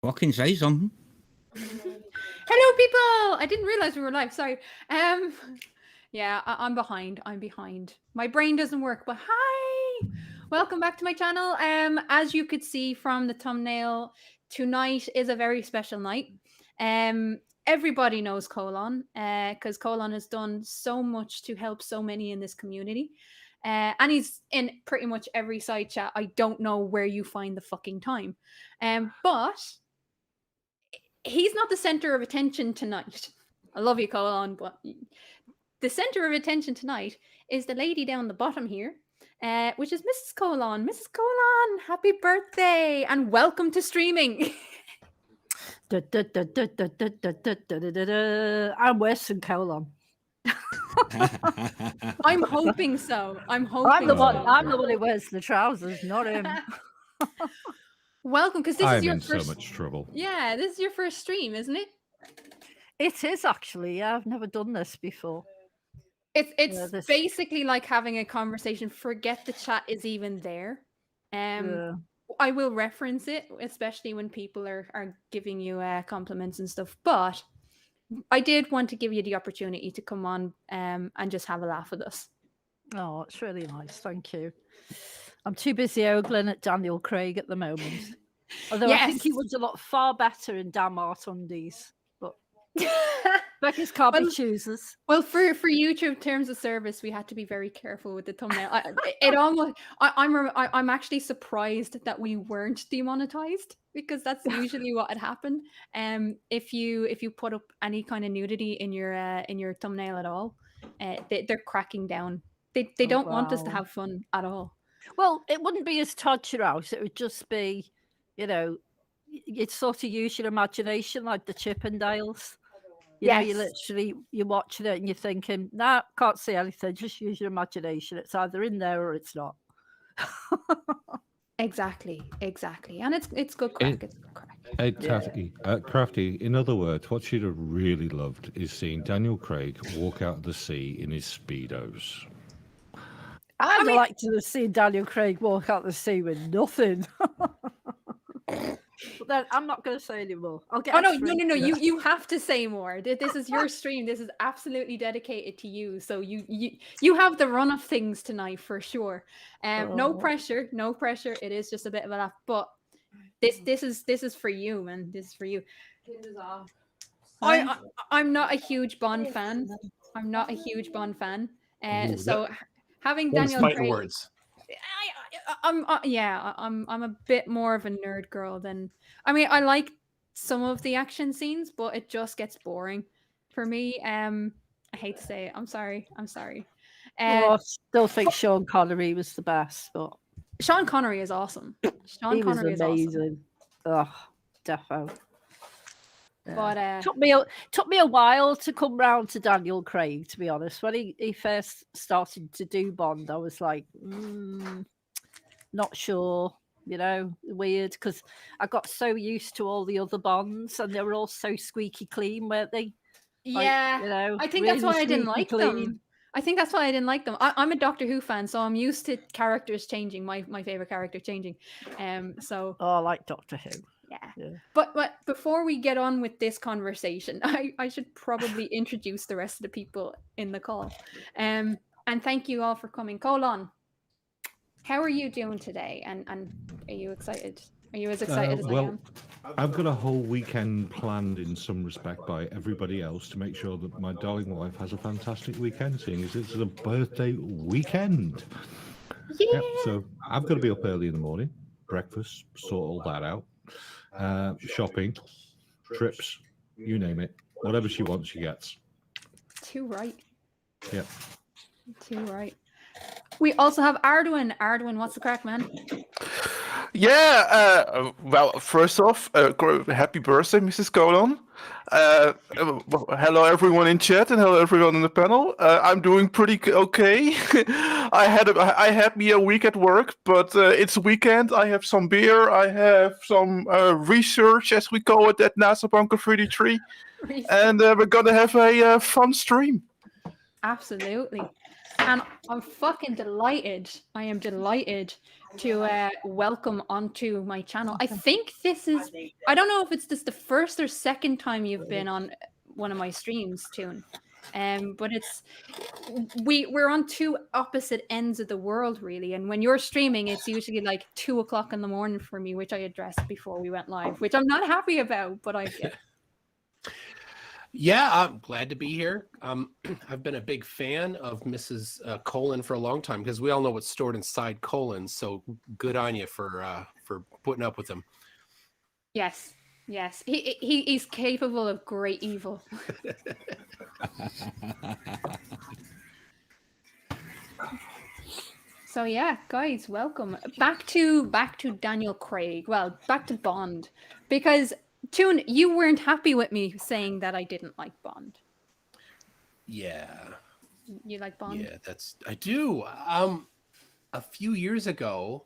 What can you say, something? Hello, people! I didn't realize we were live. Sorry. Yeah, I'm behind. I'm behind. My brain doesn't work, but hi! Welcome back to my channel. As you could see from the thumbnail, tonight is a very special night. Everybody knows Colon, because Colon has done so much to help so many in this community. And he's in pretty much every side chat. I don't know where you find the fucking time. But he's not the center of attention tonight. I love you, Colin, but the center of attention tonight is the lady down the bottom here, which is Mrs. Colon. Mrs. Colon, happy birthday and welcome to streaming. I'm worse than Colon. I'm hoping so. I'm hoping I'm the so. one who wears the trousers, not him. Welcome, because this is your I'm in first. so much trouble. Yeah, this is your first stream, isn't it? It is actually. Yeah, I've never done this before. It's basically like having a conversation. Forget the chat is even there. I will reference it, especially when people are giving you compliments and stuff. But I did want to give you the opportunity to come on and just have a laugh with us. Oh, it's really nice. Thank you. I'm too busy ogling at Daniel Craig at the moment. Although I think he was a lot far better in Damn Art Undies. But Becky's can't be choosers. Well, for YouTube terms of service, we had to be very careful with the thumbnail. I'm actually surprised that we weren't demonetized, because that's usually what had happened. If you put up any kind of nudity in your thumbnail at all, they're cracking down. They don't want us to have fun at all. Well, it wouldn't be as Todger House. It would just be, you'd sort of use your imagination like the Chippendales. You're watching it and you're thinking, nah, can't see anything. Just use your imagination. It's either in there or it's not. Exactly. And it's good crack. It's good crack. Hey, Tatty, Crafty, in other words, what she'd have really loved is seeing Daniel Craig walk out of the sea in his Speedos. I'd like to see Daniel Craig walk out the sea with nothing. But then I'm not going to say anymore. I'll get. No! You have to say more. This is your stream. This is absolutely dedicated to you. So you have the run of things tonight for sure. No pressure. It is just a bit of a laugh. But this is for you, man. This is for you. I'm not a huge Bond fan. So having Daniel Craig. Words. I'm a bit more of a nerd girl than. I mean, I like some of the action scenes, but it just gets boring for me. I hate to say it. I'm sorry. I still think Sean Connery was the best, but Sean Connery is awesome. He was amazing. Oh, defo. But took me a while to come round to Daniel Craig, to be honest. When he first started to do Bond, I was like, not sure, weird, because I got so used to all the other Bonds and they were all so squeaky clean, weren't they? Yeah, I think that's why I didn't like them. I'm a Doctor Who fan, so I'm used to characters changing. My favorite character changing. So I like Doctor Who. Yeah. But before we get on with this conversation, I should probably introduce the rest of the people in the call. And thank you all for coming. Colon, how are you doing today? And are you excited? Are you as excited as I am? I've got a whole weekend planned in some respect by everybody else to make sure that my darling wife has a fantastic weekend, seeing as it's a birthday weekend. Yeah. So I've got to be up early in the morning, breakfast, sort all that out. Shopping, trips, you name it. Whatever she wants, she gets. Too right. Yep. Too right. We also have Arduin. Arduin, what's the crack, man? Yeah, well, first off, happy birthday, Mrs. Colon. Hello everyone in chat and hello everyone on the panel. I'm doing pretty okay. I had me a week at work, but it's weekend. I have some beer. I have some research, as we call it, at NASA Bunker 33. And we're going to have a fun stream. Absolutely. and I'm fucking delighted. I am delighted to welcome onto my channel. I think this is, I don't know if it's just the first or second time you've been on one of my streams, Toon. But we're on two opposite ends of the world, really. And when you're streaming, it's usually like 2 o'clock in the morning for me, which I addressed before we went live, which I'm not happy about, but I get. Yeah, I'm glad to be here. I've been a big fan of Mrs. Colon for a long time because we all know what's stored inside colons. So good on you for putting up with them. Yes, yes, he's capable of great evil. So yeah, guys, welcome back to Daniel Craig. Well, back to Bond, because Toon, you weren't happy with me saying that I didn't like Bond. Yeah. You like Bond? Yeah, I do. A few years ago,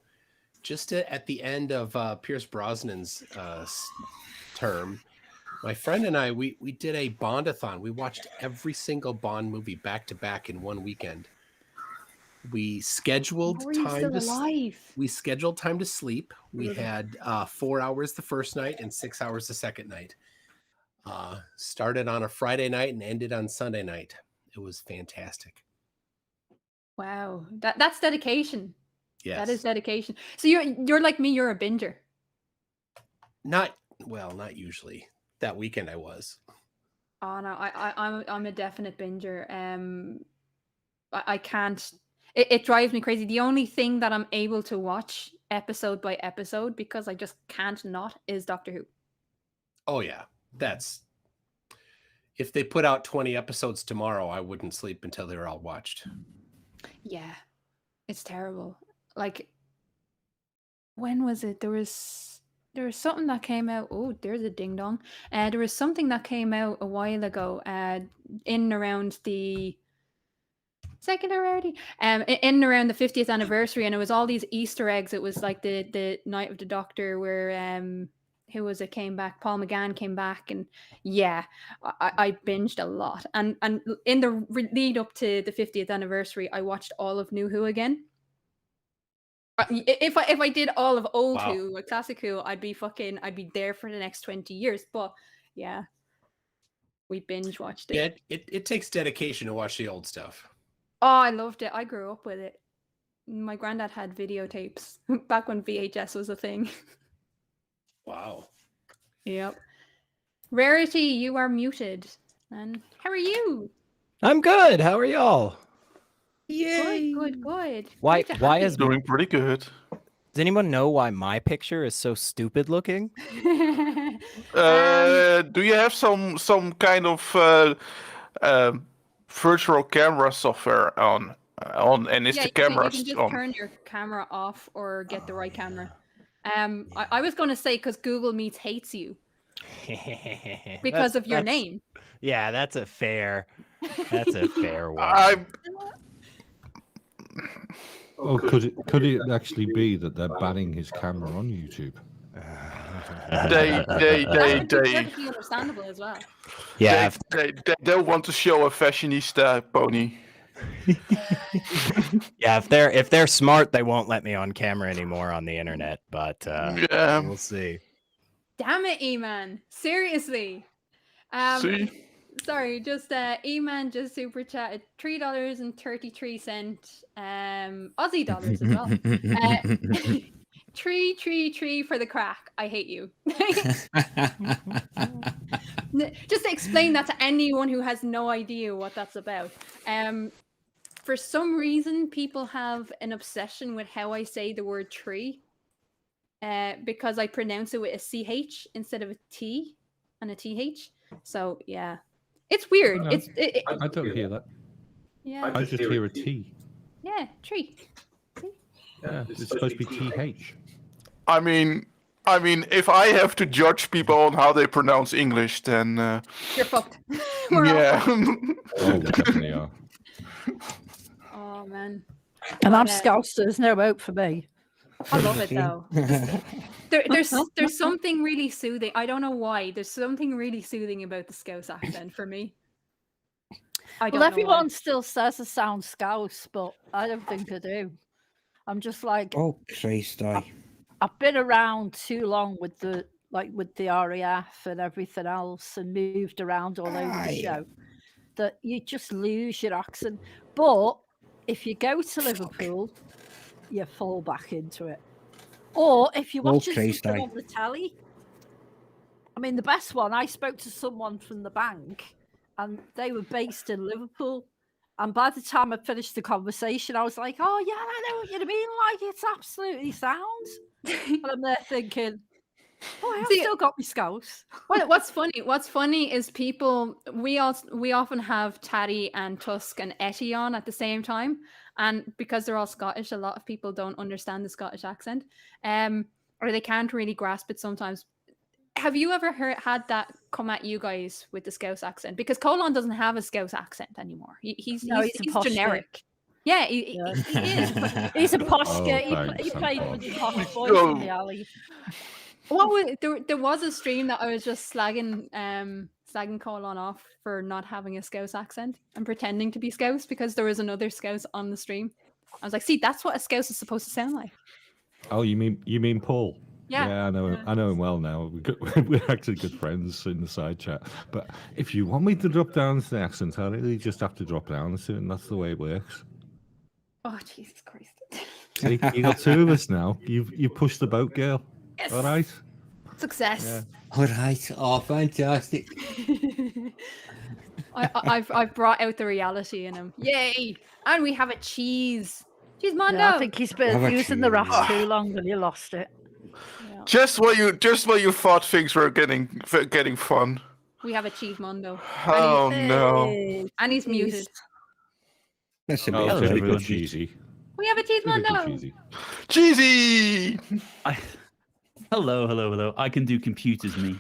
just at the end of Pierce Brosnan's term, my friend and I we did a Bondathon. We watched every single Bond movie back to back in one weekend. We scheduled time to sleep. We had 4 hours the first night and 6 hours the second night. Started on a Friday night and ended on Sunday night. It was fantastic. Wow, that's dedication. Yes. That is dedication. So you're like me. You're a binger. Not usually. That weekend I was. Oh no, I'm a definite binger. I can't. It drives me crazy. The only thing that I'm able to watch episode by episode, because I just can't not, is Doctor Who. Oh yeah, if they put out 20 episodes tomorrow, I wouldn't sleep until they were all watched. Yeah, it's terrible. Like, when was it? There was something that came out. Oh, there's a ding dong. There was something that came out a while ago. In and around the second already. In and around the 50th anniversary, and it was all these Easter eggs. It was like the Night of the Doctor, where who was it came back? Paul McGann came back, and yeah, I binged a lot. And in the lead up to the 50th anniversary, I watched all of New Who again. If I did all of old Who, like classic Who, I'd be there for the next 20 years. But yeah, we binge watched it. Yeah, it takes dedication to watch the old stuff. Oh, I loved it. I grew up with it. My granddad had videotapes back when VHS was a thing. Wow. Yep. Rarity, you are muted. And how are you? I'm good. How are y'all? Yay. Good. Why is Doing pretty good. Does anyone know why my picture is so stupid looking? Do you have some kind of virtual camera software on? And is the camera you can just on? turn your camera off or get the right camera. I was going to say because Google Meets hates you because of your name. Yeah, that's a fair one. Oh, could it actually be that they're banning his camera on YouTube? They Perfectly understandable as well. Yeah, they don't want to show a fashionista pony. yeah. If they're smart, they won't let me on camera anymore on the internet. But yeah, we'll see. Damn it, E-Man! Seriously. See. Sorry, just E-Man just super chatted $3.33 Aussie dollars as well. Tree for the crack. I hate you. Just to explain that to anyone who has no idea what that's about. For some reason, people have an obsession with how I say the word tree, because I pronounce it with a CH instead of a T and a TH. So yeah, it's weird. No, I don't hear that. Yeah. I just hear a T. Yeah, tree. Yeah, it's supposed to be TH. I mean, if I have to judge people on how they pronounce English, then You're fucked. We're all yeah. fucked. Oh, we definitely are. Oh man. And I'm But, Scouse, so there's no hope for me. I love it though. There's something really soothing. I don't know why. There's something really soothing about the Scouse accent for me. I don't Well, know why. everyone still says I sound Scouse, but I don't think I do. I'm just like, Oh Christ, aye. I've been around too long with the RAF and everything else, and moved around all over the Aye. show, that you just lose your accent. But if you go to Liverpool, you fall back into it. Or if you're Oh, watching Christ, something aye. on the telly. I mean, the best one, I spoke to someone from the bank, and they were based in Liverpool. And by the time I finished the conversation, I was like, oh, yeah, I know what you mean. Like, it's absolutely sound. And I'm there thinking, oh, I have See, still got my Scouse. What's funny is people, we often have Tatty and Tusk and Etty on at the same time, and because they're all Scottish, a lot of people don't understand the Scottish accent, or they can't really grasp it sometimes. Have you ever had that come at you guys with the Scouse accent? Because Colin doesn't have a Scouse accent anymore. He's No, he's a posh kid. generic. Yeah, he is. But He's a posh Oh, kid. He thanks, I'm played with posh. the posh boys in the alley. there was a stream that I was just slagging Colin off for not having a Scouse accent and pretending to be Scouse because there was another Scouse on the stream. I was like, see, that's what a Scouse is supposed to sound like. Oh, you mean Paul? Yeah. I know. I know him well now. We're actually good friends in the side chat. But if you want me to drop down to the accent, I really just have to drop down to it, and that's the way it works. Oh, Jesus Christ. See, you got two of us now. You pushed the boat, girl. Yes. All right. Success. Yeah. All right. Oh, fantastic. I've brought out the reality in him. Yay! And we have a cheese. Cheese Mondo. Yeah, I think he's been Have a using the cheese. raft too long and he lost it. Yeah. Just when you thought things were getting fun. We have a cheese Mondo. Oh no. Hey, And he's muted. That's a Oh, bit It's hello, typical everyone. cheesy. We have a cheese Typical Mondo. cheesy. Cheesy. Hello. I can do computers, me.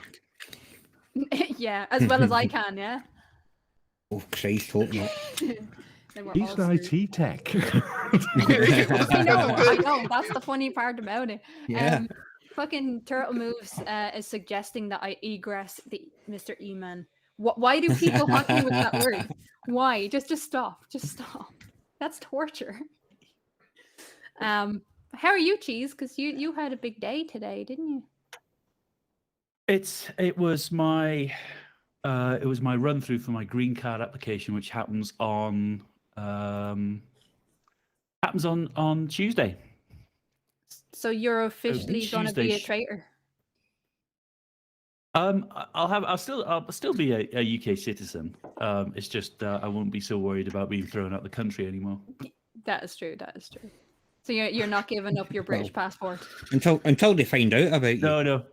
Yeah, as well as I can, yeah. Oh Christ, hope not. Then we're He's all an screwed. IT tech. I know. That's the funny part about it. Yeah. Fucking Turtle Moves is suggesting that I egress the Mr. E-Man. Why do people haunt me with that word? Why? Just stop. Just stop. That's torture. How are you, Cheese? Because you had a big day today, didn't you? It was my run through for my green card application, which happens on Tuesday. So you're officially going to be a Tuesday. traitor. I'll still be a UK citizen. It's just I won't be so worried about being thrown out the country anymore. That is true. So you're not giving up your British passport. Until they find out about you. No.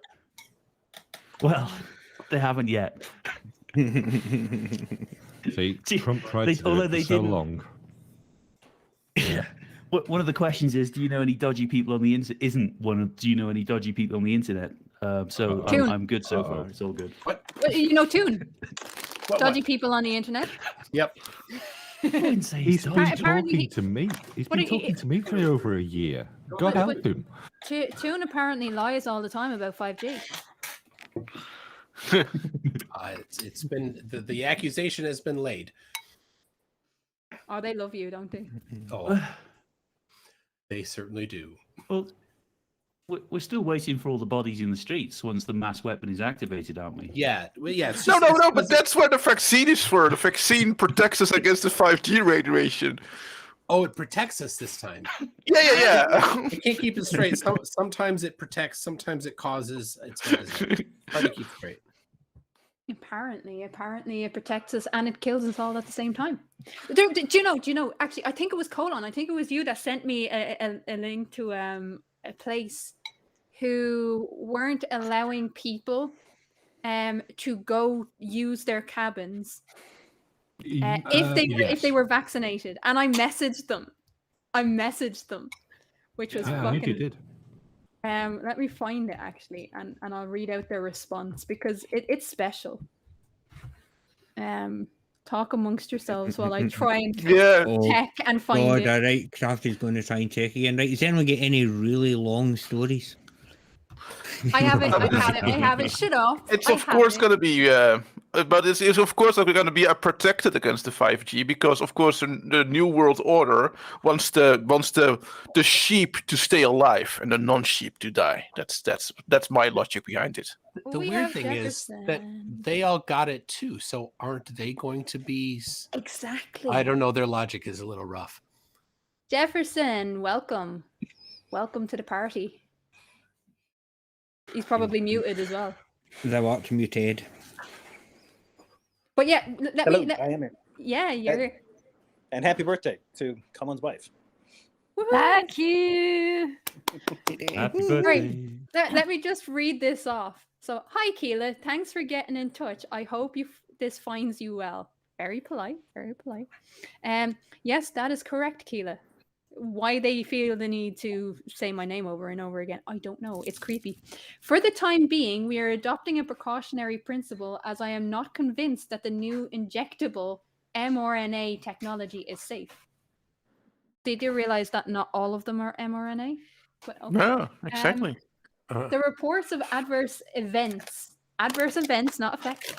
Well, they haven't yet. See, See, Trump tried they- to do although it they for so didn't- long. Yeah. One of the questions is, do you know any dodgy people on the internet? Do you know any dodgy people on the internet? So Toon. I'm good so far. It's all good. Well, you know, Toon. What? Dodgy people on the internet. Yep. I didn't say He's he's been dodgy. Apparently talking he- to me. He's But been he- talking to me for over a year. God But- help him. Toon apparently lies all the time about 5G. It's been the accusation has been laid. Oh, they love you, don't they? Oh, they certainly do. Well, we're still waiting for all the bodies in the streets once the mass weapon is activated, aren't we? Yeah. Well, yeah. It's No, just- it's but that's what the vaccine is for. The vaccine protects us against the 5G radiation. Oh, it protects us this time. Yeah. I can't keep it straight. Sometimes it protects. Sometimes it causes. It's hard to keep straight. Apparently it protects us and it kills us all at the same time. Do you know? Actually, I think it was Colin. I think it was you that sent me a link to a place who weren't allowing people to go use their cabins if they were vaccinated, and I messaged them, which was Yeah, I think you fucking. did. Let me find it actually, and I'll read out their response because it's special. Talk amongst yourselves while I try and Yeah. Oh check and find God, it. all right. Crafty's going to try and check again. Right, does anyone get any really long stories? I have it. Shut off. It's I of have course it. going to be but it's of course like we're going to be protected against the 5G because of course the new world order wants the sheep to stay alive and the non-sheep to die. That's my logic behind it. The We weird have thing is that Jefferson. they all got it too. So aren't they going to be? Exactly. I don't know. Their logic is a little rough. Jefferson, welcome. Welcome to the party. He's probably muted as well. The watch muted. But yeah, let Hello, me. I am here. Yeah, you're. And happy birthday to Cullen's wife. Woohoo! Thank you. Happy Right. birthday. Let me just read this off. So, hi Keela, thanks for getting in touch. I hope this finds you well. Very polite, very polite. Yes, that is correct, Keela. Why they feel the need to say my name over and over again, I don't know. It's creepy. For the time being, we are adopting a precautionary principle as I am not convinced that the new injectable mRNA technology is safe. Did you realize that not all of them are mRNA? But okay. Yeah, exactly. The reports of adverse events, not effects,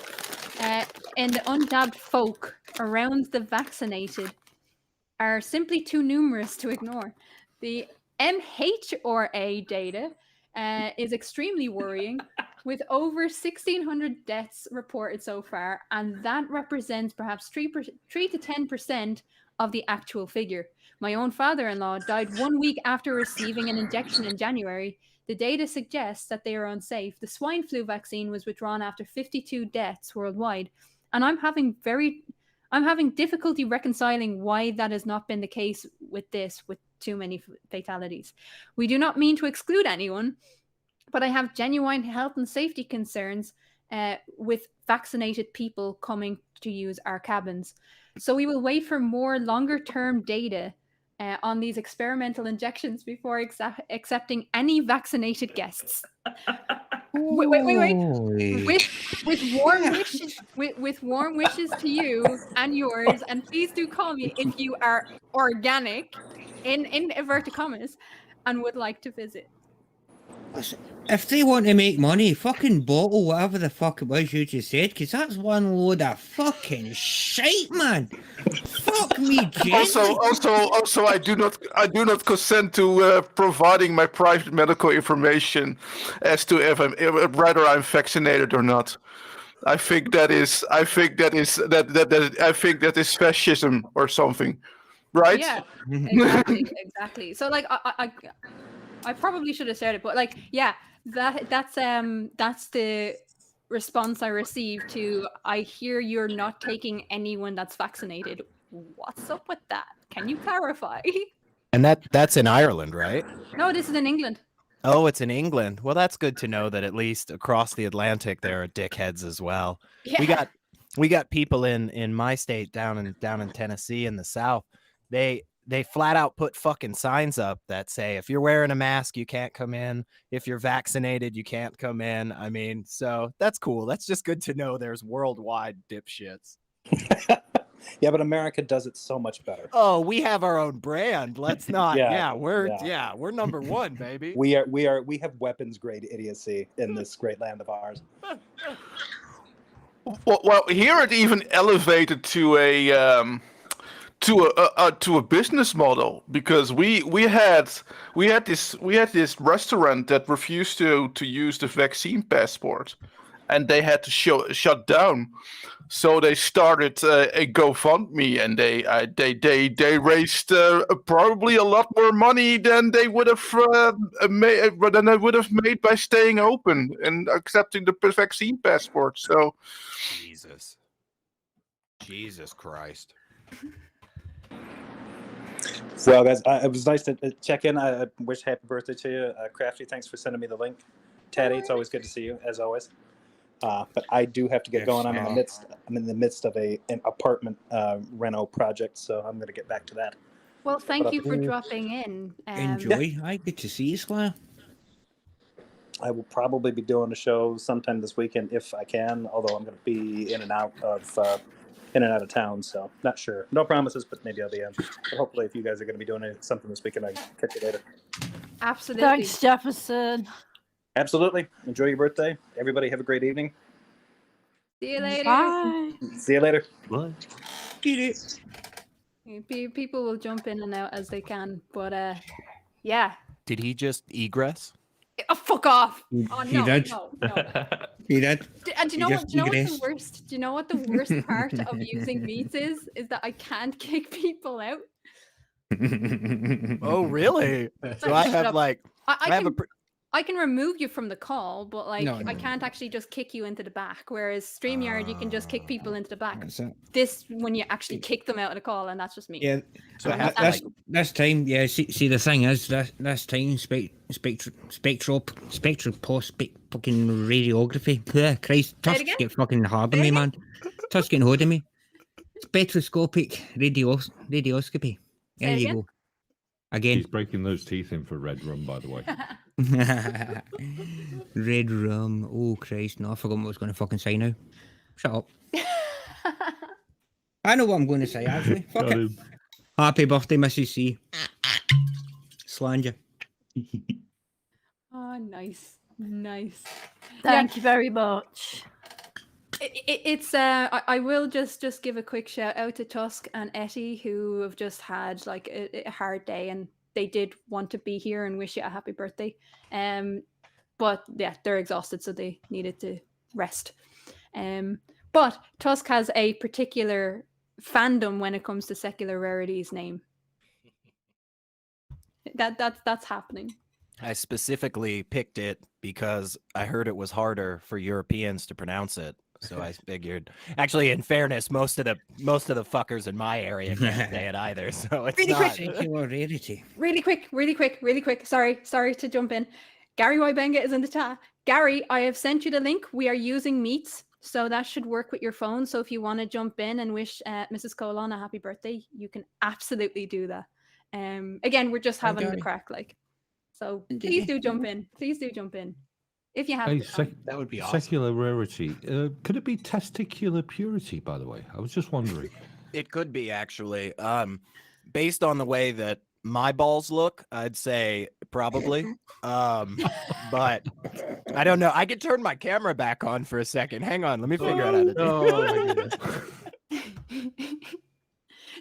in the undabbed folk around the vaccinated are simply too numerous to ignore. The MHRA data is extremely worrying, with over 1,600 deaths reported so far, and that represents perhaps 3 to 10% of the actual figure. My own father-in-law died 1 week after receiving an injection in January. The data suggests that they are unsafe. The swine flu vaccine was withdrawn after 52 deaths worldwide, and I'm having difficulty reconciling why that has not been the case with too many fatalities. We do not mean to exclude anyone, but I have genuine health and safety concerns with vaccinated people coming to use our cabins. So we will wait for more longer-term data on these experimental injections before accepting any vaccinated guests. Wait. With warm wishes to you and yours, and please do call me if you are organic, in inverted commas, and would like to visit. If they want to make money, fucking bottle whatever the fuck it was you just said, because that's one load of fucking shite, man. Fuck me, gently. Also, I do not consent to providing my private medical information as to whether I'm vaccinated or not. I think that is fascism or something, right? Yeah, exactly. So like I probably should have said it, but like yeah, that's the response I received to I hear you're not taking anyone that's vaccinated. What's up with that? Can you clarify? And that's in Ireland, right? No, this is in England. Oh, it's in England. Well, that's good to know that at least across the Atlantic there are dickheads as well. Yeah. We got people in my state down in Tennessee in the South. They flat out put fucking signs up that say if you're wearing a mask you can't come in, if you're vaccinated you can't come in. I mean, so that's cool. That's just good to know there's worldwide dipshits. Yeah, but America does it so much better. Oh, we have our own brand. Let's not. Yeah, We're number one, baby. We have weapons grade idiocy in this great land of ours. Well, here it even elevated to a business model because we had this restaurant that refused to use the vaccine passport, and they had to shut down. So they started a GoFundMe, and they raised probably a lot more money than they would have made by staying open and accepting the vaccine passport. So, Jesus Christ. Well, guys, it was nice to check in. I wish happy birthday to you, Crafty. Thanks for sending me the link. Tatty, it's always good to see you as always. But I do have to get going. I'm in the midst of an apartment reno project, so I'm going to get back to that. Well, thank you for dropping in. Enjoy. I get to see you, Squire. I will probably be doing a show sometime this weekend if I can, although I'm going to be in and out of town, so not sure. No promises, but maybe I'll be in. But hopefully, if you guys are going to be doing something this weekend, I can catch you later. Absolutely. Thanks, Jefferson. Absolutely. Enjoy your birthday. Everybody have a great evening. See you later. Bye. See you later. What? Get it. People will jump in and out as they can, but yeah. Did he just egress? Oh, fuck off! He Oh no, did. no. He did. And do you He know what? just Do you know what's the egressed. worst? Do you know what the worst part of using meats is? Is that I can't kick people out. Oh, really? So I Shut have up. like I have a I can remove you from the call, but like No, I no, can't actually just kick you into the back. Whereas StreamYard, you can just kick people into the back. That's it. This when you actually kick them out of the call, and that's just me. Yeah. So I I'm have not to, that- like, This time, yeah. See, the thing is, this time, spectral fucking radiography. Yeah, Christ, Say it Tusk's again? get fucking hard Say on it me, again? man. Tusk's getting hold of me. Spectroscopic radioscopy. There it you again? go. Again. He's breaking those teeth in for red rum, by the way. Red rum. Oh Christ! No, I forgot what I was going to fucking say now. Shut up. I know what I'm going to say. Actually, fuck Got it. him. Happy birthday, Mrs. C. Slanger. Oh, nice. Thank you very much. It's I will just give a quick shout out to Tusk and Etty, who have just had like a hard day, and they did want to be here and wish you a happy birthday. But yeah, they're exhausted, so they needed to rest. But Tusk has a particular fandom when it comes to Secular Rarity's name. That's happening. I specifically picked it because I heard it was harder for Europeans to pronounce it. So I figured. Actually, in fairness, most of the fuckers in my area can't say it either. So it's Really not. quick. Secular rarity. Really quick. Sorry to jump in. Gary Wybenga is in the chat. Gary, I have sent you the link. We are using Meets, so that should work with your phone. So if you want to jump in and wish Mrs. Colon a happy birthday, you can absolutely do that. Again, we're just having the Gary. crack, like. So Indeed. please do jump in. Please do jump in. If you have Hey, the time. That would be awesome. secular rarity. Could it be testicular purity, by the way? I was just wondering. It could be actually. Based on the way that my balls look, I'd say probably. But I don't know. I could turn my camera back on for a second. Hang on, let me figure out how to do it. Oh my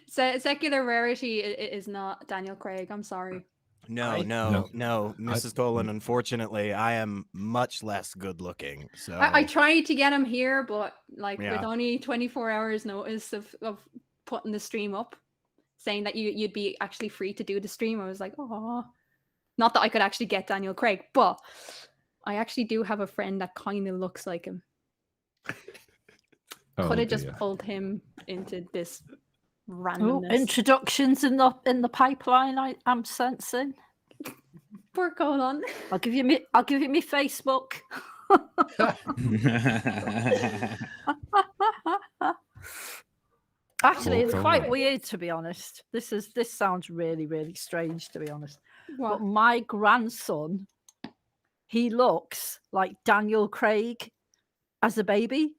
goodness. Secular Rarity is not Daniel Craig. I'm sorry. No, Mrs. Tolan, unfortunately, I am much less good looking. So I tried to get him here, but like Yeah. with only 24 hours notice of putting the stream up, saying that you'd be actually free to do the stream, I was like, oh, not that I could actually get Daniel Craig, but I actually do have a friend that kind of looks like him. Oh, Could have just dear. pulled him into this Oh, randomness. introductions in the pipeline. I'm sensing. Poor Colon. I'll give you me Facebook. Actually, it's quite weird, to be honest. This sounds really, really strange, to be honest. What? But my grandson, he looks like Daniel Craig as a baby.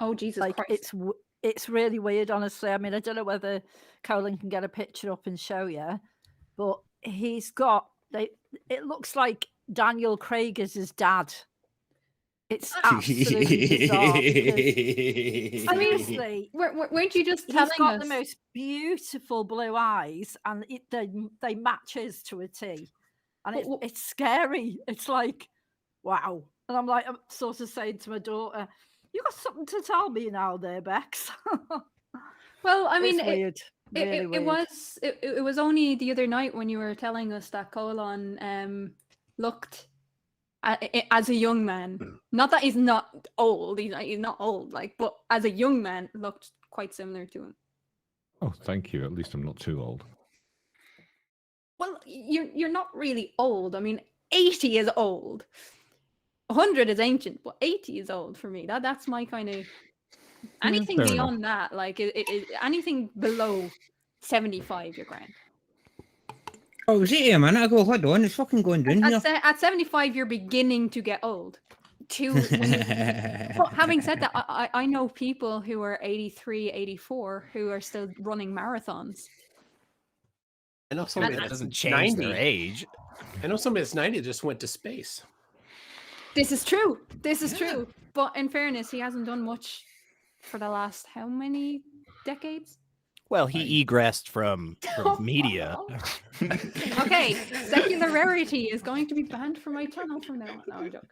Oh Jesus Like Christ! it's really weird, honestly. I mean, I don't know whether Colin can get a picture up and show you, but he's got it looks like Daniel Craig is his dad. It's absolutely bizarre. Because, seriously, Weren't you just he's telling got us? the most beautiful blue eyes, and they matches to a T, and it's scary. It's like, wow. And I'm sort of saying to my daughter, "You got something to tell me now, there, Bex." Well, I mean, It's weird. Really weird. It was only the other night when you were telling us that Colon looked as a young man. Not that he's not old. He's not old, like, but as a young man, looked quite similar to him. Oh, thank you. At least I'm not too old. Well, you're not really old. I mean, 80 is old. 100 is ancient, but 80 is old for me. That's my kind of anything fair beyond that, like anything below 75, you're grand. Oh, was it a minute ago? Hold on, it's fucking going down here. At 75, you're beginning to get old. But having said that, I know people who are 83, 84 who are still running marathons. I know somebody That that's doesn't change 90. their age. I know somebody that's 90 just went to space. This is true. But in fairness, he hasn't done much for the last how many decades? Well, he egressed from media. Okay, secular rarity is going to be banned from my channel from now on. No, I'm joking.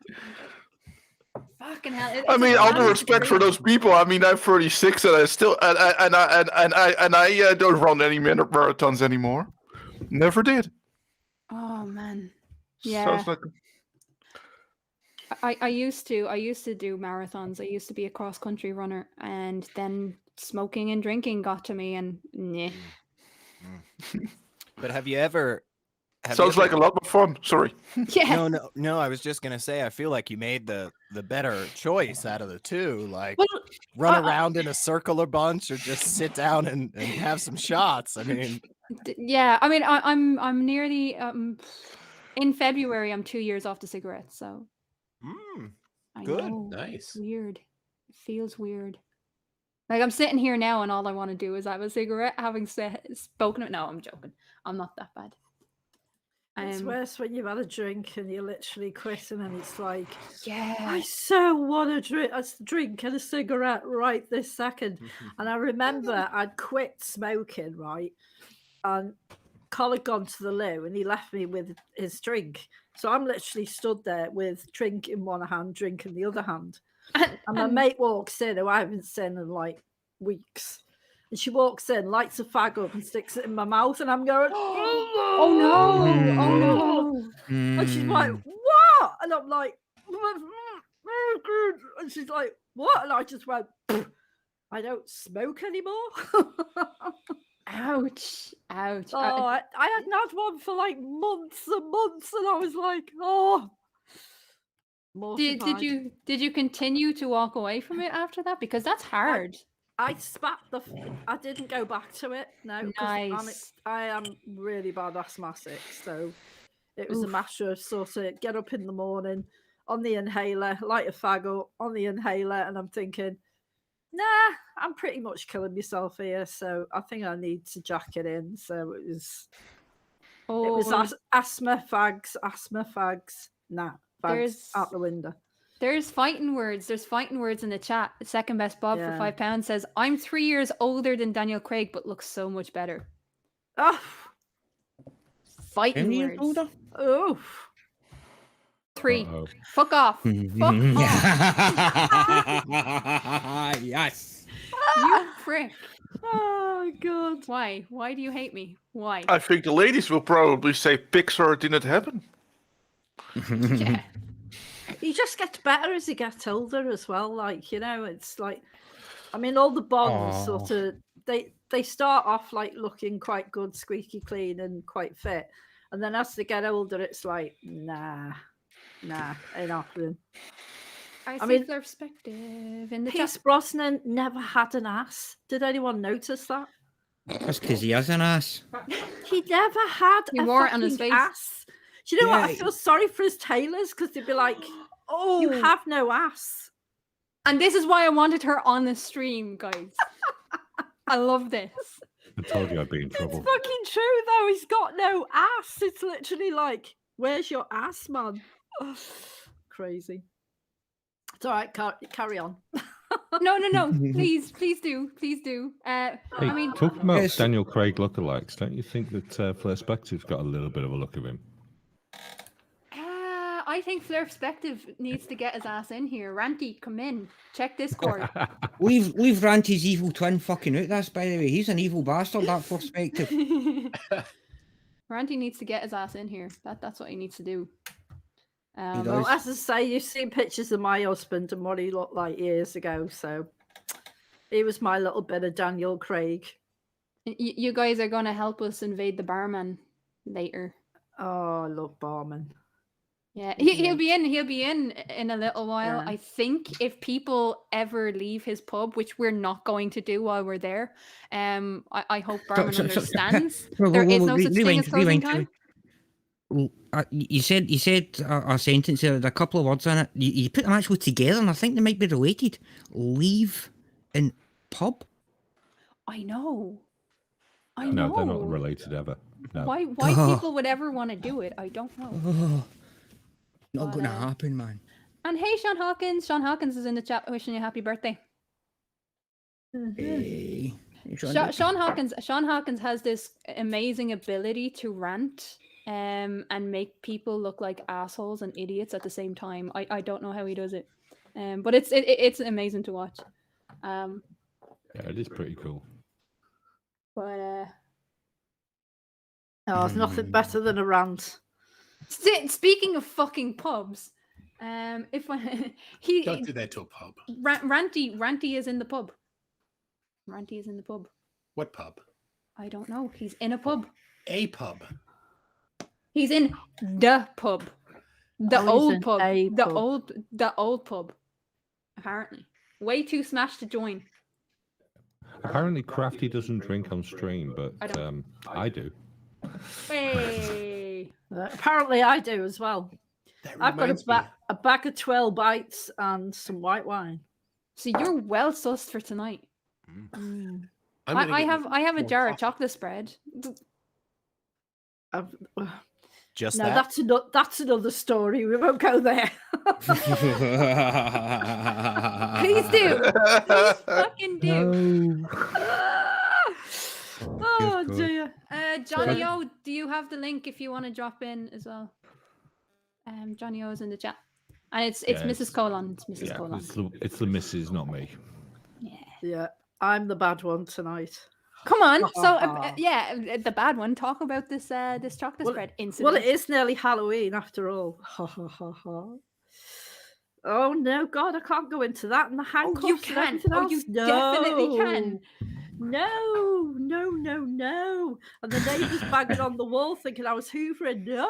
Fucking hell! I it's mean, a all the balance respect for between- those people. I mean, I'm 36 and I still I don't run any marathons anymore. Never did. Oh man, So yeah. it's like, I used to do marathons. I used to be a cross country runner, and then smoking and drinking got to me, and yeah. But have you ever? sounds like a lot of fun. Sorry. Yeah. No. I was just gonna say, I feel like you made the better choice out of the two. Like, Well, run around in a circle a bunch, or just sit down and have some shots. I mean, yeah. I mean, I'm nearly in February. I'm 2 years off the cigarettes, so I good. know. It's Nice. weird. It feels weird. Like I'm sitting here now, and all I want to do is have a cigarette. Having spoken it, no, I'm joking. I'm not that bad. It's worse when you've had a drink and you're literally quitting, and it's like, Yeah. I so want to drink and a cigarette right this second. And I remember I'd quit smoking, right? And Col had gone to the loo and he left me with his drink. So I'm literally stood there with drink in one hand, drink in the other hand. And my mate walks in, who I haven't seen in like weeks. And she walks in, lights a fag up and sticks it in my mouth. And I'm going, oh no, oh no. And she's like, what? And I'm like, and she's like, what? And I just went, I don't smoke anymore. Ouch. Ouch. Oh, I hadn't had one for like months and months, and I was like, oh. Did you continue to walk away from it after that? Because that's hard. I spat I didn't go back to it. No, Nice. I am really bad asthmatic, so it was a matter of sort of get up in the morning on the inhaler, light a fag up on the inhaler, and I'm thinking, nah, I'm pretty much killing myself here, so I think I need to jack it in. So it was asthma fags. Nah, fags out the window. There's fighting words. There's fighting words in the chat. Second best Bob for £5 says, I'm 3 years older than Daniel Craig, but looks so much better. Oh, fighting words. Older? Oh. 3. Uh-oh. Fuck off. Fuck off. Yes. You prick. Oh god. Why? Why do you hate me? Why? I think the ladies will probably say Pixar didn't happen. Yeah. He just gets better as he gets older as well. Like, you know, it's like, I mean, all the Bonds sort of, they start off like looking quite good, squeaky clean and quite fit. And then as they get older, it's like, nah, ain't happening. I mean, perspective in the Pierce Brosnan never had an ass. Did anyone notice that? That's because he has an ass. He never had He a wore it on his fucking face. ass. Do you know what? I feel sorry for his tailors because they'd be like, oh, you have no ass. And this is why I wanted her on the stream, guys. I love this. I told you I'd be in trouble. It's fucking true, though. He's got no ass. It's literally like, where's your ass, man? Crazy. It's all right. Carry on. No. Please do. Hey, I mean, talking about Daniel Craig lookalikes, don't you think that Flirspective's got a little bit of a look of him? I think Flirspective needs to get his ass in here. Ranty, come in. Check Discord. Leave Ranty's evil twin fucking out. That's, by the way, he's an evil bastard. That perspective. Ranty needs to get his ass in here. That's what he needs to do. Well, as I say, you've seen pictures of my husband and what he looked like years ago, so he was my little bit of Daniel Craig. You guys are going to help us invade the barman later. Oh, I love barman. Yeah, he'll be in a little while. Yeah. I think if people ever leave his pub, which we're not going to do while we're there, I hope barman understands there is no such thing as closing time. Well, you said a sentence there, a couple of words in it. You put them actually together, and I think they might be related. Leave in pub. I know. No, they're not related ever. No. Why people would ever want to do it, I don't know. Not going to happen, man. And hey, Sean Hawkins. Sean Hawkins is in the chat wishing you a happy birthday. Hey, Sean, Sean Hawkins has this amazing ability to rant and make people look like assholes and idiots at the same time. I don't know how he does it. But it's amazing to watch. Yeah, it is pretty cool. But Oh, there's nothing better than a rant. speaking of fucking pubs, if I Don't do that to a pub. Ranty is in the pub. Ranty is in the pub. What pub? I don't know. He's in a pub. A pub. He's in the pub. The Oh, he's old in pub. a The pub. old pub. Apparently. Way too smashed to join. Apparently, Crafty doesn't drink on stream, but I I do. Hey. Apparently, I do as well. That I've got reminds me. a bag of 12 bites and some white wine. So you're well sussed for tonight. I'm gonna I get have a more jar of coffee. chocolate spread. Just No, that. that's another story. We won't go there. Please do. Please fucking do. Oh God. dear. Johnny O, do you have the link if you want to drop in as well? Johnny O is in the chat. And it's Yeah, Mrs. it's- Colon. It's Mrs. Yeah, Colon. it's the missus, not me. Yeah, I'm the bad one tonight. Come on. So the bad one. Talk about this this chocolate spread incident. Well, it is nearly Halloween after all. Ha ha ha ha. Oh no, God, I can't go into that. And the handcuffs you and can. everything Oh, else. you definitely can. No, no, no, no. And the neighbours banging on the wall thinking I was hoovering. No.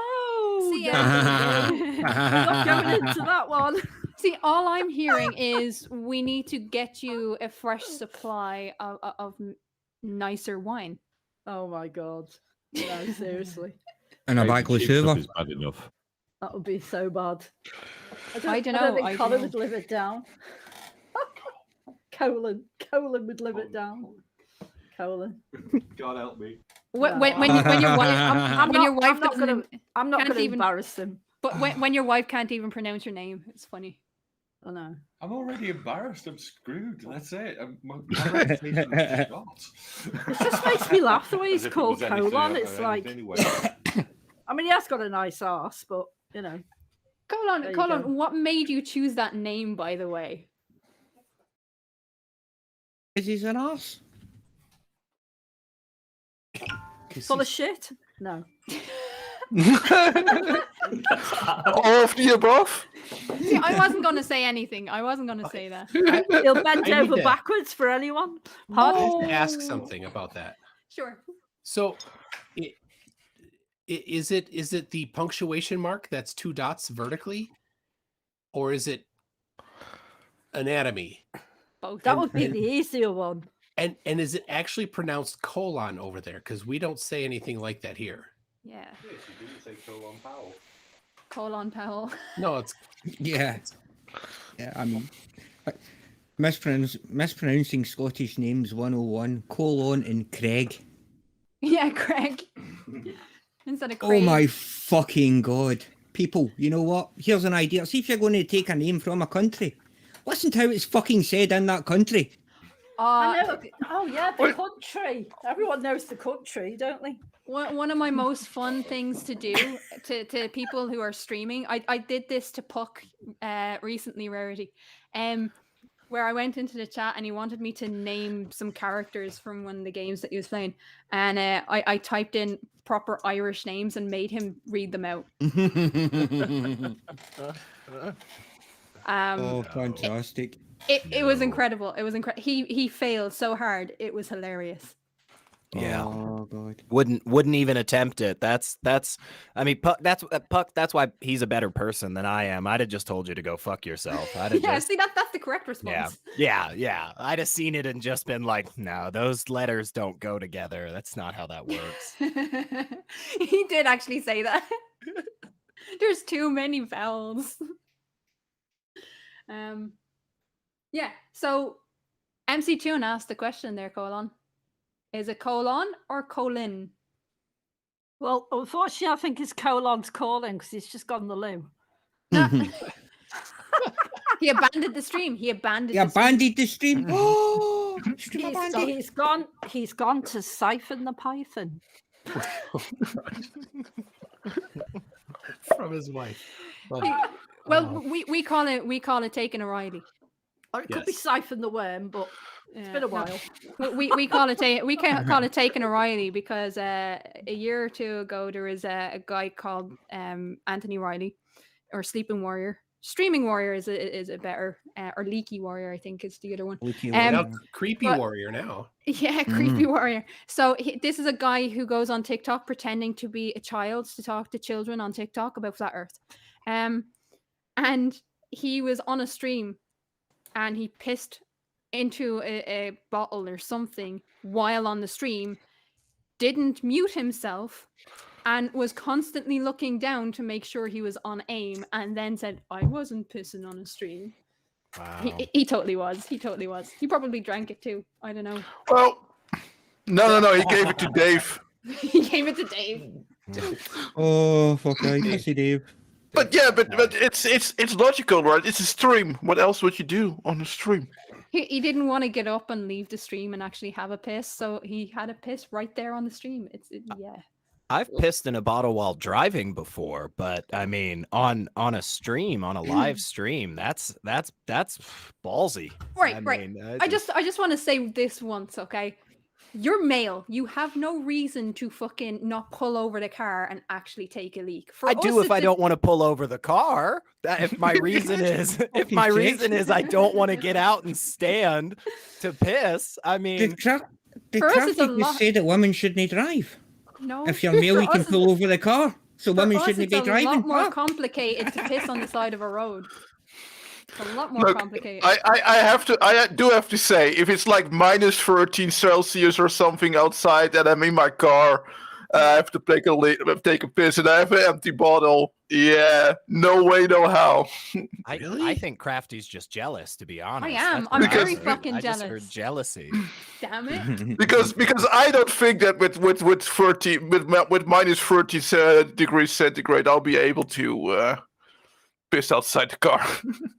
See, no, no, no. We're not going into that one. See, all I'm hearing is we need to get you a fresh supply of nicer wine. Oh my God. No, seriously. And a Hey, the backless cheap stuff Hoover. is bad enough. That would be so bad. I don't I know, don't think I Colin don't would live it down. Colin would live it down. Colin. God help me. When No. when your wife I'm when your not- wife I'm not doesn't gonna- I'm not can't going to even- embarrass him. but when your wife can't even pronounce your name, it's funny. I know. I'm already embarrassed. I'm screwed. That's it. My reputation is shot. It just makes me laugh the way he's As if it called was anything- Colon. It's anything like, anyway. I mean, he has got a nice ass, but you know. There you go. Colin, what made you choose that name, by the way? Is he an arse? Full of shit? No. All of the above. See, I wasn't going to say anything. I wasn't going to say that. He'll bend I need over to- backwards for anyone. I Pardon? have to ask something about that. Sure. So, is it the punctuation mark that's 2 dots vertically, or is it anatomy? Both. That would be the easier one. And is it actually pronounced colon over there? Because we don't say anything like that here. Yeah. Yes, you didn't say Colon Powell. Colon Powell. No, it's Yeah. Yeah, I mean, mispronouncing Scottish names 101, Colon and Craig. Yeah, Craig. Instead of Oh Craig. my fucking God. People, you know what? Here's an idea. See if you're going to take a name from a country. Listen to how it's fucking said in that country. I know. Oh yeah, the country. Everyone knows the country, don't they? One of my most fun things to do to people who are streaming, I did this to Puck recently, Rarity, where I went into the chat and he wanted me to name some characters from one of the games that he was playing, and I typed in proper Irish names and made him read them out. Oh, fantastic. It was incredible. It was incredible. He failed so hard. It was hilarious. Yeah. Oh, God. Wouldn't even attempt it. That's I mean Puck, that's why he's a better person than I am. I'd have just told you to go fuck yourself. I'd have Yeah, just, see that's the correct response. yeah. I'd have seen it and just been like, no, those letters don't go together. That's not how that works. He did actually say that. There's too many vowels. Yeah, so MC Tune asked the question there, Colon. Is it colon or colon? Well, unfortunately, I think it's Colon's calling because he's just gone the loo. He abandoned the stream. He abandoned You the stream. abandoned the stream. Oh, Streamer bandit. He's gone to siphon the python. From his wife. Love He- it. Well, Oh. we call it taking a Riley. Or it could be Yes. siphon the worm, but it's Yeah, been a no. while. We call it call it taking a Riley because a year or two ago there was a guy called Anthony Riley, or Sleeping Warrior. Streaming Warrior is a better, or Leaky Warrior, I think is the other one. Leaky Now, warrior. creepy but- warrior now. Yeah, creepy warrior. So this is a guy who goes on TikTok pretending to be a child to talk to children on TikTok about flat Earth. And he was on a stream, and he pissed into a bottle or something while on the stream, didn't mute himself, and was constantly looking down to make sure he was on aim, and then said, "I wasn't pissing on a stream." Wow. He totally was. He totally was. He probably drank it too. I don't know. Well, no. He gave it to Dave. He gave it to Dave. Oh, fuck, I see Dave. But it's logical, right? It's a stream. What else would you do on a stream? He didn't want to get up and leave the stream and actually have a piss, so he had a piss right there on the stream. Yeah. I've pissed in a bottle while driving before, but I mean, on a stream, on a live stream, that's ballsy. Right, right. mean, I just want to say this once, okay? You're male. You have no reason to fucking not pull over the car and actually take a leak. For I us, do if it's I a- don't want to pull over the car. If my reason is I don't want to get out and stand to piss. I mean, Did For us, it's a Crafty lot- just say that women shouldn't drive? No. If you're male, For you can us, pull over the car. So for women us, shouldn't it's be a driving. lot more Fuck. complicated to piss on the side of a road. It's a lot more Look, complicated. I do have to say, if it's like minus 13 Celsius or something outside, and I'm in my car, I have to take a piss, and I have an empty bottle. Yeah, no way, no how. I think Crafty's just jealous, to be honest. am. That's I'm what I very heard. fucking I just jealous. heard jealousy. Damn it. Because I don't think that with 30 with minus 30 degrees centigrade, I'll be able to piss outside the car.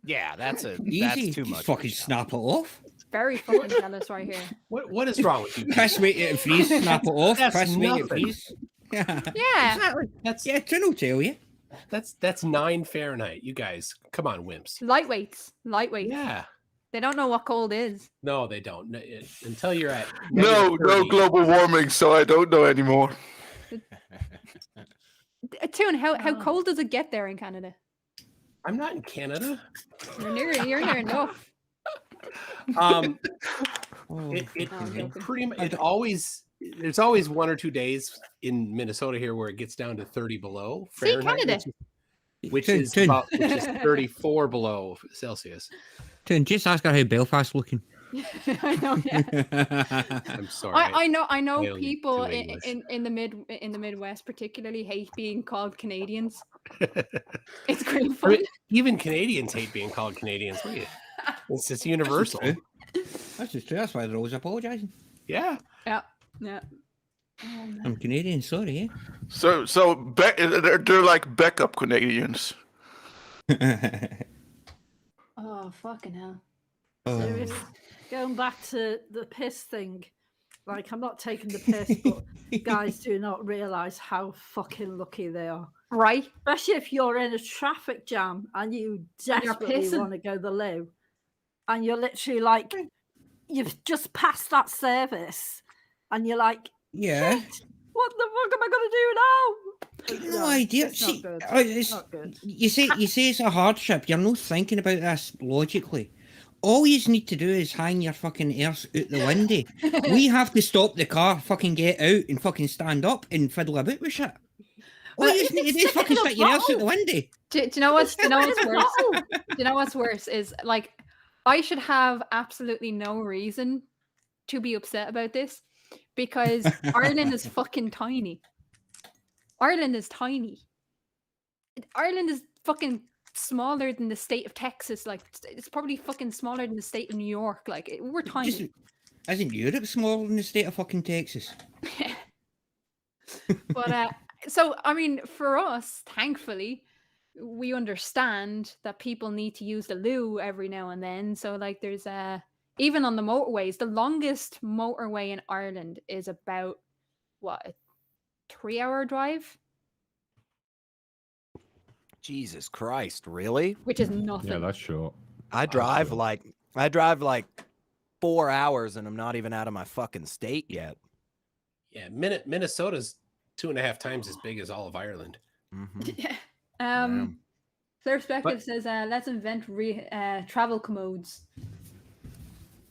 Yeah, that's Easy. too Just much. fucking snap it off. Very fucking jealous right here. What is wrong with you? Press wait it and freeze. Snap it off. That's Press wait it nothing. freeze. Yeah. Yeah. Exactly. That's Yeah, Trin will tell you. that's 9 Fahrenheit. You guys, come on, wimps. Lightweights. Lightweights. Yeah. They don't know what cold is. No, they don't. Until you're at No -30. global warming, so I don't know anymore. Toon, how cold does it get there in Canada? I'm not in Canada. You're near enough. Oh, It fucking hell. pretty much it always there's always 1 or 2 days in Minnesota here where it gets down to 30 below See, Fahrenheit, Canada. which Toon, is Toon. about 34 below Celsius. Toon, just ask her how Belfast looking. I know. Yeah. I'm sorry. I know I only people do English. in the Midwest particularly hate being called Canadians. It's great I fun. mean, even Canadians hate being called Canadians. Look at it. It's just universal. true. That's just true. That's why they're always apologising. Yeah. Yeah. I'm Canadian, sorry, So they're like backup Canadians. eh? Oh fucking hell. Serious. Going back to the piss thing, like I'm not taking the piss, but guys do not realise how fucking lucky they are. Right? Especially if you're in a traffic jam and you desperately pissing. want to go the loo, and you're literally like, you've just passed that service, and you're like, Yeah. shit, what the fuck am I going to do now? No idea. It's not See, good. it's, Not good. you say it's a hardship. You're not thinking about this logically. All you need to do is hang your fucking arse out the window. We have to stop the car, fucking get out and fucking stand up and fiddle about with shit. All Well, you if need to it's do is fucking sticking a stick your arse out bottle. the window. Do you know what's Stick it in a worse? bottle. Do you know what's worse is like I should have absolutely no reason to be upset about this because Ireland is fucking tiny. Ireland is tiny. Ireland is fucking smaller than the state of Texas. Like it's probably fucking smaller than the state of New York. Like we're tiny. Just, isn't Europe smaller than the state of fucking Texas? But so I mean, for us, thankfully, we understand that people need to use the loo every now and then. So like, there's even on the motorways, the longest motorway in Ireland is about what, a 3-hour drive, Jesus Christ, really? which is Yeah, nothing. that's short. I drive like 4 hours and I'm not even out of my fucking state yet. Yeah, Minnesota's 2.5 times as big as all of Ireland. Mhm. Their perspective says, let's invent travel commodes.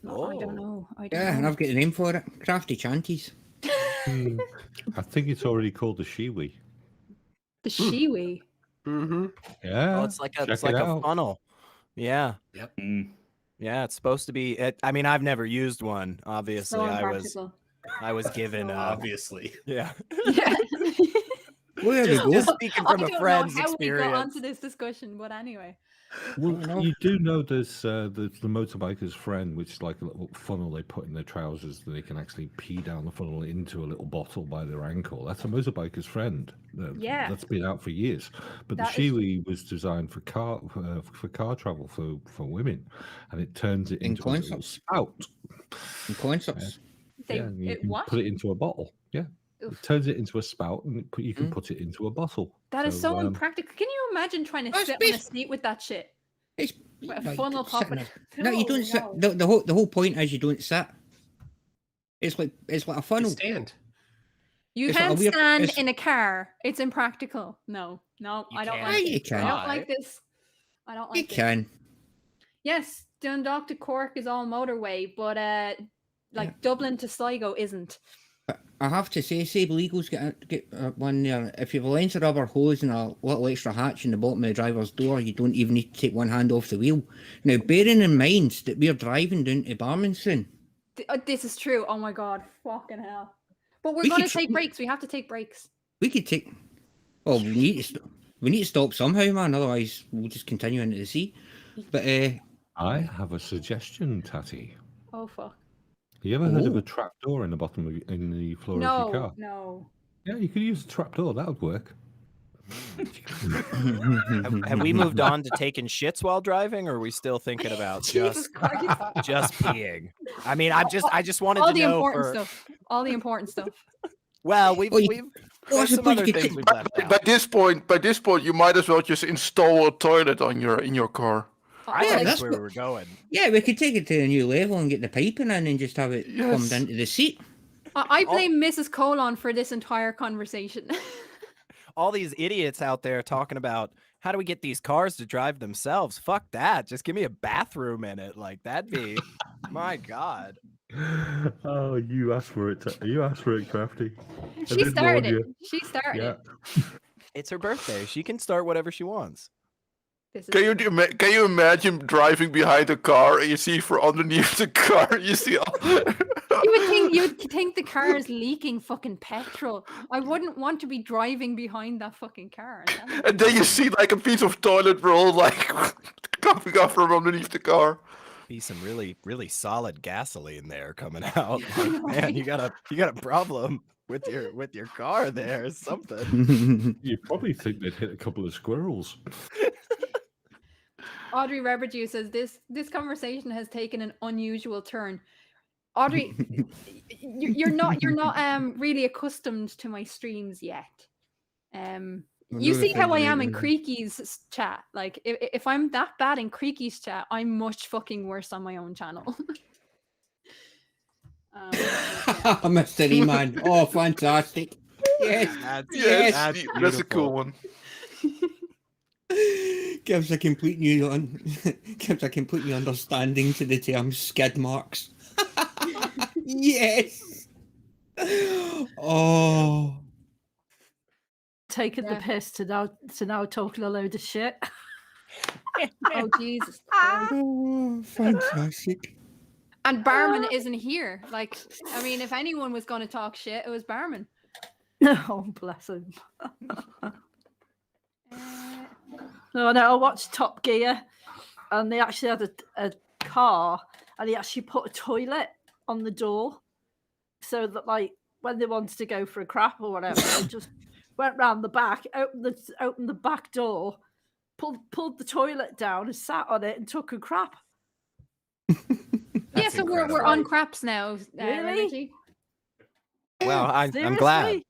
No, I don't know. I don't Yeah, and know. I've got a name for it. Crafty Chanties. I think it's already called the Shiwi. The Shiwi. Mm-hmm. Yeah. Oh, it's like check a it out. funnel. Yeah. Yep. Yeah, it's supposed to be. I mean, I've never used one. Obviously, So I was impractical. given. Obviously. Yeah. Yeah. Where we just, go? just speaking from I a don't friend's know how we got experience. onto this discussion, but anyway. Well, know. you do know there's the motorbiker's friend, which is like a little funnel they put in their trousers that they can actually pee down the funnel into a little bottle by their ankle. That's a motorbiker's friend. Yeah. That's been out for years. But That the is- Shiwi was designed for car travel for women, and it turns it In into a little concerts. spout. In concerts. Yeah, and you can what? put it into a bottle. Yeah, Oof. it turns it into a spout, and you can Mm. put it into a bottle. That is so impractical. Can you imagine trying to That's sit on a bas- seat with that shit? It's With a like funnel sitting popping. there. No, you don't sit. no. The whole point is you don't sit. It's like a You funnel. stand. You It's like a can't weird- stand it's- in a car. It's impractical. No, You I don't can. like Yeah, you this. I can. don't like this. I don't You like this. can. Yes, Dundalk to Cork is all motorway, but like Yeah. Dublin to Sligo isn't. But I have to say, Sable Eagles get one there. If you have a lens of rubber hose and a little extra hatch in the bottom of the driver's door, you don't even need to take one hand off the wheel. Now, bearing in mind that we're driving down to Barman soon, This is true. Oh my god, fucking hell! But we're We going could to take tr- breaks. We have to take breaks. we could take. Well, we need to stop somehow, man. Otherwise, we'll just continue into the sea. But I have a suggestion, Tatty. Oh fuck! You ever heard of Ooh. a trap door in the bottom in the floor of your No, car? no. Yeah, you could use a trap door. That would work. Have we moved on to taking shits while driving, or are we still thinking about Jesus Christ! just peeing? I mean, I just wanted All to the know important for. stuff. All the important stuff. Well, we've Well, you- we've Well, I there's some suppose other you could things take- we've By, left by out. this point, you might as well just install a toilet on in your car. I Yeah, think that's that's where what- we were going. yeah, we could take it to a new level and get the piping in and just have it Yes. plumbed into the seat. I blame Mrs. Colon for this entire conversation. All these idiots out there talking about how do we get these cars to drive themselves? Fuck that. Just give me a bathroom in it. Like that'd be my God. Oh, you asked for it. You asked for it, Crafty. She did started warn it. you. She started Yeah. it. It's her birthday. She can start whatever she wants. This is Can you imagine driving behind a car and you see from underneath the car you see all... you would think the car is leaking fucking petrol. I wouldn't want to be driving behind that fucking car. I'm telling you. and then you see like a piece of toilet roll like coming up from underneath the car. Be some really, really solid gasoline there coming out. Like, man, you got a problem with your car there. Something. You probably think they'd hit a couple of squirrels. Audrey Reberdew says this conversation has taken an unusual turn. Audrey, you're not really accustomed to my streams yet. You see how I am in Creaky's chat. Like if I'm that bad in Creaky's chat, I'm much fucking worse on my own channel. Mystery man. Oh, fantastic. Yes. Yes, That's that's a cool beautiful. one. Gives a complete new understanding to the term skid marks. Yes. Oh. Taking Yeah. the piss to now talking a load of shit. Oh Jesus Christ. Oh, fantastic. And Barman isn't here. Like, I mean, if anyone was going to talk shit, it was Barman. Oh, bless him. No, I watched Top Gear, and they actually had a car, and he actually put a toilet on the door, so that like when they wanted to go for a crap or whatever, they just went round the back, opened the back door, pulled the toilet down, and sat on it, and took a crap. Yeah, so we're on craps now. Really? Energy. Well, I'm glad.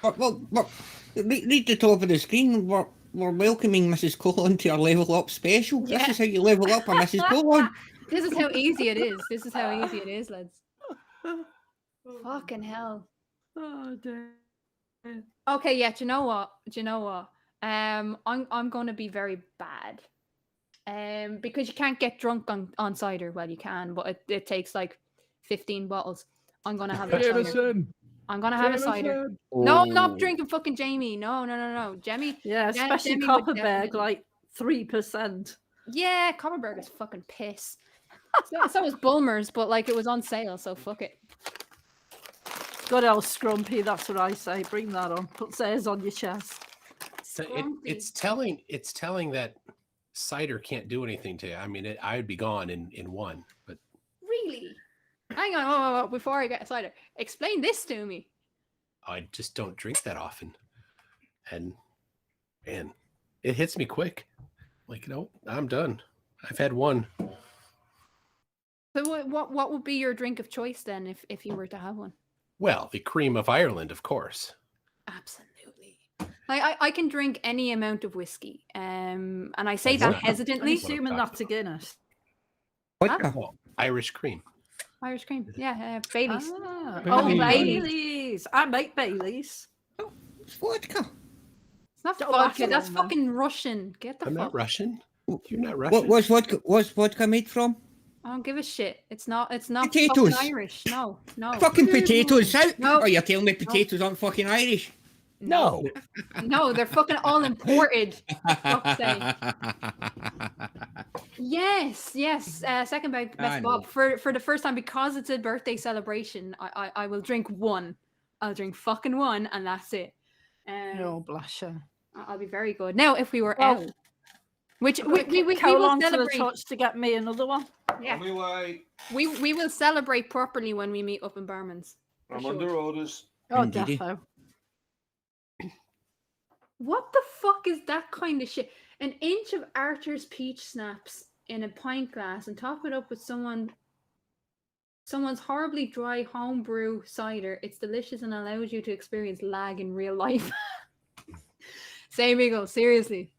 Well, read the top of the screen. We're welcoming Mrs. Colon to our level up special. This Yeah. is how you level up a Mrs. Colon. This is how easy it is. This is how easy it is, lads. Fucking hell. Oh dear. Okay, yeah. Do you know what? I'm going to be very bad. Because you can't get drunk on cider. Well, you can, but it takes like 15 bottles. I'm gonna have a cider. Jameson. I'm gonna have a cider. Jameson. No, I'm not drinking fucking Jamie. No. Jamie. Yeah, especially Jamie would Copperberg, definitely- like 3%. Yeah, Copperberg is fucking piss. So was Bulmers, but like it was on sale, so fuck it. Good old Scrumpy, that's what I say. Bring that on. Put Sayers on your chest. So it's telling that cider can't do anything to you. I mean, I would be gone in one. But Really? Hang on, whoa, before I get a cider, explain this to me. I just don't drink that often, and man, it hits me quick. Like, I'm done. I've had one. So what would be your drink of choice then, if you were to have one? Well, the cream of Ireland, of course. Absolutely. Like I can drink any amount of whiskey, and I say that What? I'm hesitantly. assuming that's a Guinness. Vodka. Oh, Irish cream. Irish cream, yeah, Baileys. Ah, Oh, oh, Baileys. Baileys. I make Baileys. It's vodka. It's not Don't vodka. laugh That's at them, fucking Russian. Get the I'm fuck. not Russian. You're not Russian. What's vodka made from? I don't give a shit. It's not Potatoes. fucking Irish. No. Fucking potatoes. How? No. Oh, you're telling me potatoes aren't fucking Irish? No. No, they're fucking all imported. For fuck's sake. Yes. Second best I know. Bob for the first time, because it's a birthday celebration. I will drink one. I'll drink fucking one, and that's it. Oh, bless you. I'll be very good. Now, if we were Well, out, which we will Colon to the celebrate. touch to get me another one. Yeah, we will celebrate properly when we meet up in Barman's. for sure. orders. Oh, Indeedy. defo. What the fuck is that kind of shit? An inch of Archer's peach snaps in a pint glass and top it up with someone's horribly dry homebrew cider. It's delicious and allows you to experience lag in real life. Same Eagle, seriously.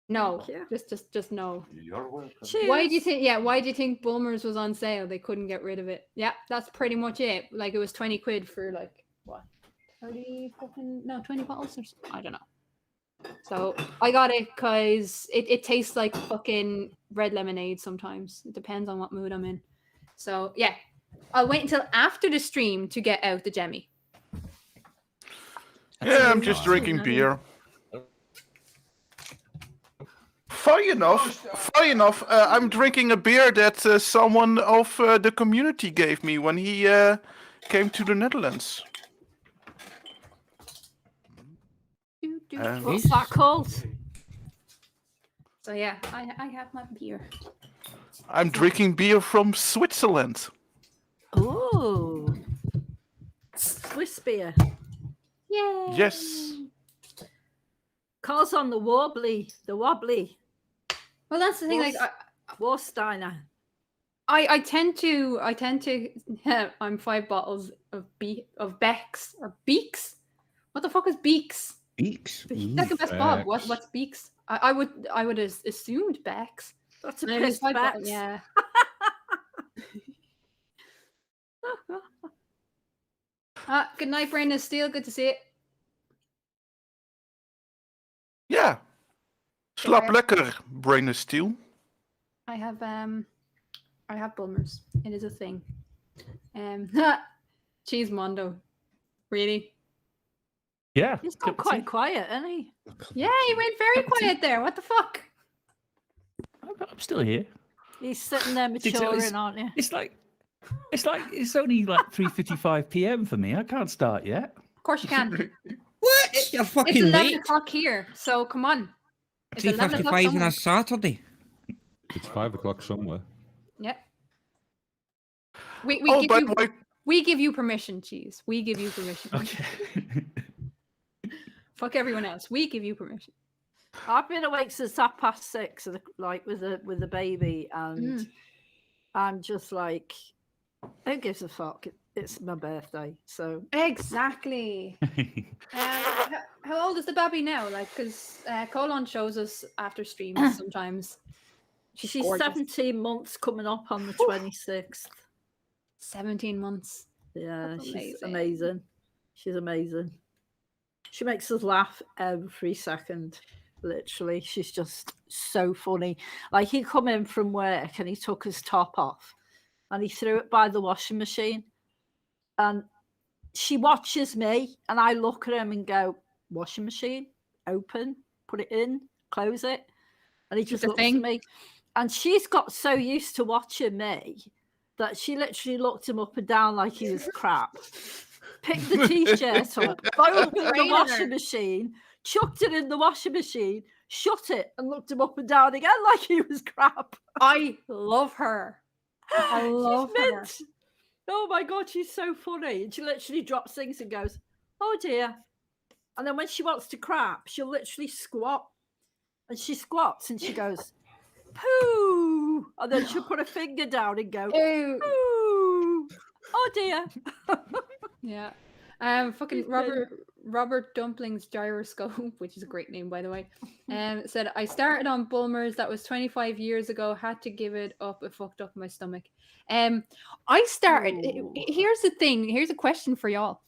No, Thank just no. You're welcome. Cheers. Why do you think? Yeah, why do you think Bulmers was on sale? They couldn't get rid of it. Yeah, that's pretty much it. Like it was 20 quid for like what, 20 bottles or something? I don't know. So I got it because it tastes like fucking red lemonade sometimes. It depends on what mood I'm in. So yeah, I'll wait until after the stream to get out the Jemmy. Yeah, I'm just drinking beer. Funny enough, I'm drinking a beer that someone of the community gave me when he came to the Netherlands. What's that called? So yeah, I have my beer. I'm drinking beer from Switzerland. Oh, Swiss beer. Yay! Yes. Calls on the wobbly. Well, that's the thing. Like Warsteiner. I tend to I'm 5 bottles of Beck's or Beaks. What the fuck is Beaks? Beaks. Second best Bob. Beck's. What's Beaks? I would have assumed Beck's. That's a And it was piss 5 bottles, Beck's. yeah. Good night, Brandon Steele. Good to see it. Yeah. Slap lekker, brain is steel. I have Bulmers. It is a thing. Cheese Mondo. Really? Yeah. He's got quite quiet, isn't he? Yeah, he went very quiet there. What the fuck? I'm still here. He's sitting there maturing, aren't you? It's only like 3:55 p.m. for me. I can't start yet. Of course you can. What? You're It's fucking 11 late. o'clock here, so come on. It's 11 o'clock 3:55 on somewhere. a Saturday. It's 5 o'clock somewhere. Yep. We Oh, give by you the way, we give you permission, Cheese. We give you permission. Okay. Fuck everyone else. We give you permission. I've been awake since 6:30, like with the baby, and I'm just like, who gives a fuck? It's my birthday, so Exactly. How old is the baby now? Like, because Colin shows us after streams sometimes. she's gorgeous. 17 months coming up on the 26th. 17 months. Yeah, That's she's amazing. amazing. She's amazing. She makes us laugh every second. Literally, she's just so funny. Like, he come in from work and he took his top off and he threw it by the washing machine. And she watches me and I look at him and go, washing machine, open, put it in, close it. And he just looks at me. And she's got so used to watching me that she literally looked him up and down like he was crap. Picked the t-shirt up, opened the washing machine, chucked it in the washing machine, shut it, and looked him up and down again like he was crap. I love her. I love her. Oh my God, she's so funny. And she literally drops things and goes, oh dear. And then when she wants to crap, she'll literally squat. And she squats and she goes, poo. And then she'll put her finger down and go, Ew. poo. Oh dear. Yeah. Fucking Robert Dumpling's Gyroscope, which is a great name, by the way, said, I started on Bulmers. That was 25 years ago. Had to give it up. It fucked up my stomach. I started. Here's the thing. Here's a question for y'all.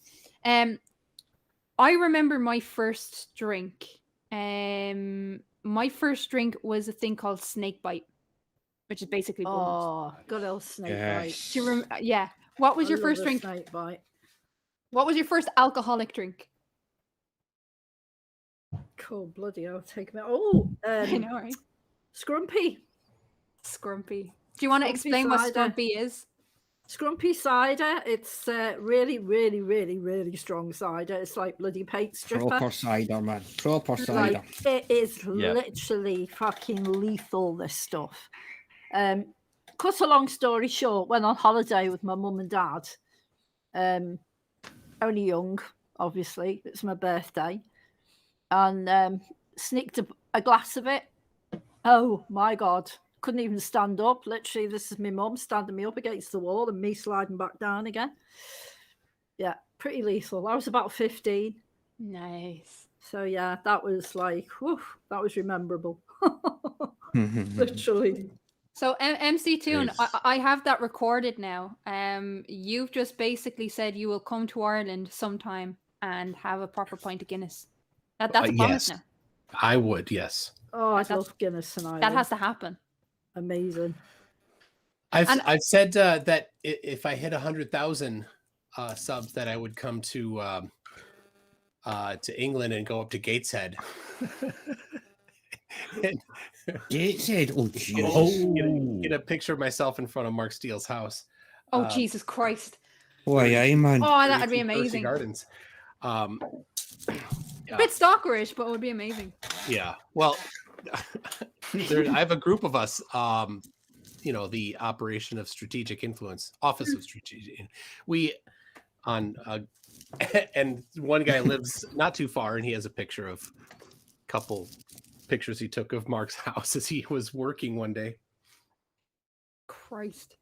I remember my first drink. My first drink was a thing called Snake Bite, which is basically Bulmers. Oh, good old Snake Bite. Do you yeah. What was your first drink? Snake Bite. What was your first alcoholic drink? Cool, bloody hell, take me. Oh, I know, right? Scrumpy. Scrumpy. Do you want to explain what Scrumpy is? Scrumpy cider. It's really, really, really, really strong cider. It's like bloody paint stripper. Proper cider, man. Proper cider. Like, it is literally fucking lethal, this stuff. Cut a long story short, went on holiday with my mum and dad. Only young, obviously. It's my birthday. And sneaked a glass of it. Oh, my God. Couldn't even stand up. Literally, this is my mum standing me up against the wall and me sliding back down again. Yeah, pretty lethal. I was about 15. Nice. So, yeah, that was like, whew, that was rememberable. Literally. So MC Toon, I have that recorded now. You've just basically said you will come to Ireland sometime and have a proper pint of Guinness. That's a promise now. I would, yes. Oh, I love Guinness and Ireland. That has to happen. Amazing. I've said that if I hit 100,000 subs, that I would come to England and go up to Gateshead. Gateshead. Oh, Jesus. Get a picture of myself in front of Mark Steele's house. Oh, Jesus Christ. Oh, yeah, man. Oh, that would be amazing. Gardens. A bit stalkerish, but it would be amazing. Yeah. Well, I have a group of us, the Operation of Strategic Influence, Office of Strategic. And one guy lives not too far, and he has a picture of a couple pictures he took of Mark's house as he was working one day. Christ.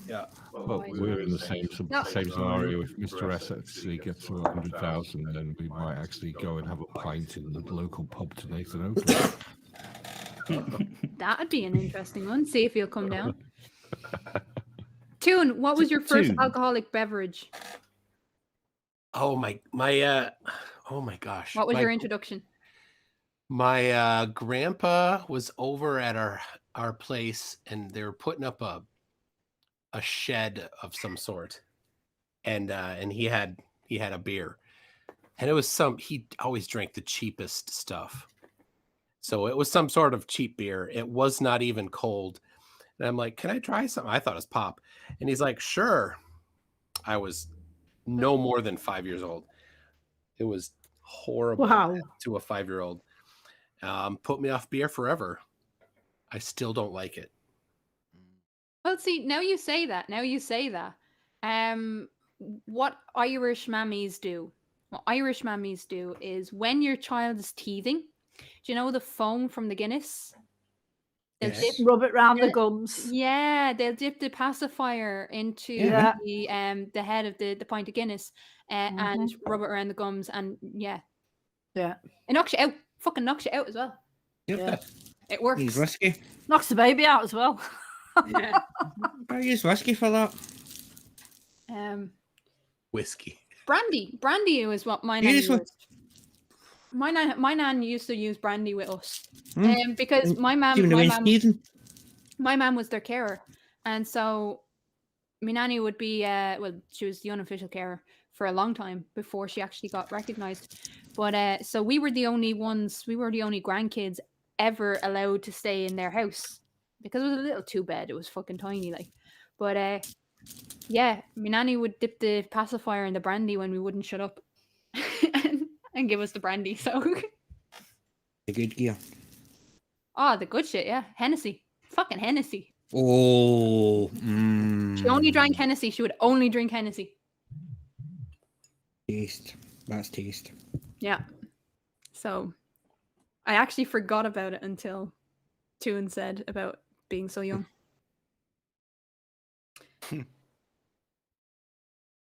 Yeah. Well, we're in the same scenario. If Mr. S actually gets to 100,000, then we might actually go and have a pint in the local pub to Nathan Oakley. That'd be an interesting one. See if he'll come down. Toon, what was your first alcoholic beverage? Oh my gosh. What was your introduction? My grandpa was over at our place, and they were putting up a shed of some sort, and he had a beer, and it was he always drank the cheapest stuff, so it was some sort of cheap beer. It was not even cold, and I'm like, can I try something? I thought it was pop, and he's like, sure. I was no more than 5 years old. It was horrible. Wow. To a 5-year-old. Put me off beer forever. I still don't like it. Well, see, now you say that. What Irish mammies do what Irish mammies do is when your child is teething, do you know the foam from the Guinness? They'll Yes. dip, Rub it round the Yeah. gums. yeah, they'll dip the pacifier into Yeah. the head of the pint of Guinness and rub it around the gums, and yeah, Yeah. it knocks you out. Fucking knocks you out as well. Yeah. It works. Use whiskey. Knocks the baby out as well. Yeah. I use whiskey for that. Whiskey. Brandy is what my nan Use used. what? My nan used to use brandy with us, Hmm? because my Even the mum, way Stephen. my mum was their carer, and so my nanny would be well, she was the unofficial carer for a long time before she actually got recognized. But so we were the only grandkids ever allowed to stay in their house because it was a little two bed. It was fucking tiny, like. But yeah, my nanny would dip the pacifier in the brandy when we wouldn't shut up, and give us the brandy. So The good gear. the good shit, yeah, Hennessy, fucking Hennessy. Oh. She only drank Hennessy. She would only drink Hennessy. Taste. That's taste. Yeah. So I actually forgot about it until Toon said about being so young.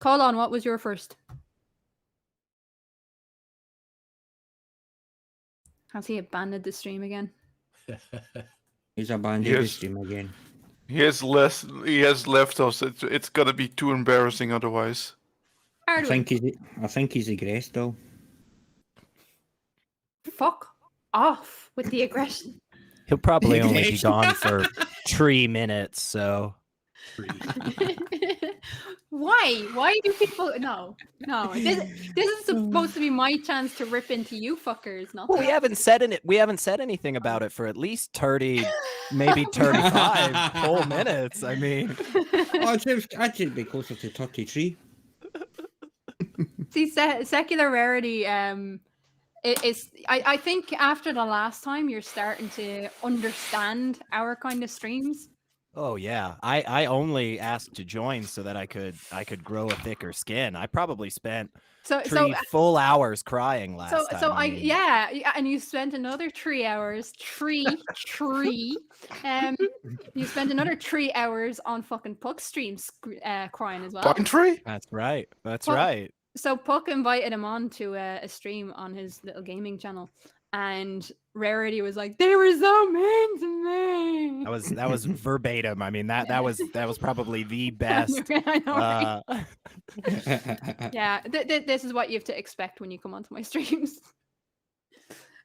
Call on, what was your first? Has he abandoned the stream again? He's abandoned Yes. the stream again. He has left us. It's gonna be too embarrassing otherwise. I think he's aggressed though. Fuck off with the aggression. He'll probably only be gone for 3 minutes, so Why? Why do people? No. This is supposed to be my chance to rip into you fuckers, not. we haven't said anything about it for at least 30, maybe 35 whole minutes. I mean, I'd say it'd be closer to 33. See, secular rarity. I think after the last time, you're starting to understand our kind of streams. oh yeah, I only asked to join so that I could grow a thicker skin. I probably spent So 3 full hours crying last time. So I mean, yeah, and you spent another 3 hours, you spent another 3 hours on fucking Puck streams crying as well. Fucking tree? That's right. That's Well, right. So Puck invited him on to a stream on his little gaming channel, and Rarity was like, "They were so mean to me." That was verbatim. I mean, that was probably the best. I know, right? Yeah, this is what you have to expect when you come onto my streams.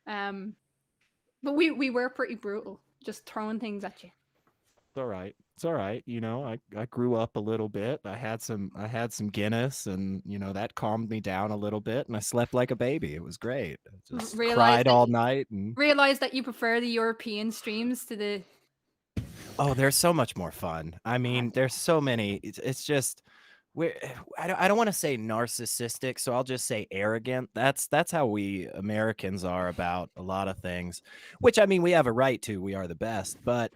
But we were pretty brutal, just throwing things at you. It's all right. It's all right. You know, I grew up a little bit. I had some Guinness, and you know that calmed me down a little bit, and I slept like a baby. It was great. I just cried all night and realized that you prefer the European streams to the. oh, they're so much more fun. I mean, there's so many. It's just I don't want to say narcissistic, so I'll just say arrogant. That's how we Americans are about a lot of things, which I mean we have a right to. We are the best, but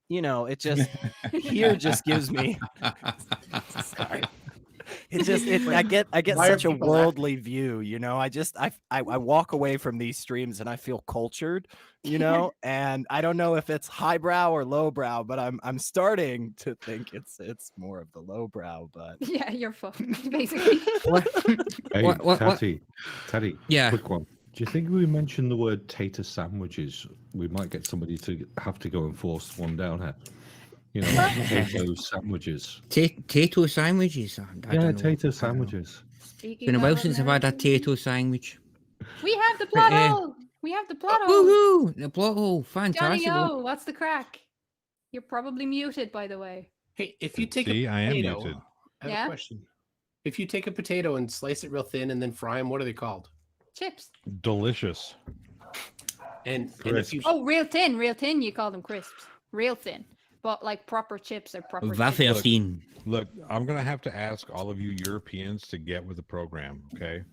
you know, it just here just gives me sorry. I get such a worldly view, you know. I walk away from these streams and I feel cultured, you know, and I don't know if it's highbrow or lowbrow, but I'm starting to think it's more of the lowbrow, but yeah, you're fucked, basically. Hey, What? Teddy, Yeah. quick one. Do you think if we mention the word tater sandwiches, we might get somebody to have to go and force one down here? You know, tato sandwiches. Tato sandwiches. I Yeah, don't know. tater sandwiches. Speaking Been a while of since I've had a American- tato sandwich. We have the plot hole. We have the plot hole. Woohoo! The plot hole. Johnny Fantastic. O, what's the crack? You're probably muted, by the way. Hey, if you take See, a I am potato, muted. I have Yeah? a question. If you take a potato and slice it real thin and then fry them, what are they called? Chips. Delicious. And if you Oh, real thin. You call them crisps. Real thin. But like proper chips are proper chips. Vaferstein. Look, I'm gonna have to ask all of you Europeans to get with the program, okay?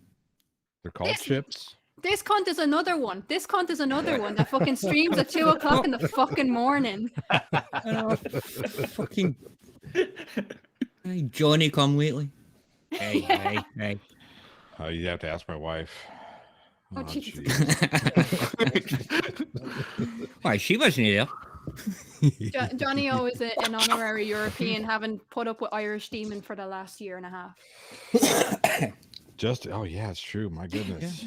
They're called This- chips. This cunt is another one. That fucking streams at 2 o'clock in the fucking morning. Fucking. Hey, Johnny come lately. Hey. You have to ask my wife. Oh, Jesus. Why, she wasn't there. Johnny O is an honorary European, having put up with Irish Demon for the last year and a half. Just oh yeah, it's true. My goodness.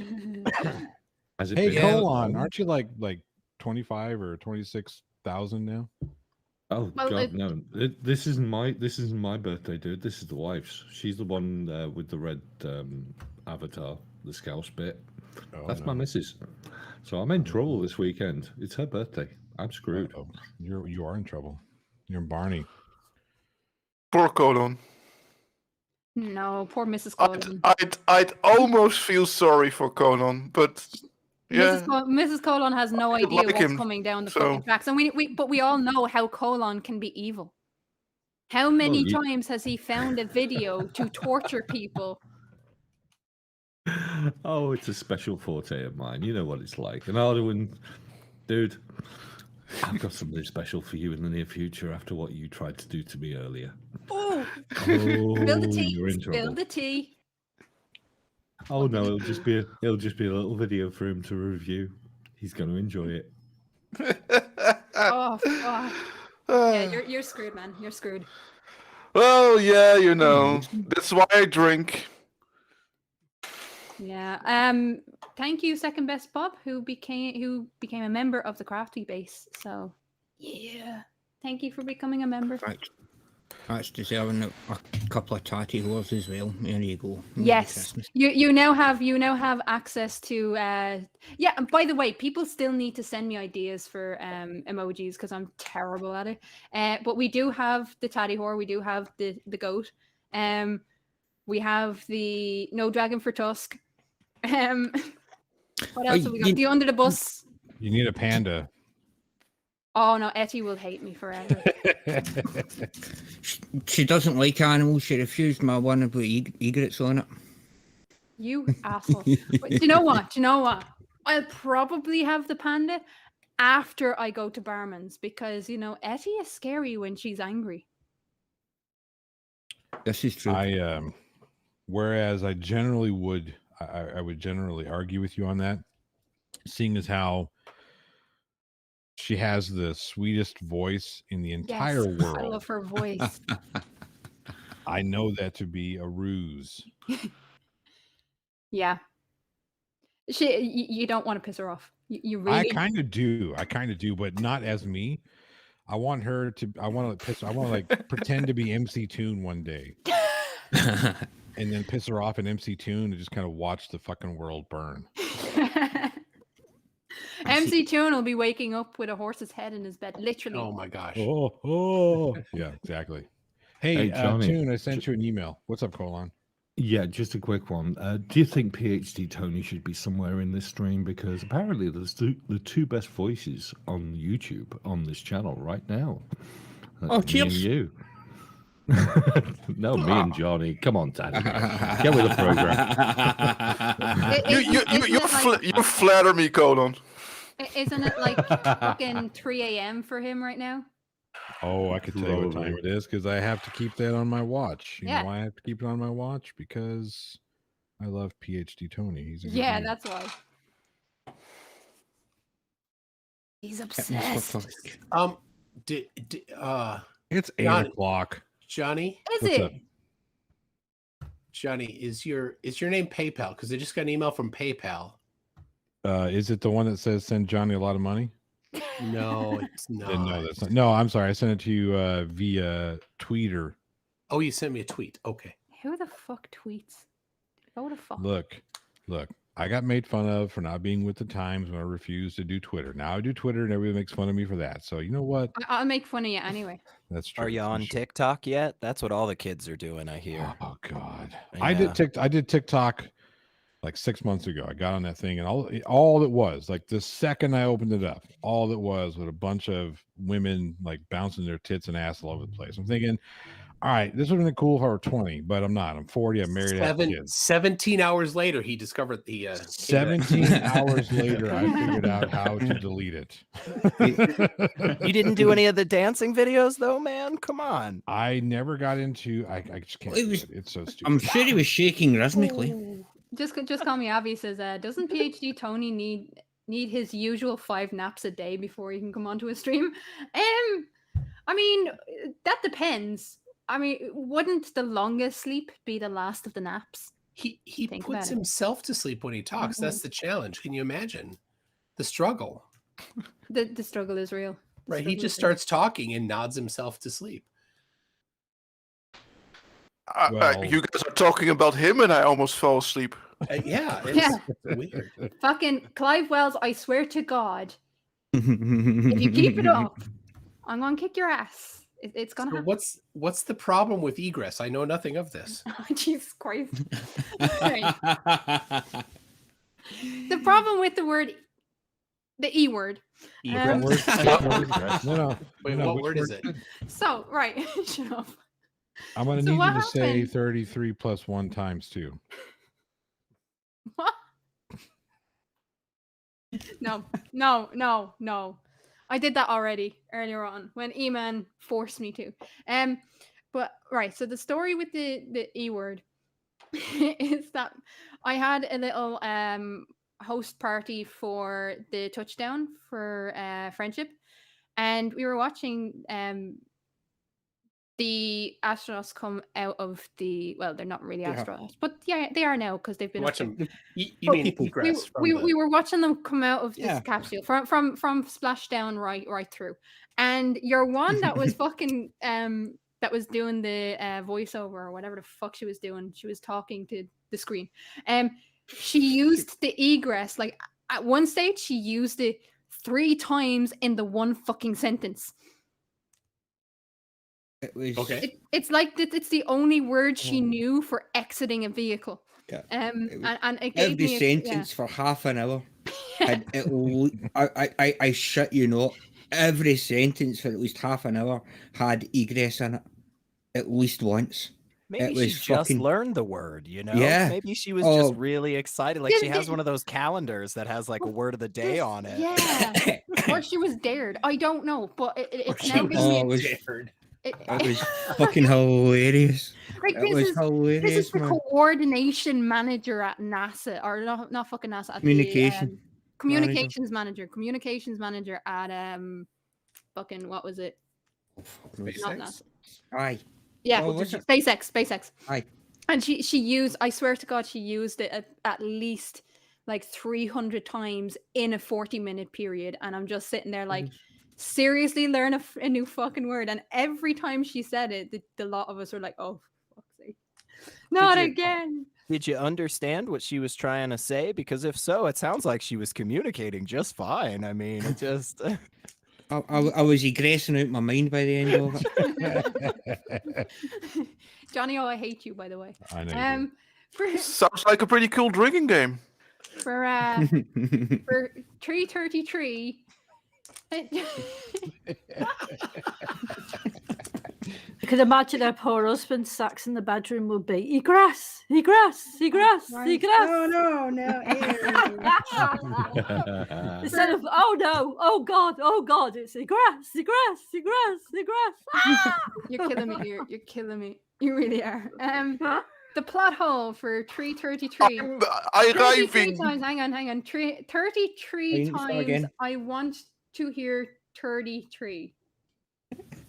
Has it Hey, been- Colon, aren't you like 25 or 26,000 now? Oh Well, God, no! This isn't my birthday, dude. This is the wife's. She's the one with the red avatar, the scouse bit. Oh, That's no. my missus. So I'm in trouble this weekend. It's her birthday. I'm screwed. Uh-oh. You are in trouble. You're in Barney. Poor Colon. No, poor Mrs. Colon. I'd almost feel sorry for Colon, but yeah. Mrs. Colon has no idea like what's him, coming down the so- fucking tracks, and but we all know how Colon can be evil. How many Well, times has he found a video to torture people? Oh, it's a special forte of mine. You know what it's like. And Arduin, dude, I've got something special for you in the near future after what you tried to do to me earlier. Oh, Oh, spill the tea. you're in Spill trouble. the tea. Oh no, it'll just be a little video for him to review. He's going to enjoy it. Oh, fuck. Yeah, you're screwed, man. You're screwed. Well, yeah, you know. That's why I drink. Yeah. Thank you, Second Best Bob, who became a member of the Crafty Base. So, yeah. Thank you for becoming a member. That's deserving a couple of Tattie-bogles as well. There you go. Merry Yes, Christmas. you now have access to yeah. And by the way, people still need to send me ideas for emojis because I'm terrible at it. But we do have the Tatty Whore, we do have the goat, we have the No Dragon for Tusk. What else have we got? The Under the Bus. You need a panda. Oh no, Etty will hate me forever. She doesn't like animals. She refused my one about egrets on it. You asshole. But do you know what? I'll probably have the panda after I go to Barman's because, you know, Etty is scary when she's angry. This is true. Whereas I generally would, I would generally argue with you on that, seeing as how she has the sweetest voice in the entire Yes, world. I love her voice. I know that to be a ruse. Yeah. You don't want to piss her off. You I really kind of do, but not as me. I want her to. I want to like pretend to be MC Toon one day, and then piss her off in MC Toon and just kind of watch the fucking world burn. MC Toon will be waking up with a horse's head in his bed, literally. Oh my gosh. Oh, yeah, exactly. Hey, Johnny. Toon, I sent you an email. What's up, Colon? Yeah, just a quick one. Do you think PhD Tony should be somewhere in this stream? Because apparently there's the two best voices on YouTube on this channel right now. Oh, Me and cheers. you. No, me and Johnny. Come on, Daddy. Get with the program. You flatter me, Colon. Isn't it like fucking 3 a.m. for him right now? Oh, I could tell you what time it is because I have to keep that on my watch. You Yeah. know why I have to keep it on my watch? Because I love PhD Tony. He's a good Yeah, dude. that's why. He's obsessed. It's 8 Johnny. o'clock. Johnny, Is What's it? up? Johnny, is your name PayPal? Because I just got an email from PayPal. Is it the one that says send Johnny a lot of money? No, it's not. No, that's not. No, I'm sorry. I sent it to you via Tweeter. Oh, you sent me a tweet. Okay. Who the fuck tweets? Go to fuck. Look. I got made fun of for not being with the times when I refused to do Twitter. Now I do Twitter and everybody makes fun of me for that. So you know what? I'll make fun of you anyway. That's true. Are you on TikTok yet? That's what all the kids are doing, I hear. Oh God. Yeah. I did TikTok like 6 months ago. I got on that thing and all it was, like the second I opened it up, all it was a bunch of women like bouncing their tits and ass all over the place. I'm thinking, all right, this would have been cool if I were 20, but I'm not. I'm 40. I'm married. I have kids. 17 hours later, he discovered the 17 hours later, I figured out how to delete it. You didn't do any of the dancing videos though, man? Come on. I never got into. I just can't. It was- It's so stupid. I'm sure he was shaking rhythmically. Ooh. Just call me Abby. Says, doesn't PhD Tony need his usual 5 naps a day before he can come onto a stream? I mean, that depends. I mean, wouldn't the longest sleep be the last of the naps? He Think puts about it. himself to sleep when he talks. That's the challenge. Can you imagine the struggle? The struggle is real. The Right. He struggle just is real. starts talking and nods himself to sleep. Well- You guys are talking about him, and I almost fell asleep. Yeah, Yeah. it's weird. Fucking Clive Wells, I swear to God, if you keep it up, I'm gonna kick your ass. It's gonna So happen. what's the problem with egress? I know nothing of this. Jesus Christ. Right. The problem with the word, the E word. Egress. No. Wait, no, what which word is it? So, right. Shut up. I'm going to So need what you to say happened? 33 plus 1 times 2. What? No. I did that already earlier on when E-Man forced me to. But right, so the story with the E word is that I had a little host party for the touchdown for friendship, and we were watching the astronauts come out of the, well, they're not really Yeah. astronauts, but yeah, they are now because they've been Watch up there. him. You mean people. egress from we were watching them come out of this Yeah. capsule from splashdown right through, and your one that was fucking that was doing the voiceover or whatever the fuck she was doing, she was talking to the screen, she used the egress, like at one stage she used it 3 times in the one fucking sentence. It was Okay. It's like it's the only word she knew for exiting a vehicle. Yeah. And it gave every me sentence for half an hour. Had I shut you not. Every sentence for at least half an hour had egress in it, at least once. Maybe It she was just fucking- learned the word, you know? Yeah. Maybe she was Oh. just really excited. Like she Yeah, has yeah. one of those calendars that has like a word of the day on it. Yeah. Or she was dared. I don't know, but it's now giving Oh, me it was, Dared. it was fucking hilarious. like It was this is hilarious, the man. coordination manager at NASA, or not fucking NASA, at Communication the communications manager at fucking, what was it? Not SpaceX? NASA. Aye. Yeah, Oh, what's it? SpaceX. Aye. And she used, I swear to God, she used it at least like 300 times in a 40-minute period. And I'm just sitting there like, seriously, learn a new fucking word. And every time she said it, the lot of us were like, oh, for fuck's sake. Not you- again. Did you understand what she was trying to say? Because if so, it sounds like she was communicating just fine. I mean, it just. I was egressing out my mind by the end of it. Johnny, I hate you, by the way. I know. You do. Sounds like a pretty cool drinking game. For 333. I could imagine her poor husband sacks in the bedroom would be egress. No. Instead of oh god, it's egress. Ah! You're killing me. You're killing me. You really are. The plot hole for 333. I 33 arriving. times. Hang on. 33 Waiting for times. again. I want to hear 33.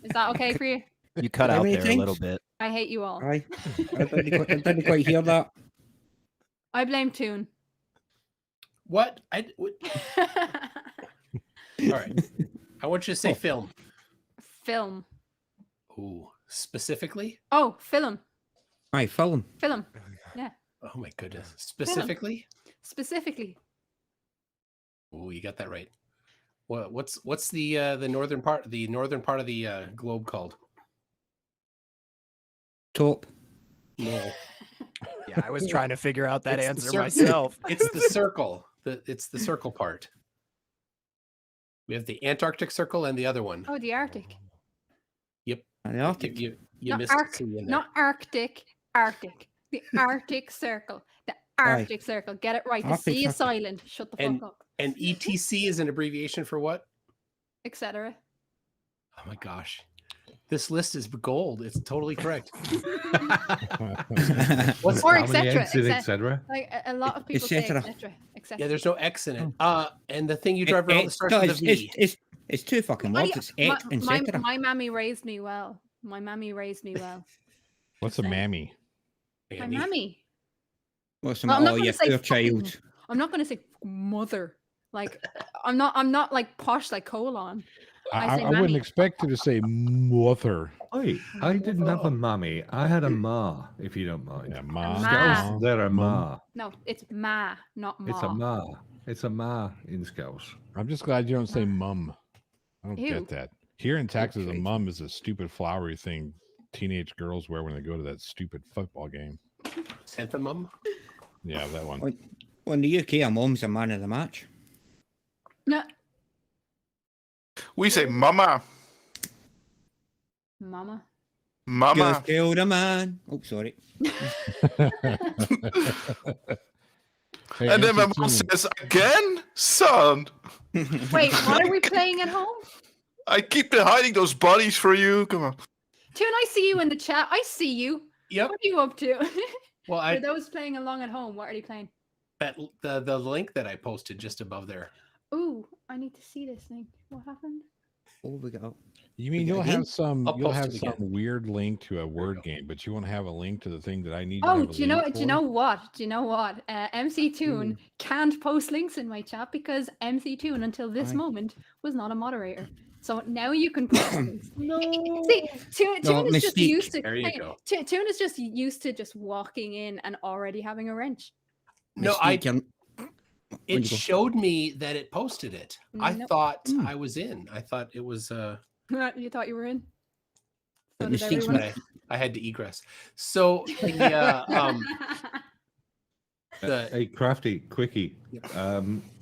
Is that okay for you? You cut How out many there a little times? bit. I hate you all. Aye. I didn't quite hear that. I blame Toon. What? All right. I want you to say film. Film. Ooh, specifically? Oh, film. Aye, film. Film. Yeah. Oh my goodness. Specifically? Specifically. Ooh, you got that right. What's the northern part of the globe called? Top. No. Yeah, I was trying to figure out that It's the answer circle. myself. It's the circle. It's the circle part. We have the Antarctic Circle and the other one. Oh, the Arctic. The Arctic. You Not missed Arc- C in there. Not Arctic. Arctic. The Arctic Circle. The Arctic Circle. Get it right. The Arctic C is Circle. silent. Shut the fuck up. And ETC is an abbreviation for what? Etc. Oh my gosh. This list is gold. It's totally correct. What's Or how many etc. eggs in etc.? Like a lot of people say Etc.. etc. etc. Yeah, there's no X in it. And the thing you drive around starts No, with a V. it's two fucking words. It's et, etc. My mammy raised me well. My mammy raised me well. What's a mammy? My mammy. What's the Well, I'm not oh, gonna you say poor fucking- child. I'm not gonna say mother. Like I'm not like posh like colon. I say I wouldn't mammy. expect you to say mother. Wait, I didn't have a mammy. I had a ma, if you don't mind. Yeah, ma. Ma. Scouse, they're a ma. No, it's ma, not ma. It's a ma. It's a ma in Scouse. I'm just glad you don't say mum. I don't Ew. get that. Here in Texas, a Okay. mum is a stupid flowery thing teenage girls wear when they go to that stupid football game. Mum? Yeah, that one. Well, in the UK, a mom's a man of the match. No, We say mama. mama. Mama. Just killed a man. Oh, sorry. Hey, And then my MC mom Toon, says, again? Son, Wait, what are we playing at home? I keep hiding those bodies for you. Come on. Tune, I see you in the chat. I see you. Yep. What are you up to? Well, For I those playing along at home, what are they playing? that the link that I posted just above there. Ooh, I need to see this thing. What happened? Oh, we got. you mean Again? you'll have some I'll you'll post have it some again. weird link to a word game, but you won't have a link to the thing that I need to Oh, have a do you know? link Do you for? know what? Do you know what? MC Toon can't post links in my chat because MC Toon, until this Aye. moment, was not a moderator. So now you can post links. No. See, Toon No, is just mystique. used to. There you hang go. on, Toon is just used to just walking in and already having a wrench. No, I Mystique, it you go. showed me that it posted it. I Nope. thought Hmm. I was in. I thought it was You thought you were in. So But did Mystique's everyone. but I had to egress. So the the Hey, Crafty, quickie.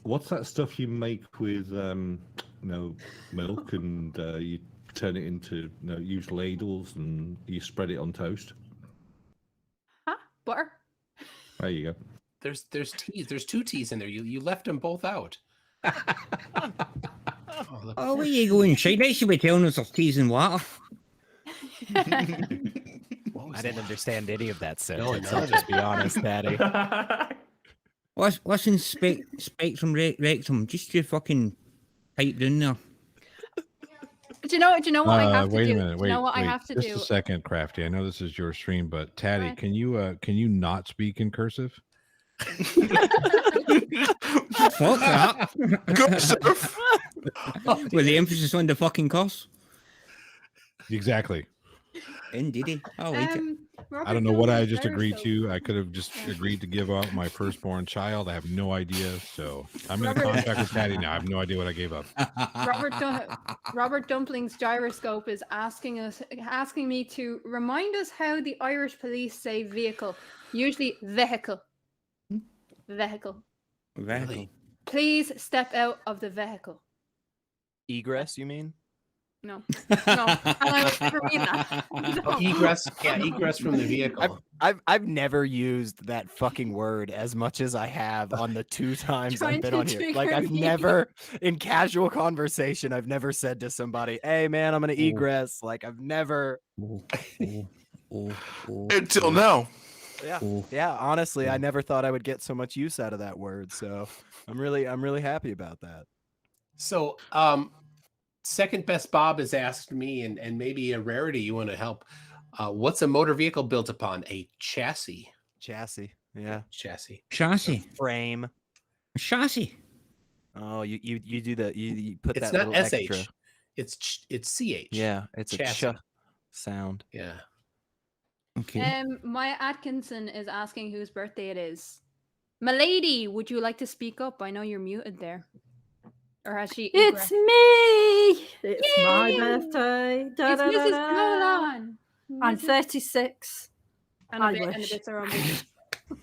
What's that stuff you make with milk and you turn it into use ladles and you spread it on toast? Huh? Butter? There you go. there's teas. There's two teas in there. You left them both out. Oh, look. Oh, where you going, Shade? They should be telling us there's teas and water. What was I didn't that? understand any of that No, sentence. no. I'll just be honest, Daddy. Listen, Spectrum Rectum, just you fucking pipe down there. Do you know what I have to Wait do? a minute. Do Wait, you know what wait. I have to just do? a second, Crafty. I know this is your stream, but Tatty, Right. can you not speak in cursive? Fuck that. Cursive. With the emphasis on the fucking curse. Exactly. Indeed. I like it. I don't know what I just Robert agreed Downey to. I could have just agreed to give up my firstborn child. I have no idea. So I'm in a Robert- contract with Tatty now. I have no idea what I gave up. Robert Dumpling's gyroscope is asking me to remind us how the Irish police say vehicle, usually vehicle. Vehicle. Vehicle. Please step out of the vehicle. Egress, you mean? No, no, I would never mean that. Oh, egress, yeah, egress from the vehicle. I've never used that fucking word as much as I have on the 2 times Trying I've been to on here. Like trigger I've me. never, in casual conversation, I've never said to somebody, "Hey man, I'm gonna egress." Like I've never. Until now. Yeah. Honestly, I never thought I would get so much use out of that word. So I'm really happy about that. So, second best Bob has asked me, and maybe a rarity you want to help. What's a motor vehicle built upon? A chassis. Chassis. Yeah. Chassis. Chassis. Frame. Chassis. Oh, you do the you put It's that not little sh. extra. It's ch. Yeah, it's Chassis. a ch sound. Yeah. Okay. Maya Atkinson is asking whose birthday it is. Milady, would you like to speak up? I know you're muted there. Or has she? It's me. It's my Yay! birthday. Da, It's da, da, Mrs. da. Golan. I'm Mrs. 36. And a I bit, and a wish. bit around me.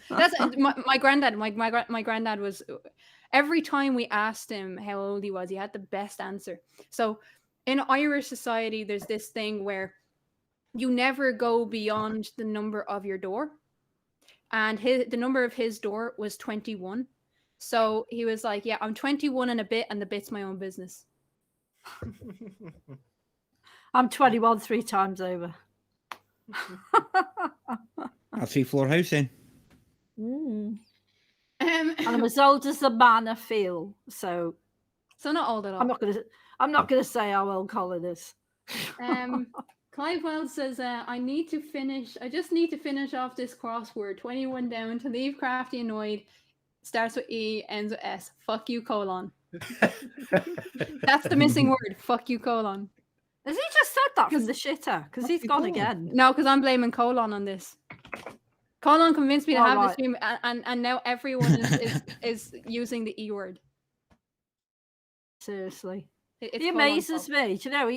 That's my granddad. My granddad was. Every time we asked him how old he was, he had the best answer. So, in Irish society, there's this thing where you never go beyond the number of your door, and the number of his door was 21. So he was like, "Yeah, I'm 21 and a bit, and the bit's my own business." I'm 21 3 times over. A 3-floor house then. And I'm as old as the man I feel. So not old at all. I'm not gonna say how old Colin is. Clive Wells says, I just need to finish off this crossword. 21 down to leave Crafty annoyed. Starts with E, ends with S. Fuck you, colon. That's the missing word. Fuck you, colon. Has he just said that from the shitter? Because he's gone again. No, because I'm blaming colon on this. Colon convinced me to have this stream, and now everyone is using the E word. Seriously. He amazes me. Do you know,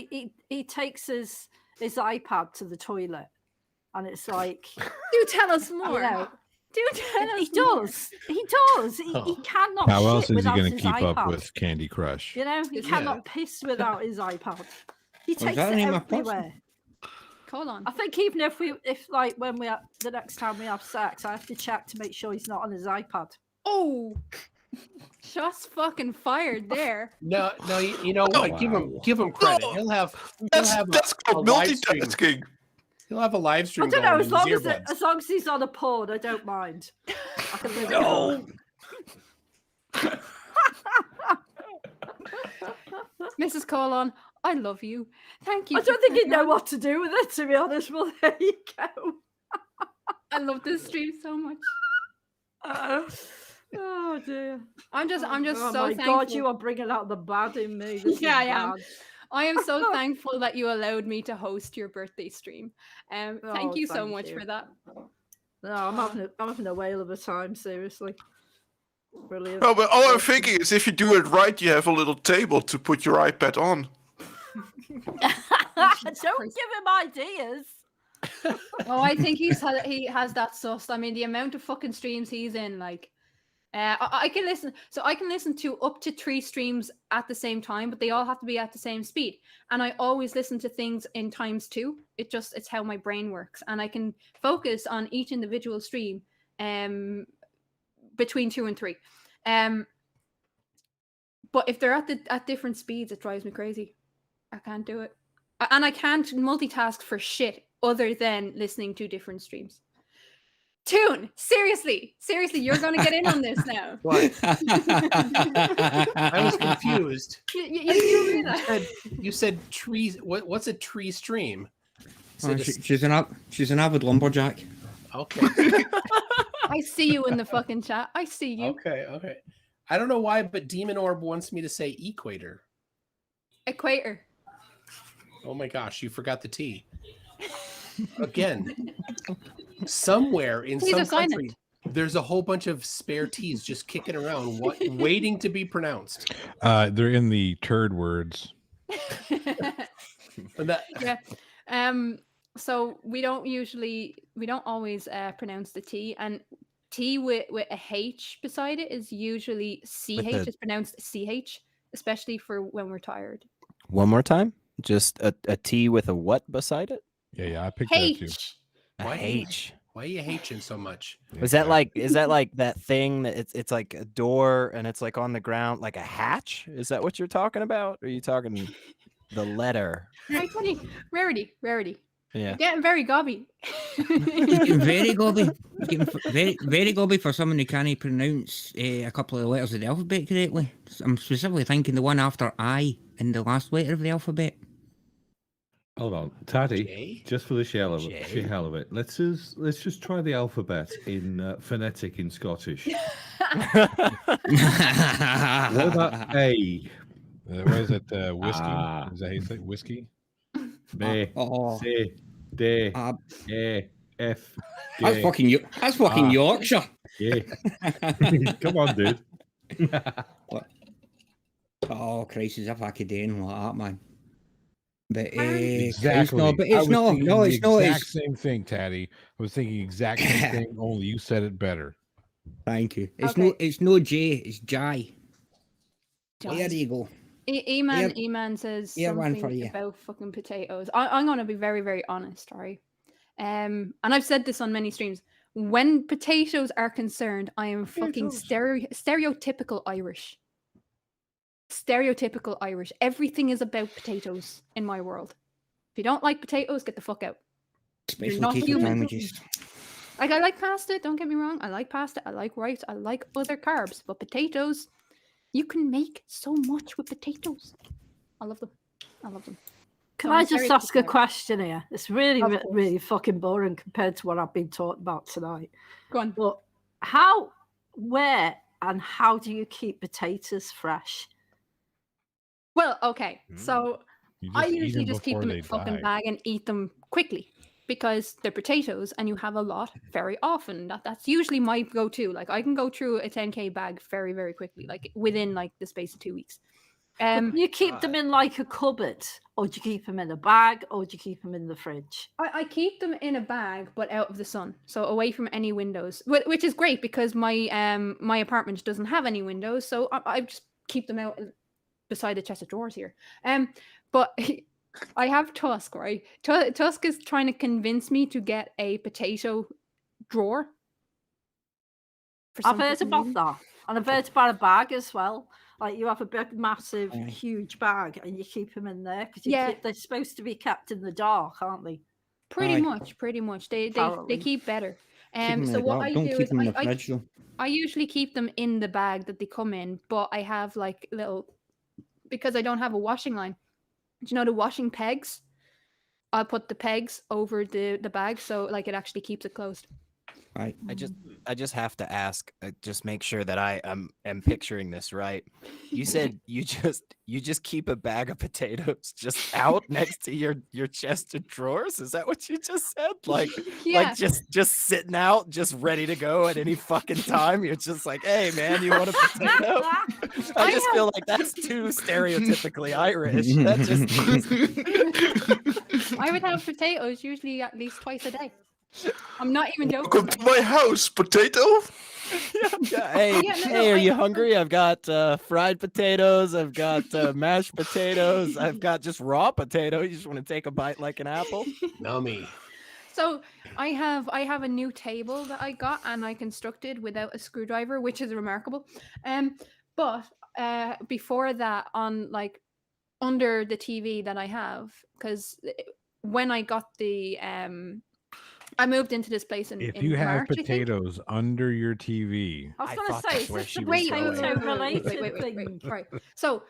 he takes his iPad to the toilet, and it's like, do tell us more. You know, do tell us he more. does. He does. He cannot. How else shit is he without going to his keep iPad. up with Candy Crush? You know, he cannot piss without his iPad. He takes that it name of everywhere. Colon. I think even if when the next time we have sex, I have to check to make sure he's not on his iPad. Oh, shots fucking fired there. No, you know what? Give him credit. He'll have That's a live stream. multitasking. He'll have a live stream. I don't know. going As long as he's on a porn, I don't mind. I can live with Mrs. Colon, I love you. Thank you. I don't think he'd know what to do with it, to be honest. Well, there you go. I love this stream so much. Oh dear. I'm just oh so my thankful. God, you are bringing out the bad in me. This Yeah, I is am. bad. I am so thankful that you allowed me to host your birthday stream. Thank you so much for that. No, I'm having a whale of a time, seriously. Brilliant. No, but all I'm thinking is if you do it right, you have a little table to put your iPad on. Don't give him ideas. Oh, I think he has that sussed. I mean, the amount of fucking streams he's in, like, I can listen. So I can listen to up to 3 streams at the same time, but they all have to be at the same speed. And I always listen to things in ×2. It's how my brain works, and I can focus on each individual stream, between 2 and 3. But if they're at different speeds, it drives me crazy. I can't do it, and I can't multitask for shit other than listening to different streams. Toon, seriously, you're going to get in on this now. What? I was confused. You said trees. What's a tree stream? She's an avid lumberjack. Okay. I see you in the fucking chat. I see you. Okay. I don't know why, but Demon Orb wants me to say equator. Equator. Oh my gosh, you forgot the T. Again, somewhere in some country, there's a whole bunch of spare T's just kicking around, waiting to be pronounced. They're in the turd words. Yeah. So we don't always pronounce the T, and T with a H beside it is usually CH. It's pronounced CH, especially for when we're tired. One more time. Just a T with a what beside it? Yeah, I picked that too. A H. Why are you H'ing so much? Is that like that thing that it's like a door and it's like on the ground like a hatch? Is that what you're talking about? Or are you talking the letter? Rarity. Yeah. You're getting very gobby. Getting very gobby. Getting very, very gobby for someone who can't pronounce a couple of letters of the alphabet correctly. I'm specifically thinking the one after I in the last letter of the alphabet. Hold on, Tatty. J? Just for the sheer hell of it, let's just try the alphabet in phonetic in Scottish. What about A? What is it? Whiskey? Is that how you say whiskey? B, C, D, E, F. G. That's fucking Yorkshire. Yeah. Come on, dude. What? Oh, Christ, if I could do anything like that, man. But Exactly. it's not. No, it's not. Exact same thing, Tatty. I was thinking exact same thing. Only you said it better. Thank you. It's no J. It's Jai. There you go. Eman says something about fucking potatoes. I'm going to be very, very honest, right? And I've said this on many streams. When potatoes are concerned, I am fucking stereotypical Irish. Stereotypical Irish. Everything is about potatoes in my world. If you don't like potatoes, get the fuck out. Special not case of human. damages. Like, I like pasta, don't get me wrong. I like pasta, I like rice, I like other carbs. But potatoes, you can make so much with potatoes. I love them. I love them. Can So I I'm just very ask a excited. question here? It's really, Of course. really fucking boring compared to what I've been talking about tonight. Go on. But where, and how do you keep potatoes fresh? Well, okay. So You I eat usually them just keep before them in they a fucking die. bag and eat them quickly because they're potatoes and you have a lot very often. That's usually my go-to. Like, I can go through a 10K bag very, very quickly, like within like the space of 2 weeks. Do you keep them in like a cupboard, or do you keep them in a bag, or do you keep them in the fridge? I keep them in a bag, but out of the sun, so away from any windows, which is great because my my apartment doesn't have any windows, so I just keep them out beside the chest of drawers here. But I have Tusk, right? Tusk is trying to convince me to get a potato drawer. I've heard about that, and I've heard about a bag as well. Like, you have a big, massive, huge bag, and you keep them in there because they're supposed to be kept in the dark, aren't they? Pretty much. They keep better. So what I do is I usually keep them in the bag that they come in, but I have like little, because I don't have a washing line. Do you know the washing pegs? I'll put the pegs over the bag so like it actually keeps it closed. Right. I just have to ask, just make sure that I am picturing this right. You said you just keep a bag of potatoes just out next to your chest of drawers. Is that what you just said? Like, like just sitting out, just ready to go at any fucking time. You're just like, hey man, you want a potato? I just feel like that's too stereotypically Irish. That just I would have potatoes usually at least twice a day. I'm not even joking. Welcome to my house, potato. Hey, are you hungry? I've got fried potatoes. I've got mashed potatoes. I've got just raw potato. You just want to take a bite like an apple? Yummy. So I have a new table that I got and I constructed without a screwdriver, which is remarkable. But before that, on like under the TV that I have, because when I got the I moved into this place in If you have March, potatoes under your TV, I was going to say, where is she this was a going. potato-related thing? wait. Right. So,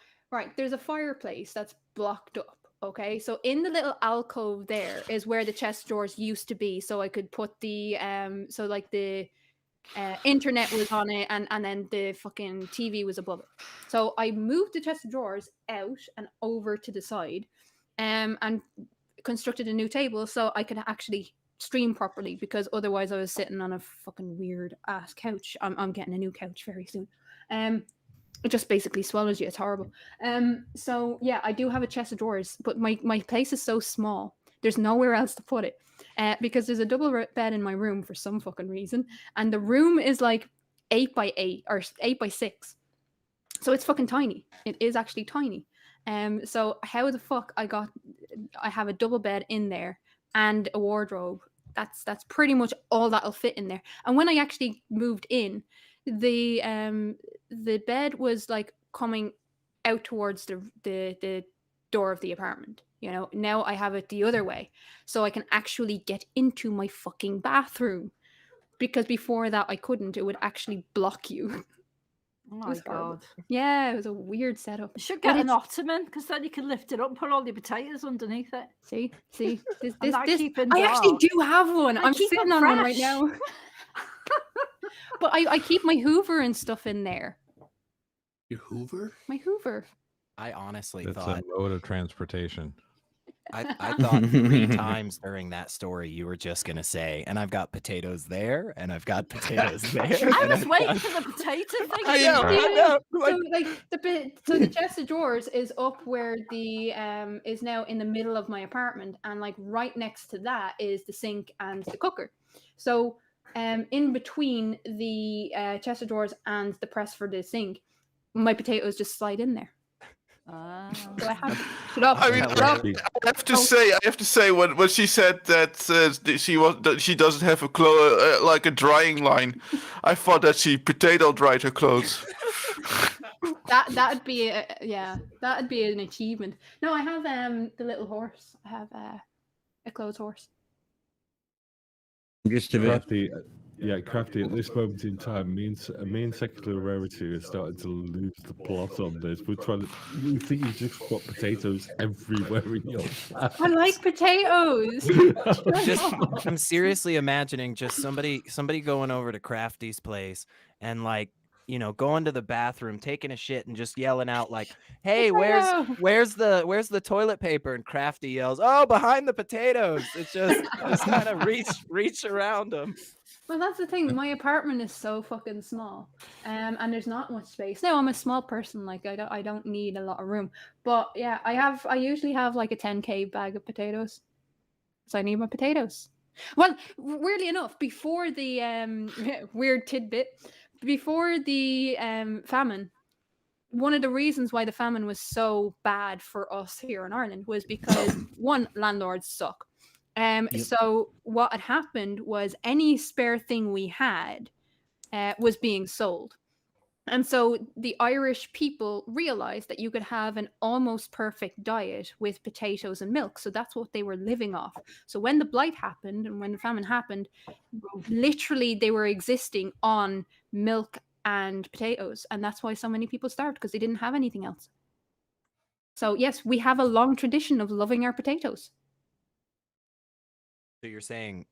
there's a fireplace that's blocked up. Okay, so in the little alcove there is where the chest drawers used to be, so I could put the so like the internet was on it, and then the fucking TV was above it. So I moved the chest of drawers out and over to the side, and constructed a new table so I could actually stream properly, because otherwise I was sitting on a fucking weird ass couch. I'm getting a new couch very soon. It just basically swallows you. It's horrible. So yeah, I do have a chest of drawers, but my place is so small. There's nowhere else to put it. Because there's a double bed in my room for some fucking reason, and the room is like 8x8 or 8x6, so it's fucking tiny. It is actually tiny. So how the fuck I have a double bed in there and a wardrobe. That's pretty much all that'll fit in there. And when I actually moved in, the bed was like coming out towards the door of the apartment. You know, now I have it the other way, so I can actually get into my fucking bathroom. Because before that I couldn't. It would actually block you. Oh my god. Yeah, it was a weird setup. You should get an ottoman, because then you can lift it up and put all your potatoes underneath it. See, this I actually do have one. I'm keep sitting them on one right fresh. now. But I keep my Hoover and stuff in there. Your Hoover? My Hoover. I honestly it's thought a mode of transportation. I thought 3 times during that story you were just gonna say, and I've got potatoes there, and I've got potatoes there. I and was I've waiting got- for the potato thing. I know. So the chest of drawers is up where the is now in the middle of my apartment, and like right next to that is the sink and the cooker. So in between the chest of drawers and the press for the sink, my potatoes just slide in there. So I have to shut up. I mean, I have to say, when she said that she doesn't have a like a drying line, I thought that she potato dried her clothes. That'd be that'd be an achievement. No, I have the little horse. I have a clothes horse. Just about. Crafty, Crafty. At this moment in time, me and Secular Rarity are starting to lose the plot on this. We think you just got potatoes everywhere in your house. I like potatoes. I'm seriously imagining just somebody going over to Crafty's place and like, you know, going to the bathroom, taking a shit, and just yelling out like, "Hey, Potato!" where's the toilet paper?" And Crafty yells, "Oh, behind the potatoes!" It's just kind of reach around them. Well, that's the thing. My apartment is so fucking small, and there's not much space. Now I'm a small person. Like I don't need a lot of room. But yeah, I usually have like a 10K bag of potatoes, so I need my potatoes. Well, weirdly enough, before the weird tidbit, before the famine, one of the reasons why the famine was so bad for us here in Ireland was because one, landlords suck. So what had happened was any spare thing we had was being sold. And so the Irish people realized that you could have an almost perfect diet with potatoes and milk. So that's what they were living off. So when the blight happened and when the famine happened, literally they were existing on milk and potatoes. And that's why so many people starved, because they didn't have anything else. So yes, we have a long tradition of loving our potatoes. So you're saying,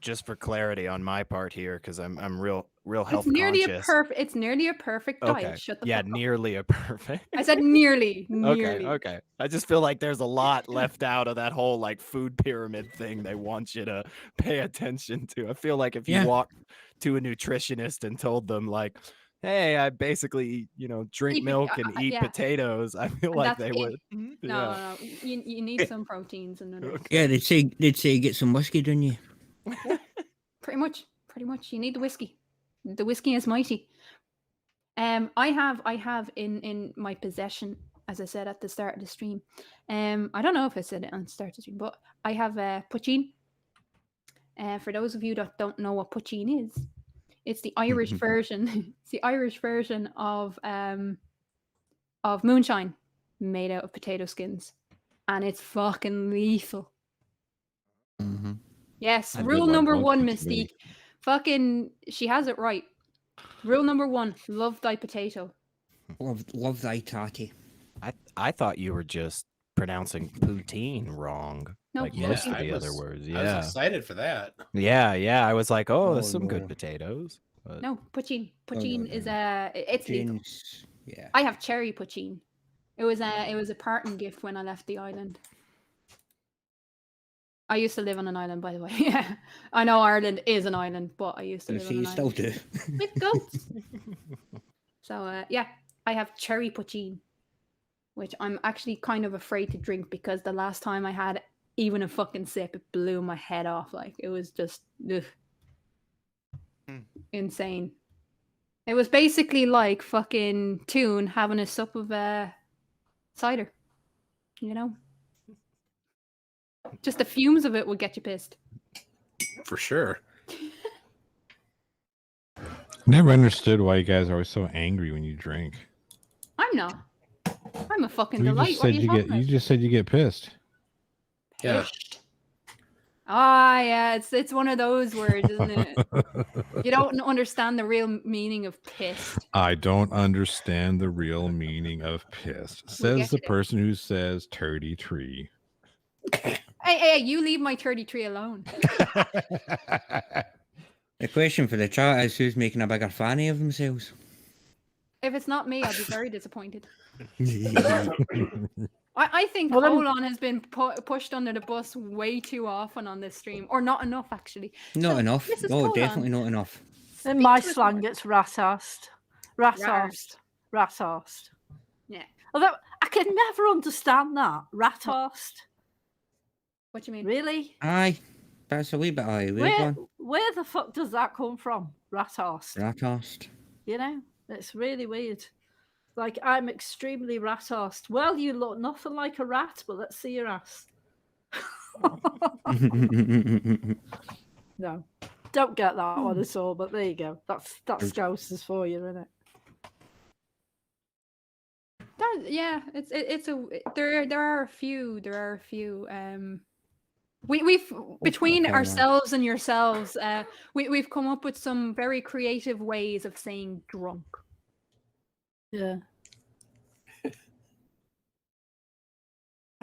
just for clarity on my part here, because I'm real health It's nearly conscious. it's nearly a perfect diet. Okay. Shut the Yeah, fuck up. nearly a perfect. I said nearly. Nearly. Okay. I just feel like there's a lot left out of that whole like food pyramid thing they want you to pay attention to. I feel like if you walked to a nutritionist and told them like, "Hey, I basically, drink Eat milk and eat yeah. potatoes," I feel like That's they it. would. No. You need some proteins and then Yeah, they'd say get some whiskey, don't you? pretty much. You need the whiskey. The whiskey is mighty. I have in my possession, as I said at the start of the stream. I don't know if I said it on the start of the stream, but I have poutine. For those of you that don't know what poutine is, it's the Irish version. It's the Irish version of moonshine made out of potato skins, and it's fucking lethal. Mm-hmm. Yes, I did rule like number vodka one, to Mystique. me. Fucking, she has it right. Rule number one: love thy potato. Love thy tatty. I thought you were just pronouncing poutine wrong. No, like yeah, most of I the other was- words. I was Yeah. excited for that. Yeah. I was like, oh, there's Oh, some good no. potatoes. But... No, poutine. no, Poutine no. is it's lethal. James, yeah. I have cherry poutine. It was a parting gift when I left the island. I used to live on an island, by the way. Yeah, I know Ireland is an island, but I used to live on So an you still island do. with goats. So yeah, I have cherry poutine, which I'm actually kind of afraid to drink because the last time I had even a fucking sip, it blew my head off. Like it was just insane. It was basically like fucking Toon having a sup of cider. You know? Just the fumes of it would get you pissed. For sure. Never understood why you guys are always so angry when you drink. I'm not. I'm a fucking You delight. just What are said you you talking get. about? You just said you get pissed. Yeah. Pissed. Ah, yeah, it's one of those words, isn't it? You don't understand the real meaning of pissed. I don't understand the real meaning of pissed. We'll get Says the to that. person who says turdy tree. Hey, you leave my 33 alone. The question for the chat is who's making a bigger fanny of themselves? If it's not me, I'll be very disappointed. I think Well, Colon has been pushed under the bus way too often on this stream, or not enough actually. Not So, enough. Mrs. No, Colon, definitely not enough. In my to us slang, more. it's rat-arsed. Rat-arsed. Rat-arsed. Yeah. Although I can never understand that. Rat-arsed. What do you mean? Really? Aye. That's a wee bit aye. Weird one. Where the fuck does that come from? Rat-arsed. Ratast. You know? It's really weird. Like, I'm extremely rat-arsed. Well, you look nothing like a rat, but let's see your ass. No. Don't get that one at all, but there you go. That's Scousers for you, isn't it? yeah, there are a few. We've between okay, yeah. ourselves and yourselves, we've come up with some very creative ways of saying drunk. Yeah.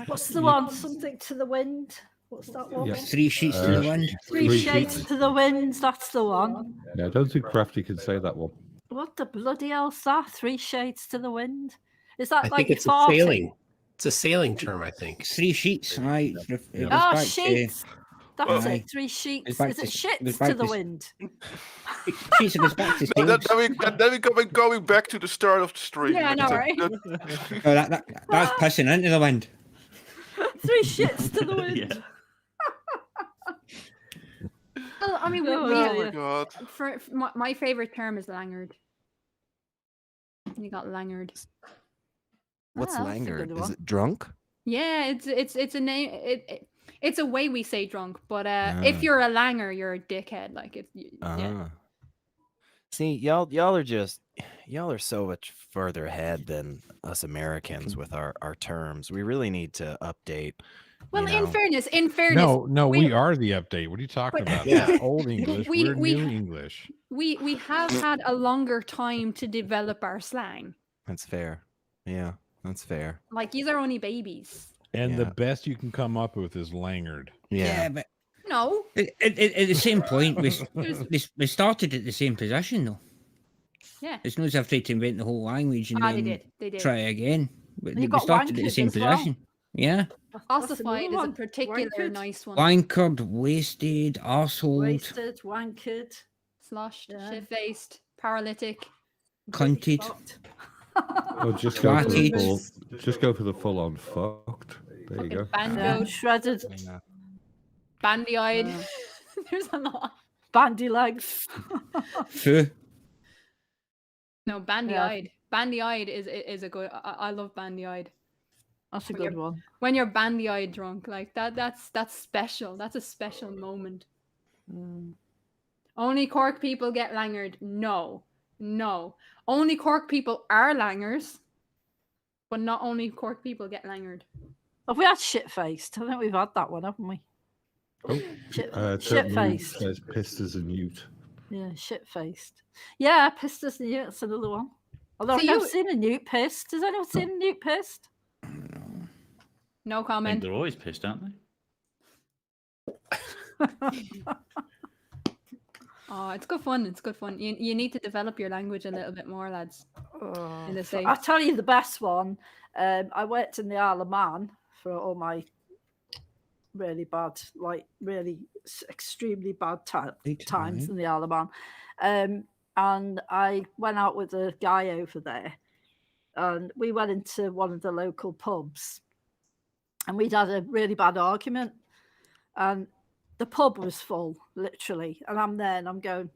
What's the one? Something to the wind. What's that one? Yeah. 3 sheets to the wind. Three Three shades sheets. to the wind. That's the one. Yeah, I don't think Crafty can say that one. What the bloody hell's that? 3 shades to the wind. Is I that like think it's a farting? sailing. It's a sailing term, I think. 3 sheets, aye. It goes Oh, back sheets. That's Aye. it. 3 sheets. back Is it to- it goes shits back to the to- wind? sheets, it goes back to Then sails. we going back to the start of the stream. Yeah, I know, right? Oh, that's pissing into the wind. 3 shits to the wind. Well, I mean, Oh, we Oh my yeah. god. for my favorite term is languard. You got languard. What's Ah, that's a languard? good Is one. it drunk? Yeah, it's a name. It's a way we say drunk, but Ah. if you're a langer, you're a dickhead. Like it's yeah. See, y'all are so much further ahead than us Americans with our terms. We really need to update. Well, you know. in fairness, No, we are the update. What are you talking about? Yeah. That's old English. We- We're we- new English. we have had a longer time to develop our slang. That's fair. Yeah, that's fair. Like these are only babies. And the Yeah. best you can come up with is langard. Yeah. but No, at the same point, we started at the same position, though. yeah. It's not as if they tried to invent the whole language and They then did. They did. try again. But And you we got started at the wankered same as well. position. Yeah. Ossified is a one. particular Wankered. nice one. Wankered, wasted, arsehole, Wasted, wankered. Sloshed, Yeah. shit-faced, paralytic. cunted. Fucked. Or just go for the Twatted. full. Just go for the full on fucked. There you go. Fucking Yeah, bandoed, shredded. Yeah. bandy-eyed. Yeah. There's a lot. Bandy legs. Foo. No, bandy-eyed. Bandy-eyed is a good. I love bandy-eyed. That's a When good you're- one. When you're bandy-eyed drunk, like that's special. That's a special moment. Mm. Only Cork people get langered. No. Only Cork people are langers, but not only Cork people get langered. Have we had shit faced? I think we've had that one, haven't we? Oh, Shit, Chat shit Mood faced. says pissed as a newt. Yeah, shit faced. Yeah, pissed as a newt. That's another one. Although So I've never you- seen a newt pissed. Has anyone seen a newt pissed? No I think comment. they're always pissed, aren't they? Oh, it's good fun. It's good fun. You need to develop your language a little bit more, lads. In the States. I'll tell you the best one. I worked in the Isle of Man for all my really bad, like really extremely bad times in the Isle of Man. And I went out with a guy over there, and we went into one of the local pubs, and we'd had a really bad argument, and the pub was full, literally, and I'm there and I'm going,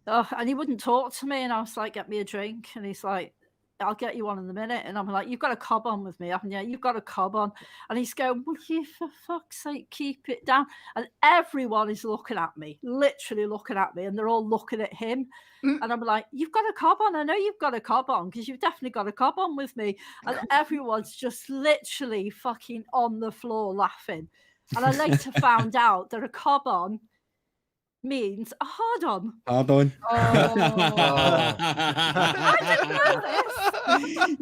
oh, and he wouldn't talk to me, and I was like, get me a drink, and he's like, I'll get you one in a minute. And I'm like, you've got a cob on with me, haven't you? You've got a cob on. And he's going, will you, for fuck's sake, keep it down? And everyone is looking at me, literally looking at me, and they're all looking at him. And I'm like, you've got a cob on. I know you've got a cob on because you've definitely got a cob on with me. And everyone's just literally fucking on the floor laughing. And I later found out that a cob on means a hard on. Hard on. I didn't know this.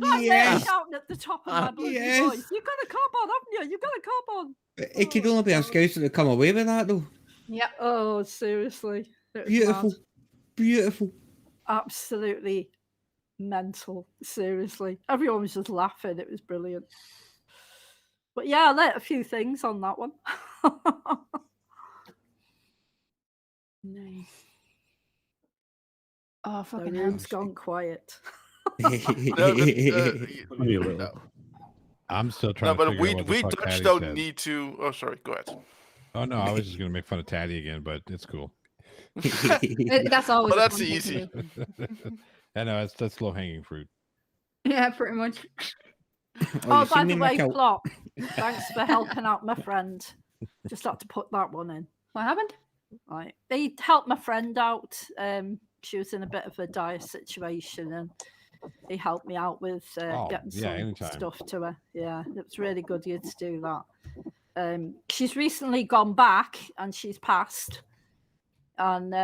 I'm Yes. there shouting at the top of my bloody Yes. voice. You've got a cob on, haven't you? You've got a cob on. It could only be a scouser that come away with that, though. Yep. Oh, seriously. It was Beautiful. mad. Beautiful. Absolutely mental. Seriously. Everyone was just laughing. It was brilliant. But yeah, I let a few things on that one. Nice. Oh, The fucking hell. room's gone quiet. No, but, Me a little. no, I'm still trying no, to but figure out what the we fuck Dutch Tatty don't said. need to. Oh, sorry. Go ahead. Oh no, I was just gonna make fun of Tatty again, but it's cool. That's always. Well, a that's fun thing to easy. do. I know that's low hanging fruit. Yeah, pretty much. Oh, you by seen the me, way, Michael? Plot, thanks for helping out my friend. Just had to put that one in. What happened? Right. They helped my friend out. She was in a bit of a dire situation, and he helped me out with Oh, getting yeah, some anytime. stuff to her. Yeah, it was really good of you to do that. She's recently gone back and she's passed, and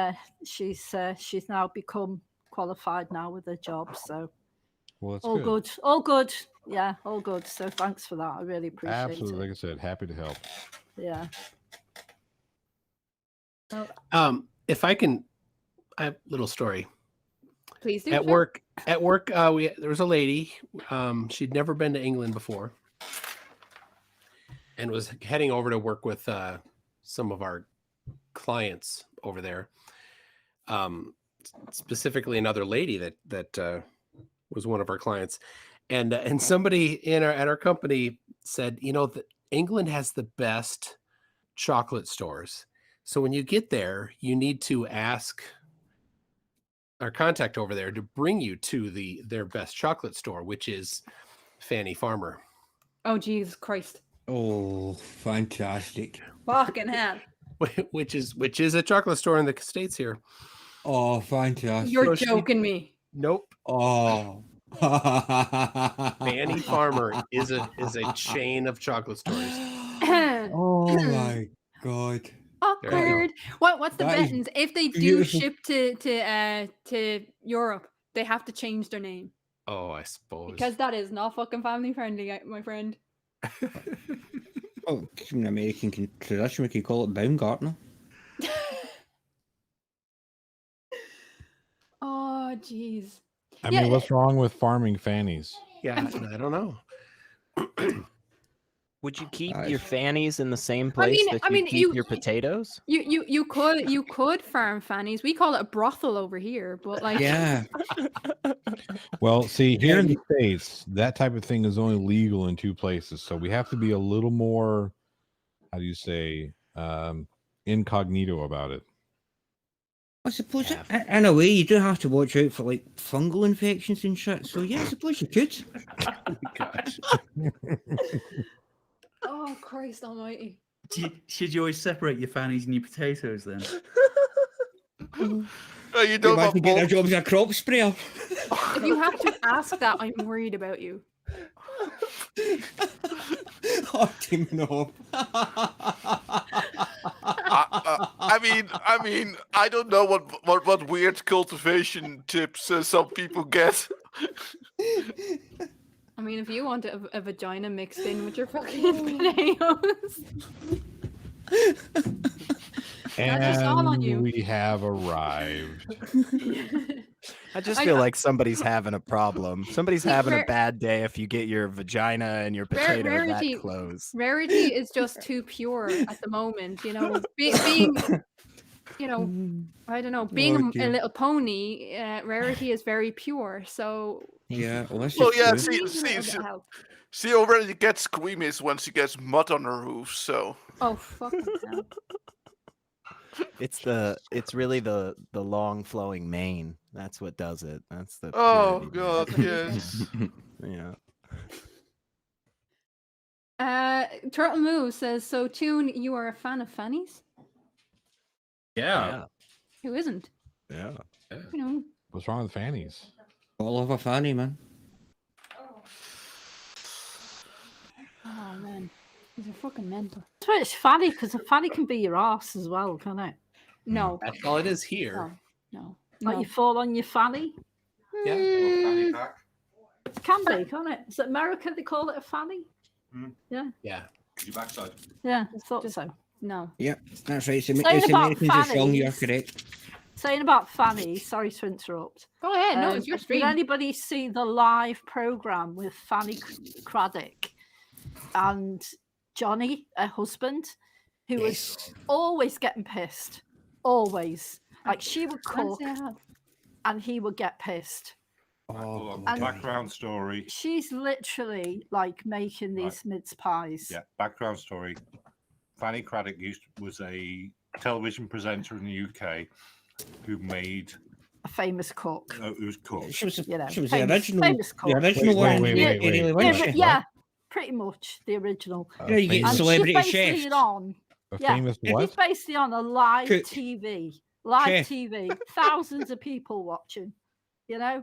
she's now become qualified now with her job. So Well, that's all good. all good. Yeah, all good. So thanks for that. I really appreciate Absolutely. it. Like I said, happy to help. Yeah. If I can, I have a little story. Please do. At sure. work, there was a lady. She'd never been to England before, and was heading over to work with some of our clients over there. Specifically, another lady that was one of our clients, and somebody at our company said, that England has the best chocolate stores. So when you get there, you need to ask our contact over there to bring you to their best chocolate store, which is Fanny Farmer. Oh, Jesus Christ. Oh, fantastic. Fucking hell. Which is a chocolate store in the States here. Oh, fantastic. You're joking me. Nope. Oh. Fanny Farmer is a chain of chocolate stores. Oh my God. Awkward. What's the That is buttons? If they do beautiful. ship to Europe, they have to change their name. Oh, I suppose. Because that is not fucking family friendly, my friend. Oh, in American tradition, we could call it Baumgartner. Oh, jeez. I mean, what's wrong with farming fannies? Yeah, I don't know. Would you keep your fannies in the same place that you keep your potatoes? You could farm fannies. We call it a brothel over here, but like Yeah. Well, see, here in the States, that type of thing is only legal in 2 places. So we have to be a little more, how do you say, incognito about it. I suppose in a way you do have to watch out for like fungal infections and shit. So yeah, I suppose you could. Oh my gosh. Oh Christ Almighty! Should you always separate your fannies and your potatoes then? You don't have to get their job as a crop sprayer. If you have to ask that, I'm worried about you. Oh, Tim, no. I mean, I don't know what weird cultivation tips some people get. I mean, if you want a vagina mixed in with your fucking potatoes, that's just all on And you. we have arrived. I just feel like somebody's having a problem. Somebody's having a Rare- bad day if you get your vagina and your potato that close. Rarity is just too pure at the moment. Being I don't know, being a little pony, Rarity is very pure. So yeah, well, yeah, true. she already gets squeamish when she gets mud on her roof. So oh fucking hell. It's really the long flowing mane. That's what does it. That's the oh purity. God, yes. Yeah. Turtle Moo says, so Tune, you are a fan of fannies? Yeah. Who isn't? Yeah. What's wrong with fannies? All of a fanny, man. Oh man, these are fucking mental. That's why it's fanny, because a fanny can be your ass as well, can it? No. That's all it is here. No. Like you fall on your fanny? Yeah. It can be, can't it? Is it America they call it a fanny? Yeah. Yeah. Your backside. Yeah, I thought so. No. Yeah, that's right. Saying It's about Americans are wrong, you're fannies. correct. Saying about Fanny, sorry to interrupt. Go ahead. No, it's your stream. Did anybody see the live program with Fanny Craddock and Johnny, her husband, who was always getting pissed? Always. Like she would cook and he would get pissed. Oh, And background story. she's literally like making these mince pies. Yeah, background story. Fanny Craddock was a television presenter in the UK who made A famous cook. It was cook. She was, You know, she was famous- the original, famous cook. the original one. wait, Yeah, pretty much the original. Yeah, you get And celebrity she's basing chefs. it on. A Yeah, famous she's what? based it on a live Cook. TV. Live Chef. TV. Thousands of people watching. You know?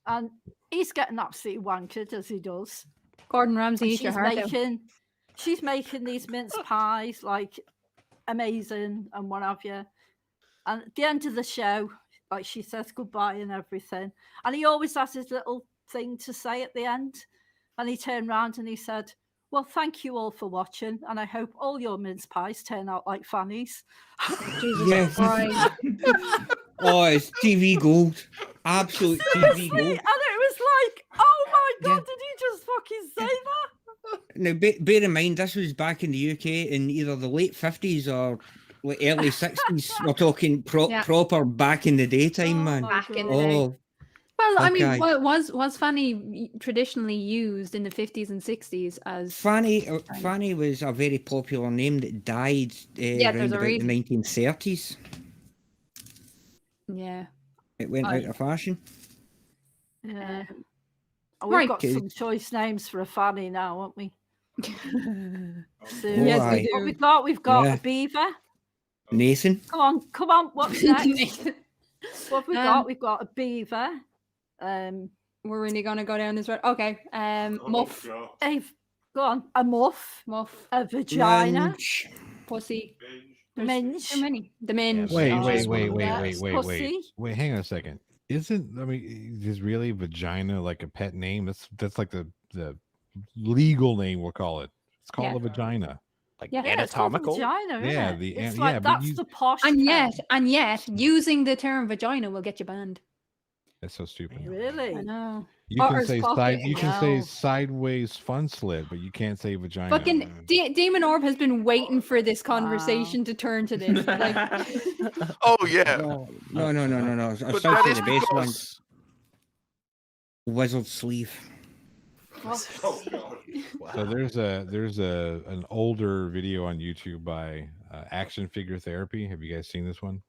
and he's getting absolutely wankered as he does. Gordon Ramsay, And eat your heart out. she's making these mince pies like amazing and what have you. And at the end of the show, like she says goodbye and everything, and he always has his little thing to say at the end. And he turned around and he said, "Well, thank you all for watching, and I hope all your mince pies turn out like Fanny's." Jesus Yes. Christ. Oh, it's TV gold. Absolute Seriously, TV gold. and it was like, oh my god, Yeah. did he just fucking say that? Now, bear in mind, this was back in the UK in either the late 50s or like early 60s. We're talking Yeah. proper back in the daytime, man. Back in the day. Oh, Well, I mean, Okay. was Fanny traditionally used in the 50s and 60s as Fanny was a very popular name that died Yeah, there's around a about reason. the 1930s. Yeah. It went I- out of fashion. Yeah. Um, Oh, we've right. got Okay. some choice names for a Fanny now, haven't we? Yes, aye. we What do. we got? We've got Yeah. a beaver. Nathan. Come on. What's next? What have we Um, got? We've got a beaver. We're really gonna go down this road. Okay. Muff, Go on. A muff. muff, A vagina. Minge. pussy. Minge. So many. The minge. Wait, Oh, wait, just wait, one wait, of wait, those. wait, wait, Pussy. wait. Hang on a second. Isn't is really vagina like a pet name? That's like the legal name. We'll call it. It's called Yeah. a vagina. Like Yeah. Yeah, it's called anatomical. vagina, isn't Yeah, it? the It's an- like yeah, but that's you- the posh And term. yet, using the term vagina will get you banned. That's so stupid. Really? I know. You Or can it's say pocket. you can say No. sideways fun slit, but you can't say vagina. Fucking Demon Orb has been waiting for this conversation to turn to this. Like, Oh yeah. No. I But still that say is the best one. because Wizard sleeve. So there's an older video on YouTube by Action Figure Therapy. Have you guys seen this one?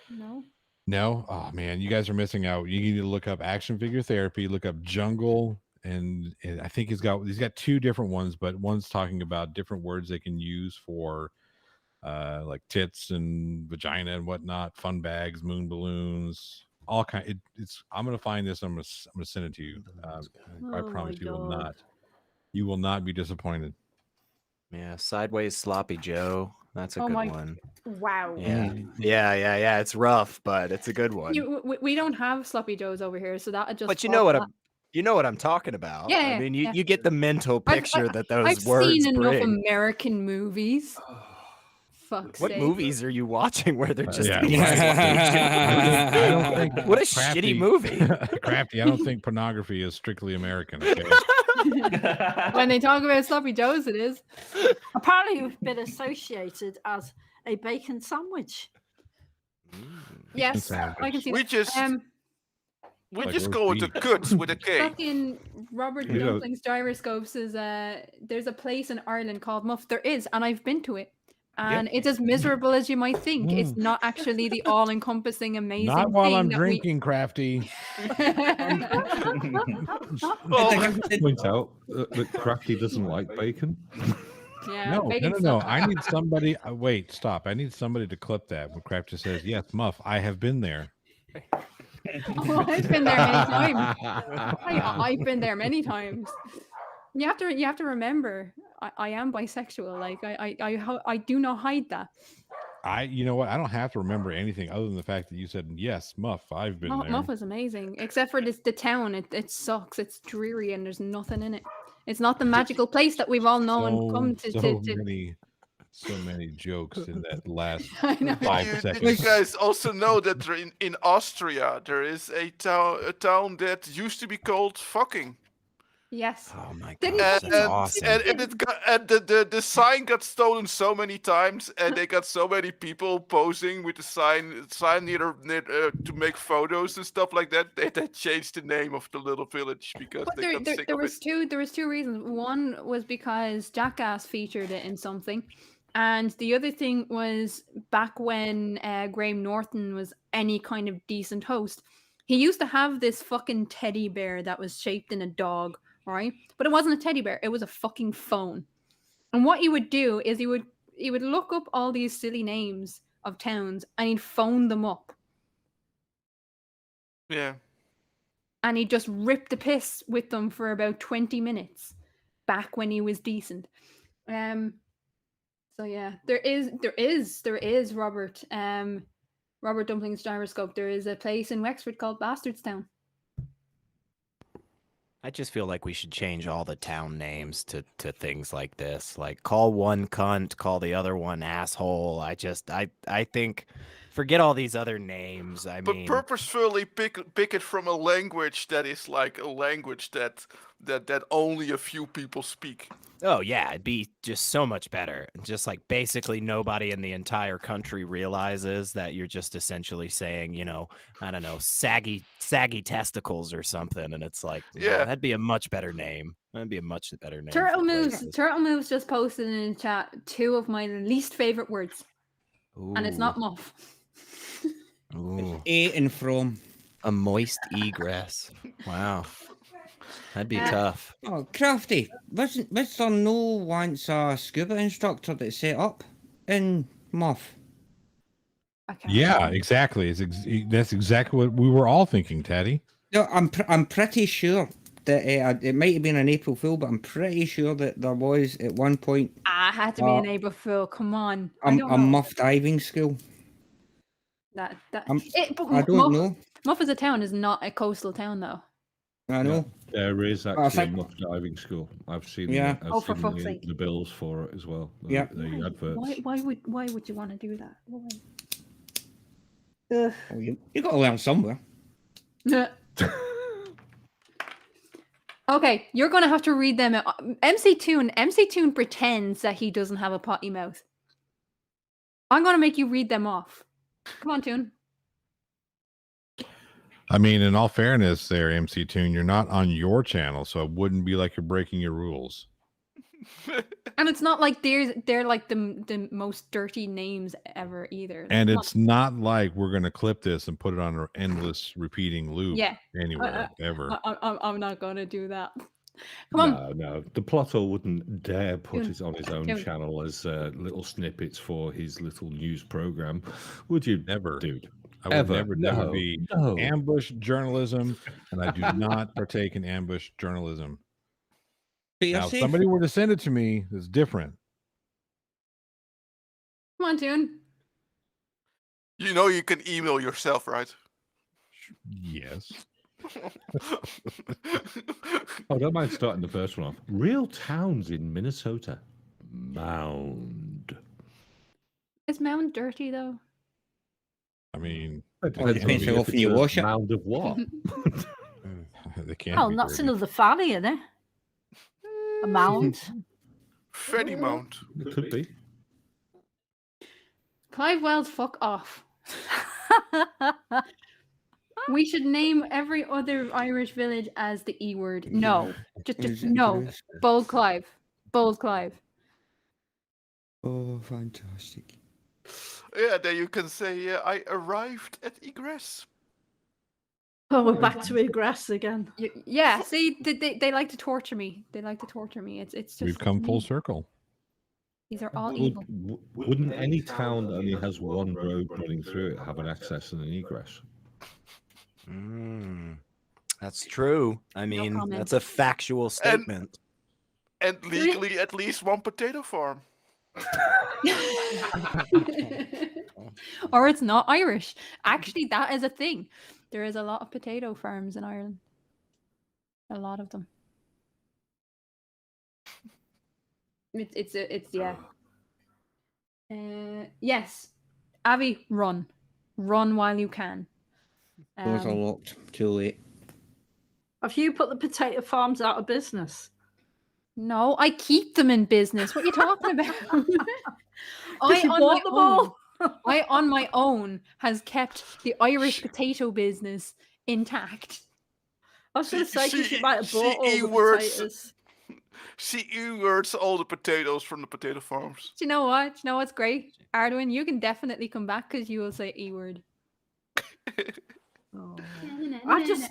no. No? Oh man, you guys are missing out. You need to look up Action Figure Therapy, look up Jungle, and I think he's got two different ones, but one's talking about different words they can use for like tits and vagina and whatnot, fun bags, moon balloons, all kind. I'm gonna find this. I'm gonna send it to you. I Oh promise my you will God. not. You will not be disappointed. Yeah, sideways sloppy Joe. That's a Oh good my- one. Wow. Yeah. Yeah. It's rough, but it's a good one. We don't have sloppy joes over here, so that just. But you know what I'm talking about. Yeah, I yeah, mean, yeah. you get the mental picture that those I've words seen enough bring. American movies. Fuck's What sake. movies are you watching where they're just Yeah, in right. exploitation? I don't think What a Crafty- shitty movie. Crafty, I don't think pornography is strictly American. Okay? When they talk about sloppy joes, it is. Apparently, you've been associated as a bacon sandwich. Yes, sandwich. I can see we that. just we Like just roast go with the beef. goods with a K. Fucking Robert You know- Dumplings Gyroscopes is there's a place in Ireland called Muff. There is, and I've been to it. And it's as miserable as you might think. It's not actually the all-encompassing, amazing Not while thing I'm that drinking, Crafty. Well, Point out that Crafty doesn't like bacon. Yeah, No, bacon no. sucks. I need somebody. Wait, stop. I need somebody to clip that when Crafty says, "Yes, Muff, I have been there." Oh, I've been there many times. I've been there many times. You have to remember, I am bisexual. Like I do not hide that. You know what? I don't have to remember anything other than the fact that you said, "Yes, Muff, I've been there." Muff is amazing, except for the town. It sucks. It's dreary and there's nothing in it. It's not the magical place that we've all known come to. So many jokes in that last I know. 5 Did you seconds. guys also know that in Austria there is a town that used to be called fucking? Yes. Oh my god, Didn't that's you- awesome. And it got the sign got stolen so many times, and they got so many people posing with the sign near to make photos and stuff like that. They changed the name of the little village because But they got sick there of was it. there was two reasons. One was because Jackass featured it in something, and the other thing was back when Graham Norton was any kind of decent host. He used to have this fucking teddy bear that was shaped in a dog, right? But it wasn't a teddy bear; it was a fucking phone. And what he would do is he would look up all these silly names of towns and he'd phone them up. Yeah. and he just ripped the piss with them for about 20 minutes back when he was decent. So yeah, there is Robert. Robert Dumpling's Gyroscope. There is a place in Wexford called Bastardstown. I just feel like we should change all the town names to things like this. Like call one cunt, call the other one asshole. I think forget all these other names. I But mean, purposefully pick it from a language that is like a language that only a few people speak. oh yeah, it'd be just so much better. Just like basically nobody in the entire country realizes that you're just essentially saying, you know, I don't know, saggy testicles or something, and it's like, Yeah. that'd be a much better name. That'd be a much better name. Turtle for Moves. places. Turtle Moves just posted in the chat 2 of my least favorite words, and it's not muff. Ooh. A and from. A moist egress. Wow. That'd be tough. Oh, Crafty, was there no once a scuba instructor that set up in Muff? Yeah, exactly. That's exactly what we were all thinking, Teddy. No, I'm pretty sure that it might have been an April Fool, but I'm pretty sure that there was at one point I had to be an April Fool. Come on. I a don't know. Muff diving school. But I don't know. Muff as a town is not a coastal town, though. I know. There is I actually think- a muff diving school. I've seen Yeah. I've For seen fuck's sake. the bills for it as well. Yeah. The adverts. Why would you want to do that? Why? Oh, you got to learn somewhere. Okay, you're gonna have to read them. MC Toon pretends that he doesn't have a potty mouth. I'm gonna make you read them off. Come on, Toon. I mean, in all fairness, there, MC Toon, you're not on your channel, so it wouldn't be like you're breaking your rules. And it's not like they're like the most dirty names ever either. Like, And come it's not like we're going to clip this and put it on an endless repeating loop Yeah. anywhere, ever. I'm not gonna do that. Come on. No. The plotter wouldn't dare put Toon, it on his own Toon. channel as little snippets for his little news program. Would you? Never. Dude. I would Ever. never. That No. would be No. ambush journalism, and I do not partake in ambush journalism. But you're Now, if safe. somebody were to send it to me, it's different. Come on, Toon. You know you can email yourself, right? Yes. I don't mind starting the first one off. Real towns in Minnesota. Mound. Is Mound dirty though? I mean, It Well, it depends how often you wash it. Mound of what? they can't. Oh, be that's dirty. another valley, isn't it? A mound. Fanny Mount. It could be. Clive Wells, fuck off. We should name every other Irish village as the E word. No. Just no. Bold Clive. Bold Clive. Oh, fantastic. Yeah, then you can say I arrived at Egress. Oh, we're back to egress again. Yeah, see, they like to torture me. They like to torture me. It's just We've come full circle. These are all Would, evil. wouldn't any town that only has one road running through it have an access and an egress? That's true. I mean, comment. that's a factual statement. And legally at least one potato farm. Or it's not Irish. Actually, that is a thing. There is a lot of potato farms in Ireland. A lot of them. It's yeah. Yes. Avi, run. Run while you can. Doors are locked. Too late. Have you put the potato farms out of business? No, I keep them in business. What are you talking about? You bought them all? I on my own has kept the Irish potato business intact. I was going to say because you might have See bought all the E-words. potatoes. CE words all the potatoes from the potato farms. Do you know what? Do you know what's great? Arduin, you can definitely come back because you will say E word. Oh.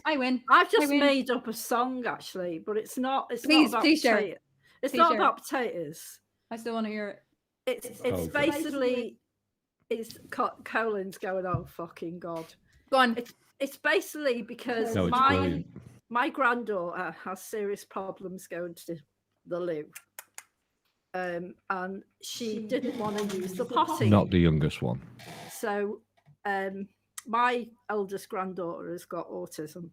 I win. I've just win. made up a song actually, but it's not. It's Please, not about please share. potato. It's Please not share. about potatoes. I still want to hear it. It's Okay. basically it's colons going. Oh fucking god! Go on. It's basically because No, it's my brilliant. my granddaughter has serious problems going to the loo. And she didn't want to use the potty. Not the youngest one. So my eldest granddaughter has got autism.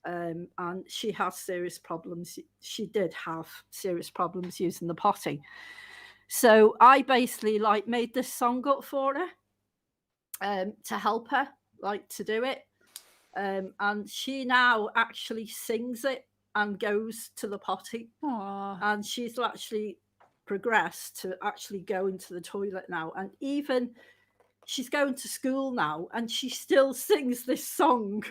And she has serious problems. She did have serious problems using the potty. So I basically like made this song up for her to help her like to do it. And she now actually sings it and goes to the potty. Aww. And she's actually progressed to actually go into the toilet now. And even she's going to school now and she still sings this song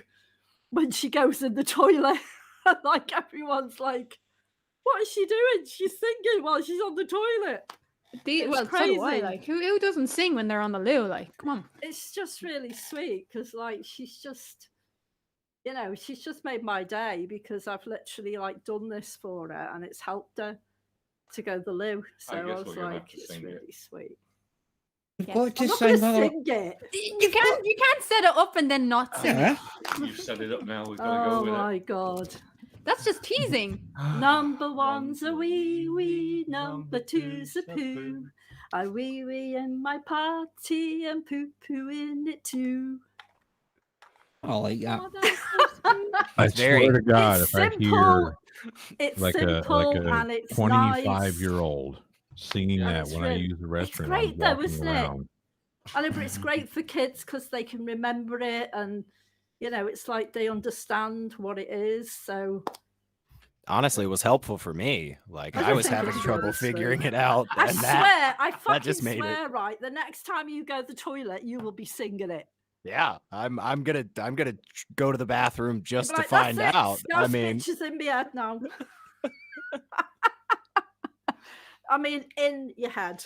when she goes in the toilet. Like everyone's like, what is she doing? She's singing while she's on the toilet. Well, crazy. so do I. Like, who doesn't sing when they're on the loo? Like, come on. It's just really sweet because, like, she's just, you know, she's just made my day because I've literally like done this for her and it's helped her to go to the loo. So I was like, it's really sweet. You've Yes. got to I'm not sing going to another. sing it. You can't set it up and then not sing Yeah. it. You've set it up now. We've got to go Oh with my God. That's just teasing. Number one's a wee wee, number two's a poo. I wee wee in my party and poo poo in it too. I like that. Oh, that's so sweet. I very- swear to God, It's if I simple. hear It's like simple a and it's nice. 25-year-old singing And that it's when I really- use the it's restroom, great I'm though, walking isn't it? around. And it's great for kids because they can remember it and, you know, it's like they understand what it is. So Honestly, it was helpful for me. Like I I just was think having it's trouble really sweet. figuring it out. I and swear, I fucking just made it. swear, right? The next time you go to the toilet, you will be singing it. Yeah, I'm gonna go to the bathroom just You'll to be like, find "That's it, out. no I mean, stitches in my head now. I mean, in your head.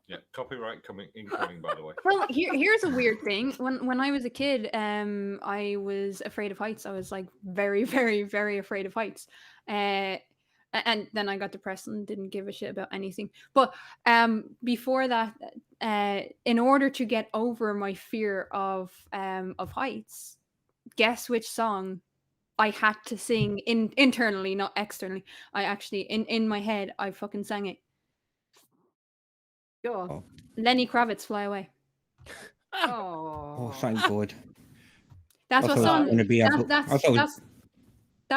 Yeah, copyright incoming, by the way. Well, here's a weird thing. When I was a kid, I was afraid of heights. I was like very, very, very afraid of heights. And then I got depressed and didn't give a shit about anything. But before that, in order to get over my fear of heights, guess which song I had to sing internally, not externally. I actually in my head I fucking sang it. Go on. Lenny Kravitz, Fly Away. Oh, thank God. That's I what thought it was song. gonna be a- I thought That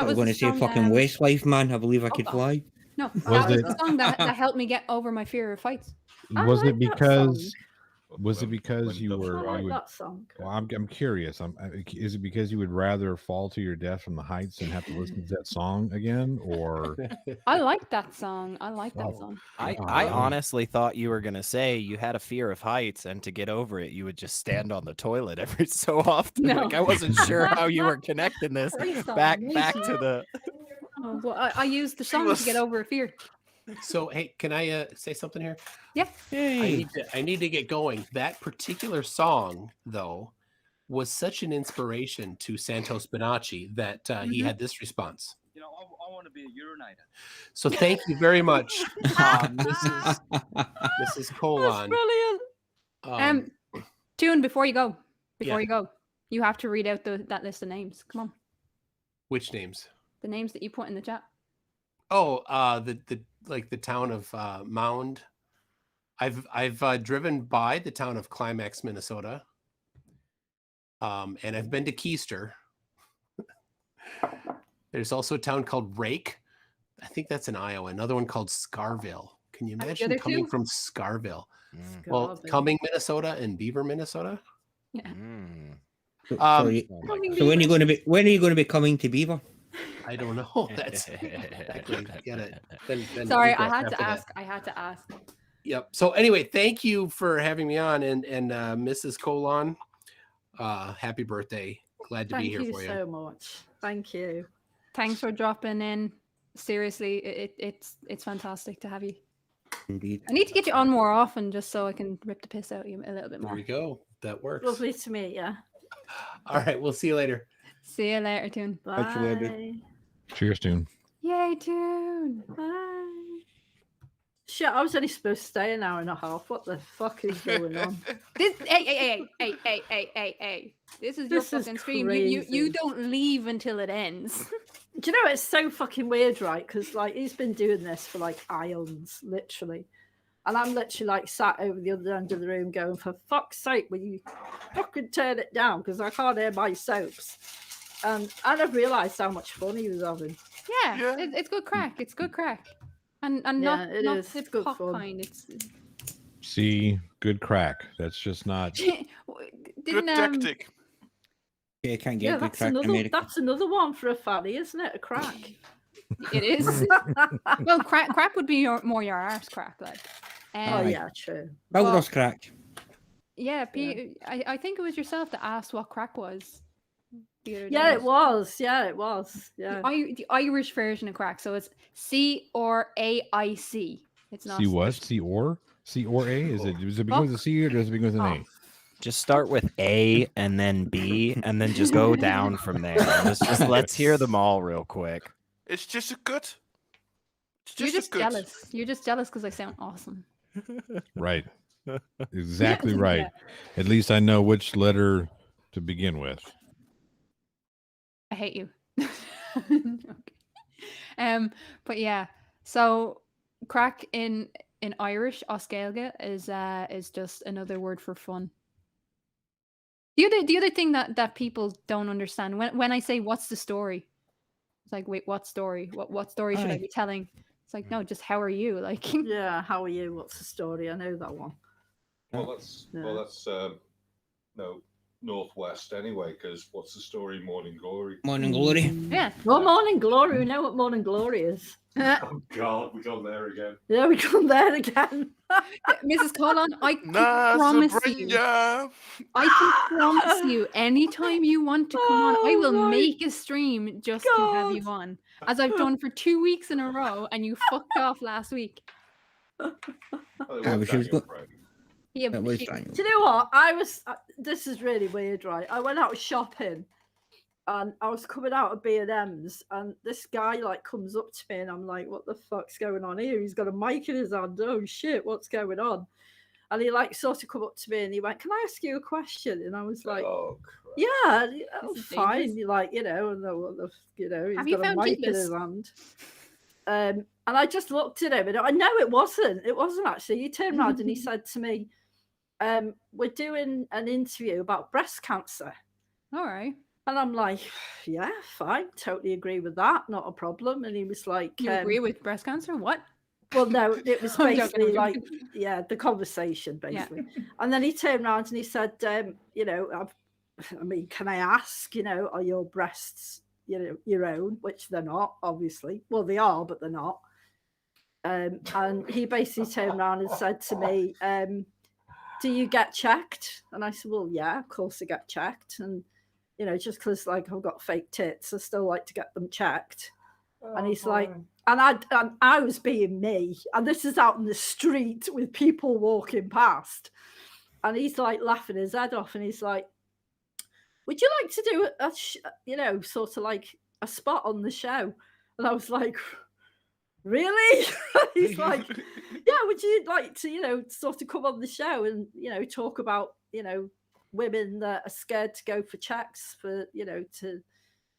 I was was going the to say song, fucking Westlife, man. I believe I could fly. No, Was that was it- the song that helped me get over my fear of heights. I Was like it that because song. was it because When you doves were I cry. like you would, that song. well, I'm curious. Is it because you would rather fall to your death from the heights than have to listen to that song again, or I like that song. I like that Oh. song. I Oh. honestly thought you were gonna say you had a fear of heights, and to get over it, you would just stand on the toilet every so often. No. Like I wasn't sure how you were connecting this Great song, back amazing. to the. Oh, well, I used the song to get over a fear. So hey, can I say something here? Yeah. Hey. I need to get going. That particular song, though, was such an inspiration to Santos Bonacci that he had this response. You know, I want to be a urinator. So thank you very much, Mrs. Colon. Brilliant. Tune, before you go, Yeah. you have to read out that list of names. Come on, Which names? the names that you put in the chat. Oh, the town of Mound. I've driven by the town of Climax, Minnesota. And I've been to Keister. There's also a town called Rake. I think that's in Iowa. Another one called Scarville. Can you the imagine other coming two? from Scarville? Mm, Well, Scarville. Cumming, Minnesota, and Beaver, Minnesota. Yeah. mm. So, Um, so when are you going to be coming to Beaver? I don't know. That's exactly. Then Sorry, we'll I go had after to that. ask. I had to ask. Yep. So anyway, thank you for having me on, and Mrs. Colon, happy birthday! Glad to be Thank here you for you. so much. Thank you. Thanks for dropping in. Seriously, it's fantastic to have you. Indeed. I need to get you on more often just so I can rip the piss out of you a little bit There more. we go. That works. Lovely to meet you. All right. We'll see you later. See you later, Tune. Catch you later. Bye. cheers, tune? Yay, Tune. Bye. Shit, I was only supposed to stay an hour and a half. What the fuck is going on? Hey. This is your This is fucking stream. You crazy. don't leave until it ends. Do you know it's so fucking weird, right? Because like he's been doing this for like ions, literally, and I'm literally like sat over the other end of the room going, "For fuck's sake, will you fucking turn it down?" Because I can't hear my soaps. And I've realised how much fun he was having. Yeah, it's good crack. It's good crack, and Yeah, not it not is. the It's good pop fun. kind. It's See, good crack. That's just not. Good didn't tactic. Yeah, can't get Yeah, good that's crack in another. America. That's another one for a fanny, isn't it? A crack. it is. Well, crack would be more your arse crack, like. Oh yeah, true. Builder's crack. Yeah, I think it was yourself that asked what crack was. The other Yeah, day. it was. Yeah, it was. Yeah. The Irish version of crack, so it's CRAIC. It's not C what? C or A? Does it begin with a C or does it begin with an A? Just start with A and then B and then just go down from there. Just let's hear them all real quick. It's just a good. It's You're just just a good. jealous. You're just jealous because I sound awesome. Right. Exactly Yeah. right. At least I know which letter to begin with. I hate you. Okay. But yeah, so crack in Irish, oscailge is just another word for fun. The other thing that people don't understand when I say what's the story, it's like, wait, what story? What story should I Aye. be telling? It's like, no, just how are you? Like, Yeah, how are you? What's the story? I know that one. Well, that's no northwest anyway. Because what's the story? Morning Glory. Morning Glory. yeah. Well, Morning Glory. We know what Morning Glory is. Oh God, we gone there again. Yeah, we come there again. Mrs. Colon, I can Nah, promise you. Sabrina. I can promise you, anytime you want to come on, I will Oh my make a stream just to have you on, as I've done for 2 weeks in a row, and you fucked off last week. Oh, it I was wish it was Daniel good. Craig. Yeah, That but was she- Daniel. Do you know what? I was. This is really weird, right? I went out shopping, and I was coming out of B&M's, and this guy like comes up to me, and I'm like, "What the fuck's going on here?" He's got a mic in his hand. Oh shit, what's going on? And he like sort of come up to me, and he went, "Can I ask you a question?" And I was like, Oh crap. "Yeah, oh, This is fine." dangerous. You like, you know, and he's Have you got a found mic in Jesus? his hand. And I just looked at him, and I know it wasn't. It wasn't actually. He turned around and he said to me, "We're doing an interview about breast cancer." All right. And I'm like, "Yeah, fine, totally agree with that, not a problem." And he was like, You agree with breast cancer? What? well, no, it was I'm joking, basically I'm like, joking. yeah, the conversation Yeah. basically. And then he turned around and he said, you know, I mean, can I ask, you know, are your breasts, you know, your own? Which they're not, obviously. Well, they are, but they're not. And he basically turned around and said to me, do you get checked? And I said, well, yeah, of course I get checked. And, you know, just because like I've got fake tits, I still like to get them checked. And he's like, and I was being me, and this is out in the street with people walking past, and he's like laughing his head off, and he's like, "Would you like to do you know, sort of like a spot on the show?" And I was like, "Really?" He's like, "Yeah, would you like to, you know, sort of come on the show and, you know, talk about, you know, women that are scared to go for checks for, you know, to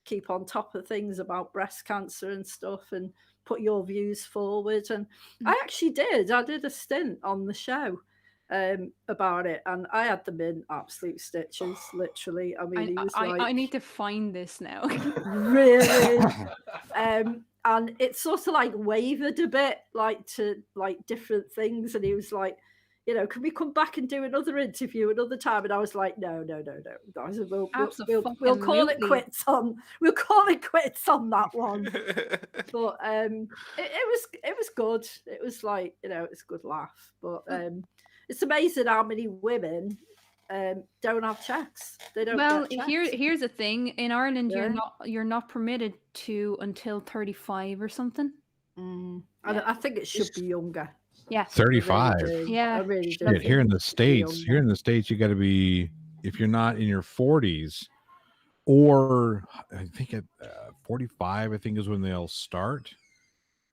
keep on top of things about breast cancer and stuff and put your views forward." And I actually did. I did a stint on the show about it, and I had them in absolute stitches, literally. I mean, he was like, I need to find this now. really. And it sort of like wavered a bit, like to like different things, and he was like, you know, can we come back and do another interview another time? And I was like, no. I said, we'll call it Absolutely. quits on that one. But it was good. It was like, you know, it's a good laugh. But it's amazing how many women don't have checks. They don't. Well, get checks. here's the thing. In Ireland, Yeah. you're not permitted to until 35 or something. And I think it should be younger. Yeah. 35. Yeah. I really do. Shit, here in the States, younger. you got to be, if you're not in your 40s, or I think at 45, I think is when they'll start.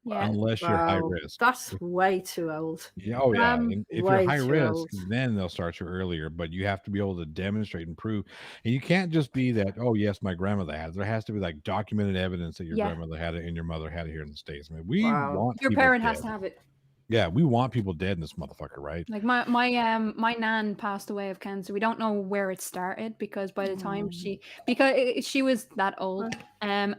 Yeah. unless you're high Wow, risk. that's way too old. Yeah, oh yeah. And if you're Way high too risk, old. then they'll start you earlier. But you have to be able to demonstrate and prove. And you can't just be that. Oh yes, my grandmother had it. There has to be like documented evidence that your Yeah. grandmother had it and your mother had it here in the States. I mean, we Wow. want Your people parent dead. has to have it. Yeah, we want people dead in this motherfucker, right? Like my nan passed away of cancer. We don't know where it started because by the time she was that old, and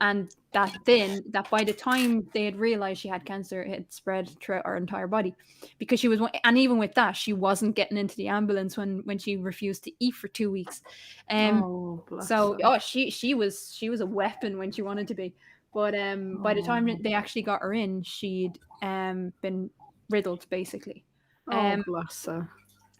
that thin, that by the time they had realized she had cancer, it had spread throughout her entire body. Because she was, and even with that, she wasn't getting into the ambulance when she refused to eat for 2 weeks. Oh, bless So her. she was a weapon when she wanted to be. But by the time they actually got her in, she'd been riddled basically. Oh, bless her.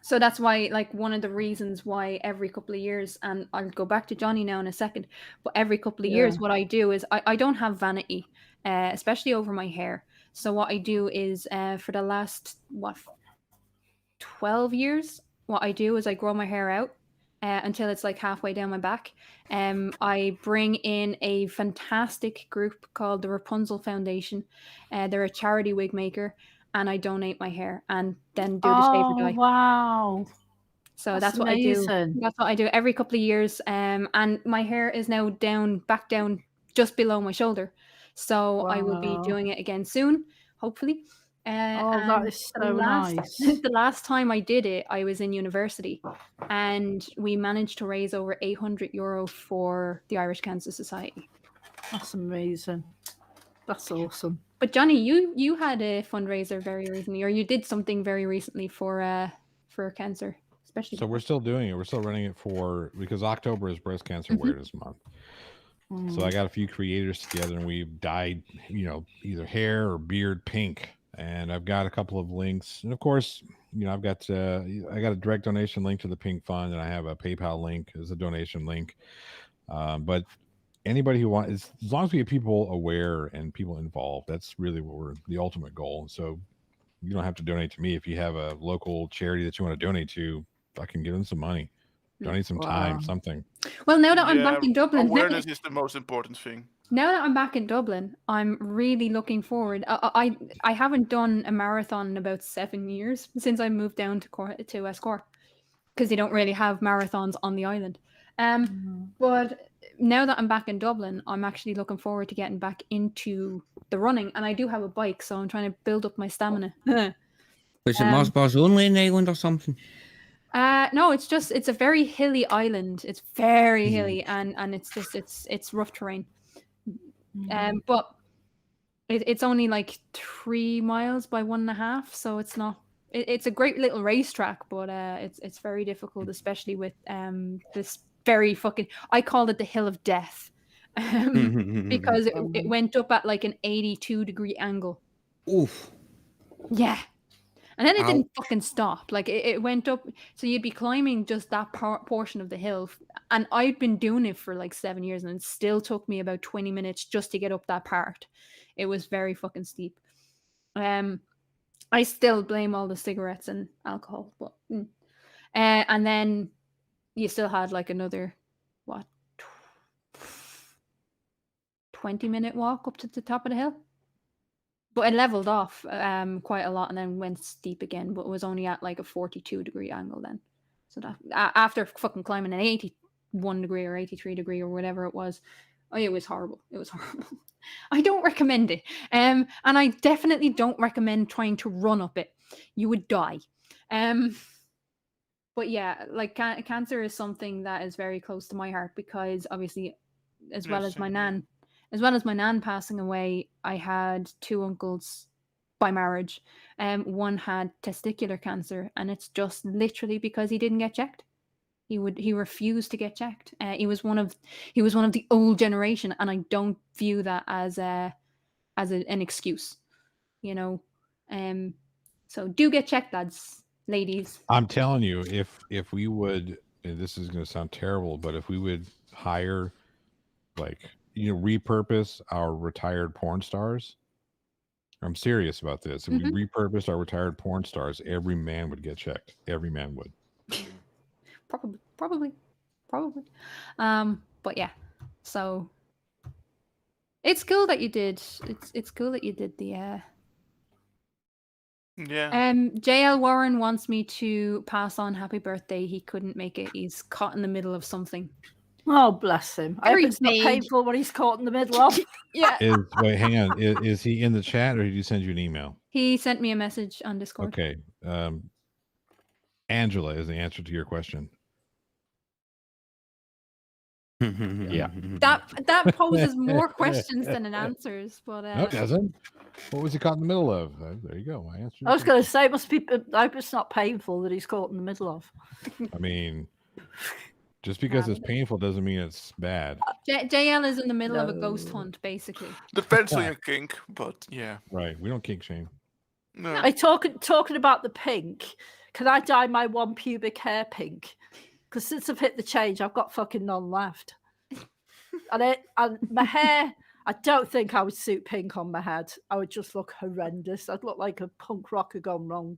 So that's why, like, one of the reasons why every couple of years, and I'll go back to Johnny now in a second, but every couple of years, what I do is I don't have vanity, especially over my hair. So what I do is for the last 12 years, what I do is I grow my hair out until it's like halfway down my back. I bring in a fantastic group called the Rapunzel Foundation. They're a charity wig maker, and I donate my hair and then do the shaver dye. Wow. So that's what I do. That's what I do every couple of years. And my hair is now back down just below my shoulder. So I will be doing it again soon, hopefully. That is so nice. The last time I did it, I was in university, and we managed to raise over €800 for the Irish Cancer Society. That's amazing. That's awesome. But Johnny, you had a fundraiser very recently, or you did something very recently for cancer, especially. So we're still doing it. We're still running it because October is Breast Cancer Awareness Month. So I got a few creators together, and we've dyed, either hair or beard pink. And I've got a couple of links, and of course, I've got I got a direct donation link to the Pink Fund, and I have a PayPal link as a donation link. But anybody who wants, as long as we get people aware and people involved, that's really what the ultimate goal. So you don't have to donate to me. If you have a local charity that you want to donate to, I can give them some money, donate some time, something. Well, now that I'm back in Dublin, awareness is the most important thing. Now that I'm back in Dublin, I'm really looking forward. I haven't done a marathon in about 7 years since I moved down to West Cork, because they don't really have marathons on the island. But now that I'm back in Dublin, I'm actually looking forward to getting back into the running, and I do have a bike, so I'm trying to build up my stamina. Was it Mars Bars only in Ireland or something? No, it's a very hilly island. It's very hilly, and it's rough terrain. But it's only like 3 miles by 1.5, so it's not. It's a great little racetrack, but it's very difficult, especially with this very fucking. I called it the Hill of Death, because it went up at like an 82-degree angle. Oof. Yeah. And then it didn't fucking stop. Like it went up. So you'd be climbing just that portion of the hill. And I'd been doing it for like 7 years, and it still took me about 20 minutes just to get up that part. It was very fucking steep. I still blame all the cigarettes and alcohol. But and then you still had like another, 20-minute walk up to the top of the hill. But it leveled off quite a lot and then went steep again, but it was only at like a 42-degree angle then. So that after fucking climbing an 81 degree or 83 degree or whatever it was, it was horrible. It was horrible. I don't recommend it. And I definitely don't recommend trying to run up it. You would die. But yeah, like cancer is something that is very close to my heart, because obviously, as well as my nan passing away, I had 2 uncles by marriage. One had testicular cancer, and it's just literally because he didn't get checked. He refused to get checked. He was one of the old generation, and I don't view that as an excuse, So do get checked, lads, ladies. I'm telling you, if we would, and this is going to sound terrible, but if we would hire, repurpose our retired porn stars. I'm serious about this. If we repurposed our retired porn stars, every man would get checked. Every man would. Probably. But yeah, so It's cool that you did. It's cool that you did the. Yeah. JL Warren wants me to pass on happy birthday. He couldn't make it. He's caught in the middle of something. Oh, bless him. I hope Very it's not vague. painful when he's caught in the middle of. Yeah. Wait, hang on. Is he in the chat or did he send you an email? He sent me a message on Discord. Okay. Angela is the answer to your question. Yeah. That poses more questions than it answers. But No, it doesn't. What was he caught in the middle of? There you go. I answered. I was going to say, it must be. I hope it's not painful that he's caught in the middle of. I mean, just because it's painful doesn't mean it's bad. JL is in the middle of a ghost hunt, basically. Depends on your kink, but yeah. Right. We don't kink shame. No. Hey, talking about the pink, can I dye my one pubic hair pink? Because since I've hit the change, I've got fucking none left. And my hair, I don't think I would suit pink on my head. I would just look horrendous. I'd look like a punk rocker gone wrong.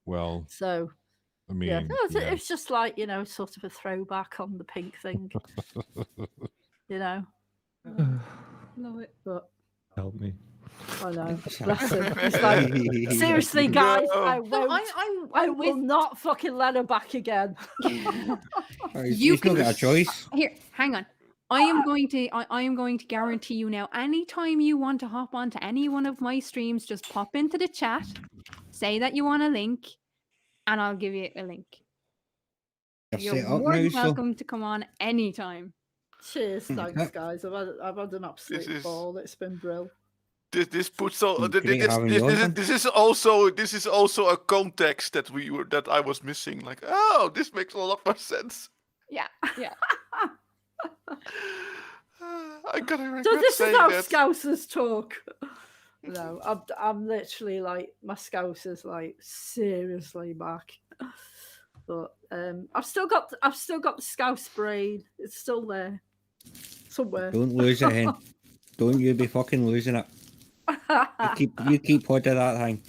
Well, So, I mean, yeah, no, it's just like, sort of a throwback on the pink thing. Love it. But Help me. I know. Bless him. It's like, seriously, guys, No. I won't. I will not fucking let her back again. He's not got a choice. Here, hang on. I am going to guarantee you now. Anytime you want to hop onto any one of my streams, just pop into the chat, say that you want a link, and I'll give you a link. You're more than welcome to come on anytime. Cheers, thanks, guys. I've had an absolute ball. It's been brilliant. This puts all this is also a context that I was missing. Like, oh, this makes a lot more sense. Yeah. I gotta regret So this is saying how that. Scousers talk. No, I'm literally like, my Scousers like seriously back. But I've still got the Scouse brain. It's still there somewhere. Don't lose it, hen. Don't you be fucking losing it. You keep hold of that thing.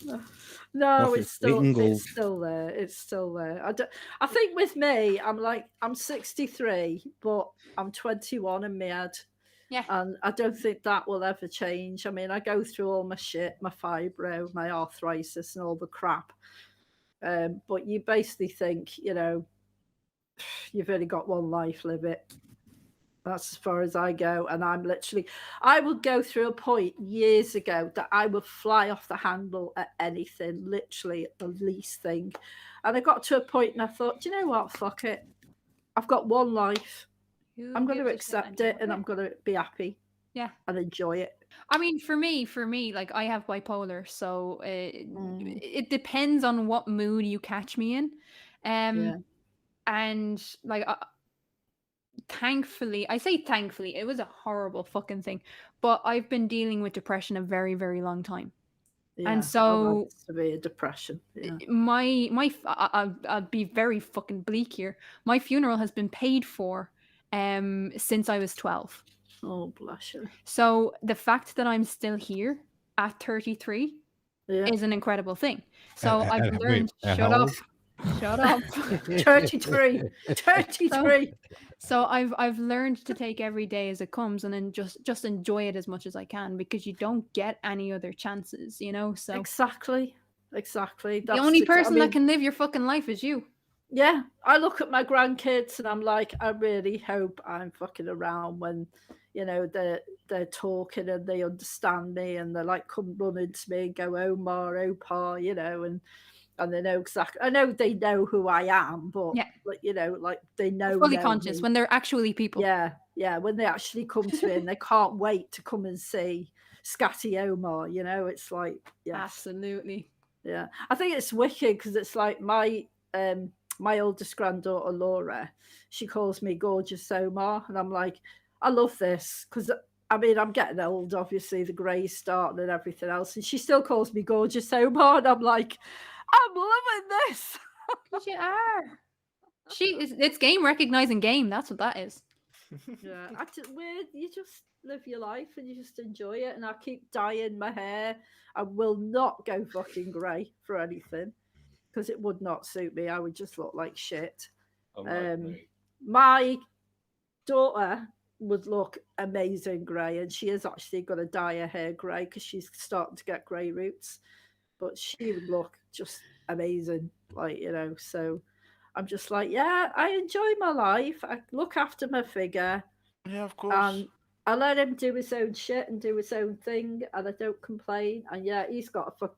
No, Off it's his weight in gold. still there. It's still there. I think with me, I'm 63, but I'm 21 in my head. Yeah. And I don't think that will ever change. I mean, I go through all my shit, my fibro, my arthritis, and all the crap. But you basically think, you've only got one life, live it. That's as far as I go. And I would go through a point years ago that I would fly off the handle at anything, literally at the least thing. And I got to a point and I thought, do you know what? Fuck it. I've got one life. I'm going to accept it and I'm going to be happy. Yeah. And enjoy it. I mean, for me, like I have bipolar, so it depends on what mood you catch me in. And like, thankfully, it was a horrible fucking thing, but I've been dealing with depression a very, very long time. Yeah, and so severe depression. Yeah. I'll be very fucking bleak here. My funeral has been paid for since I was 12. Oh, bless you. So the fact that I'm still here at 33 is an incredible thing. So I've learned. Shut up. 33. So I've learned to take every day as it comes and then just enjoy it as much as I can, because you don't get any other chances, So exactly. The only person that can live your fucking life is you. Yeah, I look at my grandkids and I'm like, I really hope I'm fucking around when, they're talking and they understand me and they're like, come running to me and go, Omar, Opa, and they know exactly. I know they know who I am, but like they know fully conscious when they're actually people. Yeah. When they actually come to me and they can't wait to come and see Scatty Omar. It's like, yes. Absolutely. Yeah, I think it's wicked because it's like my oldest granddaughter Laura. She calls me Gorgeous Omar, and I'm like, I love this because. I mean, I'm getting old, obviously, the grey's starting and everything else. And she still calls me Gorgeous Omar. And I'm like, I'm loving this. You are. It's game recognizing game. That's what that is. Yeah. You just live your life and you just enjoy it. And I keep dyeing my hair. I will not go fucking grey for anything because it would not suit me. I would just look like shit. My daughter would look amazing grey, and she is actually going to dye her hair grey because she's starting to get grey roots. But she would look just amazing, like, you know. So I'm just like, yeah, I enjoy my life. I look after my figure. Yeah, of course. I let him do his own shit and do his own thing, and I don't complain. And yeah, he's got a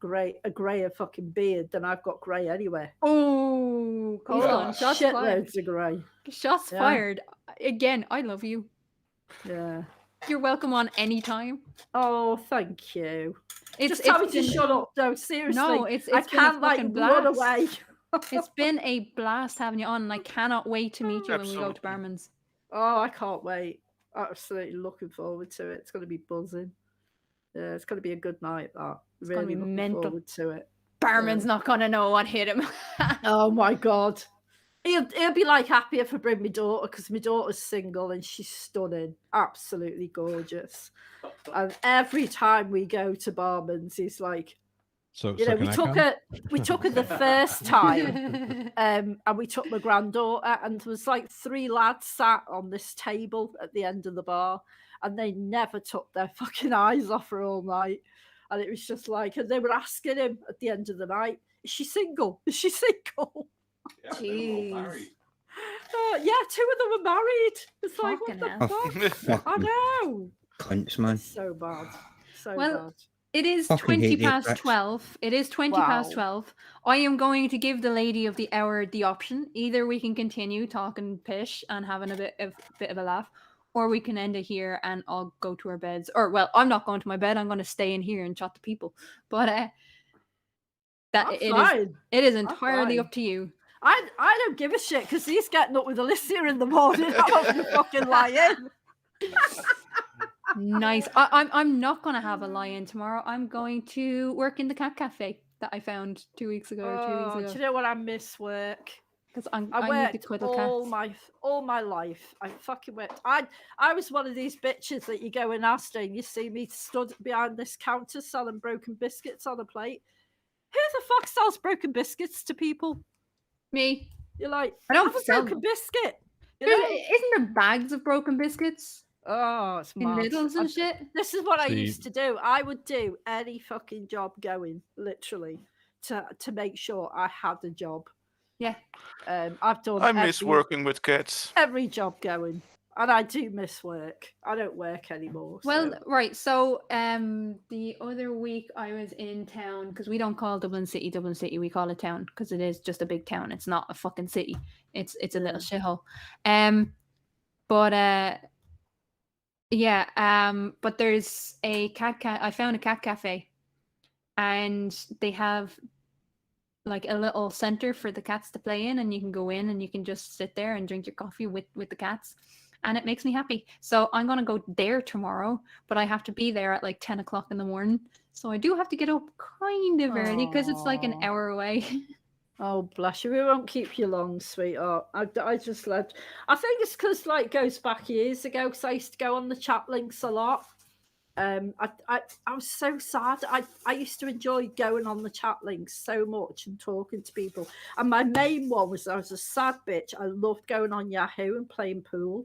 grayer fucking beard than I've got grey anywhere. Oh, come on. Shots fired. Shitloads of grey. Shots fired. Again, I love you. Yeah. You're welcome on anytime. Oh, thank you. Just tell me to shut up, though. Seriously. No, it's I been a can't like fucking run blast. away. It's been a blast having you on, and I cannot wait to meet you when we go to Barman's. Oh, I can't wait. Absolutely looking forward to it. It's going to be buzzing. Yeah, it's going to be a good night. That It's really going to be looking mental. forward to it. Barman's not going to know what hit him. Oh my god. He'll be like happy if I bring my daughter, because my daughter's single and she's stunning, absolutely gorgeous. And every time we go to Barman's, he's like, So, you know, we took her the first time, and we took my granddaughter, and there was like 3 lads sat on this table at the end of the bar, and they never took their fucking eyes off her all night. And it was just like, and they were asking him at the end of the night, is she single? Is she single? Yeah, they're all married. Yeah, 2 of them are married. It's like, what Fucking the fuck? I know. Cunts, man. So bad. So Well, bad. it is Fucking 20 hate past Apex. 12. It is 20 past 12. I am going to give the lady of the hour the option. Either we can continue talking pish and having a bit of a laugh, or we can end it here and all go to our beds. Or, well, I'm not going to my bed. I'm going to stay in here and chat to people. But it is entirely up to you. I don't give a shit, because he's getting up with Alicia in the morning. I'm not going to fucking lie in. Nice. I'm not going to have a lie-in tomorrow. I'm going to work in the cat cafe that I found 2 weeks ago or 3 weeks ago. Do you know what? I miss work. Because I need to worked cuddle all my life. I fucking worked. I was one of these bitches that you go in Asda and you see me stood behind this counter selling broken biscuits on a plate. Who the fuck sells broken biscuits to people? Me. You're like, I don't have a sell broken them. biscuit. You Dude, know? isn't there bags of broken biscuits? Oh, it's in mad. Lidl's and shit? This is what I See- used to do. I would do any fucking job going, literally, to make sure I had a job. Yeah. I've done. I miss working with cats. Every job going, and I do miss work. I don't work anymore. Well, so. right. So, the other week I was in town, because we don't call Dublin City, we call it town, because it is just a big town. It's not a fucking city. It's a little shithole. But there's a I found a cat cafe, and they have like a little center for the cats to play in, and you can go in and you can just sit there and drink your coffee with the cats, and it makes me happy. So I'm gonna go there tomorrow, but I have to be there at like 10 o'clock in the morning, so I do have to get up kind of early because it's like an hour away. Oh, bless you. We won't keep you long, sweetheart. I just left. I think it's because, like, goes back years ago, because I used to go on the chat links a lot. I was so sad. I used to enjoy going on the chat links so much and talking to people. And my main one was I was a sad bitch. I loved going on Yahoo and playing pool.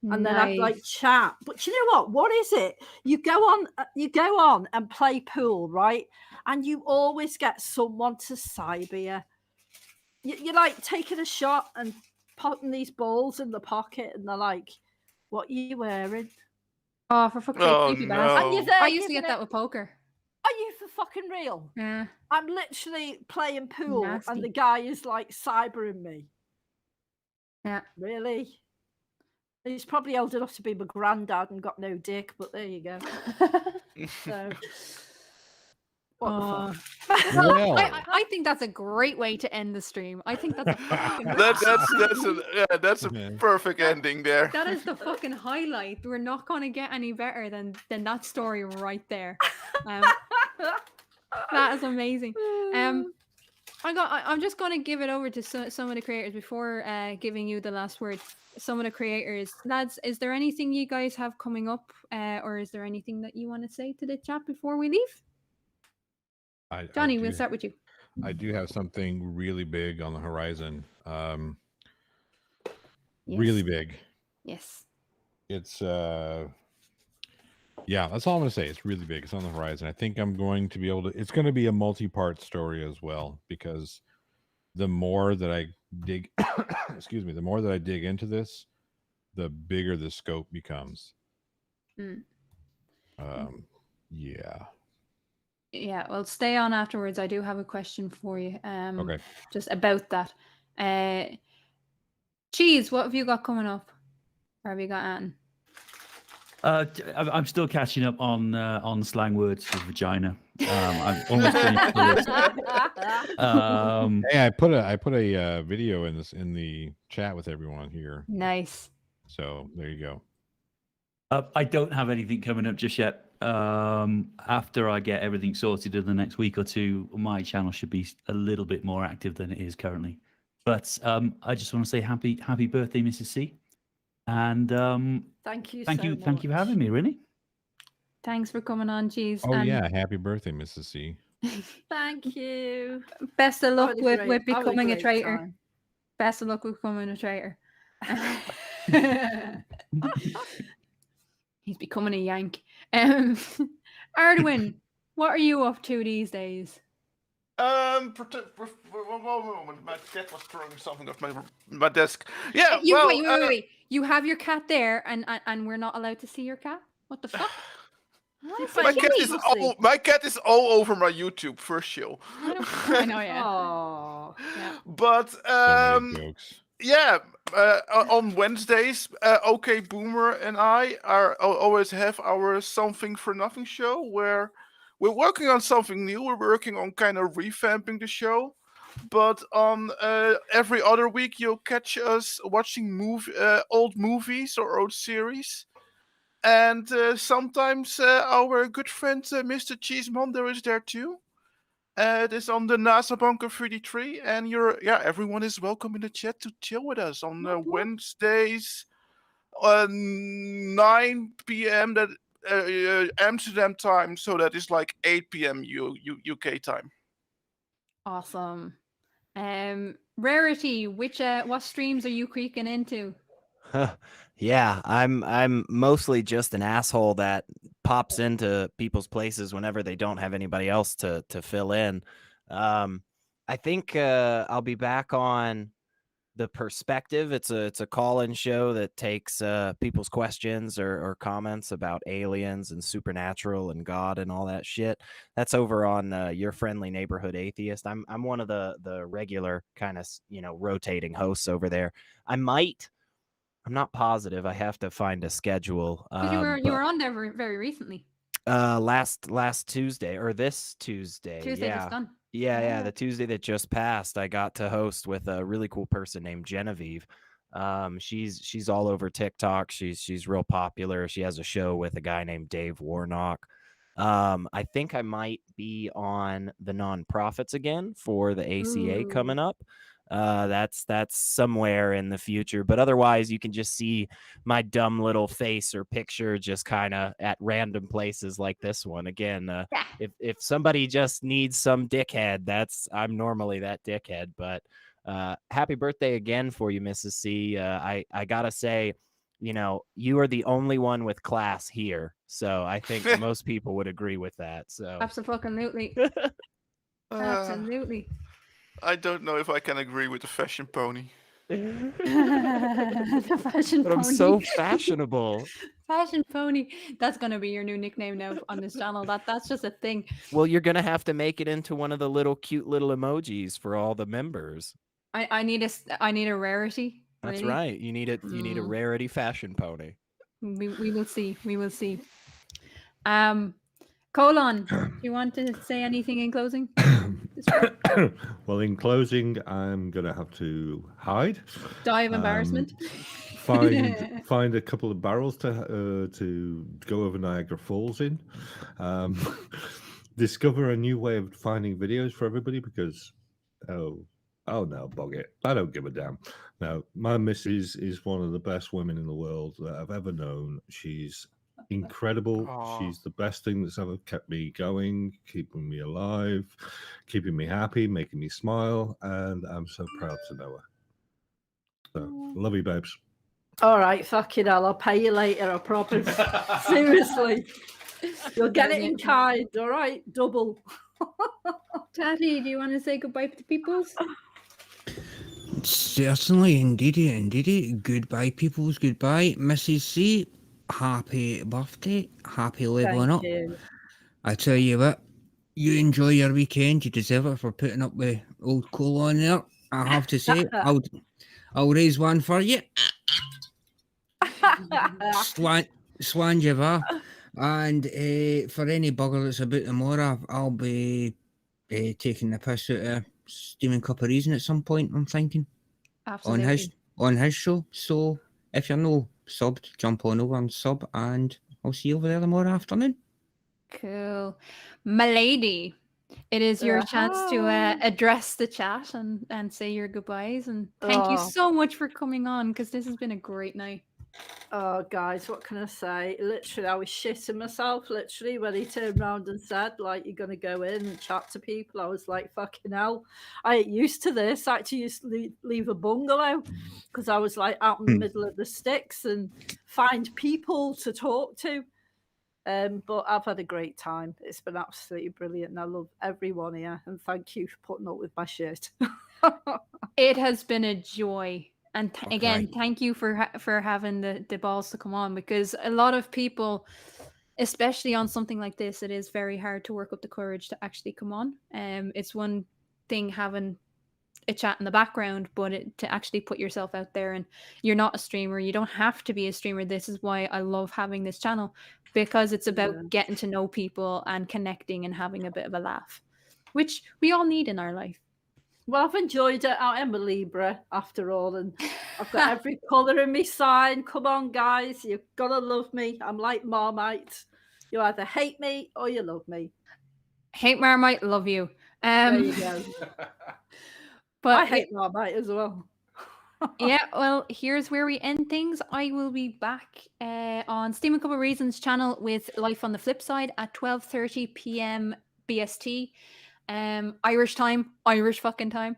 And then I'd like chat. But you know what? What is it? You go on and play pool, right? And you always get someone to cyber you. You're like taking a shot and putting these balls in the pocket, and they're like, "What are you wearing?" Oh, for fuck's sake, creepy no. bastard. And you're there I used to giving get that with poker. Are you for fucking real? Yeah. I'm literally playing pool, Nasty. and the guy is like cybering me. Yeah. Really? He's probably old enough to be my granddad and got no dick, but there you go. So, what the fuck? Well, I think that's a great way to end the stream. I think that's a fucking That's a perfect ending there. that is the fucking highlight. We're not going to get any better than that story right there. That is amazing. I'm just going to give it over to some of the creators before giving you the last word. Some of the creators, lads, is there anything you guys have coming up, or is there anything that you want to say to the chat before we leave? Johnny, we'll start with you. I do have something really big on the horizon. Really big. Yes. it's yeah, that's all I'm gonna say. It's really big. It's on the horizon. I think I'm going to be able to. It's going to be a multi-part story as well, because the more that I dig, excuse me, the more that I dig into this, the bigger the scope becomes. Mm. Yeah. Yeah, well, stay on afterwards. I do have a question for you. Okay. Just about that. Cheese, what have you got coming up? Or have you got Anne? I'm still catching up on slang words for vagina. I'm almost finished with it. Hey, I put a video in the chat with everyone here. Nice. So there you go. I don't have anything coming up just yet. After I get everything sorted in the next week or two, my channel should be a little bit more active than it is currently. But I just want to say happy birthday, Mrs. C. And thank you thank so you much. for having me, really. Thanks for coming on, Cheese. Oh and yeah, happy birthday, Mrs. C. Thank you. Best of luck Having a with great- having becoming a great traitor. time. Best of luck with becoming a traitor. He's becoming a Yank. Ardwin, what are you up to these days? One moment. My cat was throwing something off my desk. Yeah, You, well, wait. You have your cat there, and we're not allowed to see your cat? What the fuck? my cat is all over my YouTube first show. I know, yeah. Oh, yeah. But So many jokes. yeah, on Wednesdays, OK Boomer and I always have our Something for Nothing show where we're working on something new. We're working on kind of revamping the show. But on every other week, you'll catch us watching old movies or old series. And sometimes our good friend Mr. Cheesemonger is there too. It is on the NASA Bunker 33, and everyone is welcome in the chat to chill with us on Wednesdays, 9 p.m. that Amsterdam time, so that is like 8 p.m. UK time. Awesome. Rarity, what streams are you creaking into? Yeah, I'm mostly just an asshole that pops into people's places whenever they don't have anybody else to fill in. I think I'll be back on The Perspective. It's a call-in show that takes people's questions or comments about aliens and supernatural and God and all that shit. That's over on Your Friendly Neighborhood Atheist. I'm one of the regular kind of rotating hosts over there. I'm not positive. I have to find a schedule. But you were on there very recently. Last Tuesday or this Tuesday. Tuesday just gone. Yeah, the Tuesday that just passed, I got to host with a really cool person named Genevieve. She's all over TikTok. She's real popular. She has a show with a guy named Dave Warnock. I think I might be on the nonprofits again for the ACA coming up. That's somewhere in the future, but otherwise you can just see my dumb little face or picture just kind of at random places like this one. Again, if somebody just needs some dickhead, I'm normally that dickhead. But happy birthday again for you, Mrs. C. I gotta say, you are the only one with class here, so I think most people would agree with that. So absolutely. Absolutely. I don't know if I can agree with the fashion pony. The fashion but I'm pony. so fashionable. Fashion pony. That's gonna be your new nickname now on this channel. That's just a thing. Well, you're gonna have to make it into one of the cute little emojis for all the members. I need a rarity. That's really. right. You need You need a rarity fashion pony. We will see. We will see. Colon, do you want to say anything in closing? Well, in closing, I'm gonna have to hide. Die of embarrassment. Find a couple of barrels to go over Niagara Falls in. Discover a new way of finding videos for everybody because oh no, bog it. I don't give a damn. Now, my missus is one of the best women in the world that I've ever known. She's incredible. Aww. She's the best thing that's ever kept me going, keeping me alive, keeping me happy, making me smile, and I'm so proud to know her. So, love you, babes. All right, fucking hell, I'll pay you later, I promise. Seriously. You'll get it in kind, all right? Double. Tatty, do you want to say goodbye to peoples? Certainly, indeedy. Goodbye, peoples. Goodbye, Mrs. C. Happy birthday. Happy leveling Thank up. you. I tell you what, you enjoy your weekend. You deserve it for putting up with old Cole on there. I have to say, I'll raise one for you. Swan Java. And for any bugger that's about tomorrow, I'll be taking the piss out of Steaming Cup of Reason at some point, I'm thinking. Absolutely. On his show. So if you're no subbed, jump on over and sub, and I'll see you over there tomorrow afternoon. Cool. Milady, it is your chance to address the chat and say your goodbyes. And thank you so much for coming on, because this has been a great night. Oh, guys, what can I say? Literally, I was shitting myself, literally, when he turned around and said, like, you're going to go in and chat to people. I was like, fucking hell. I ain't used to this. I actually used to leave a bungalow because I was, like, out in the middle of the sticks and find people to talk to. But I've had a great time. It's been absolutely brilliant. And I love everyone here. And thank you for putting up with my shit. It has been a joy. And again, thank you for having the balls to come on, because a lot of people, especially on something like this, it is very hard to work up the courage to actually come on. It's one thing having a chat in the background, but to actually put yourself out there, and you're not a streamer. You don't have to be a streamer. This is why I love having this channel, because it's about getting to know people and connecting and having a bit of a laugh, which we all need in our life. Well, I've enjoyed it. I am a Libra after all, and I've got every colour in my sign. Come on, guys, you've got to love me. I'm like Marmite. You either hate me or you love me. Hate Marmite, love you. There you go. But I hate Marmite as well. Yeah, well, here's where we end things. I will be back on Steaming Cup of Reasons channel with Life on the Flip Side at 12:30 p.m. BST. Irish time, Irish fucking time.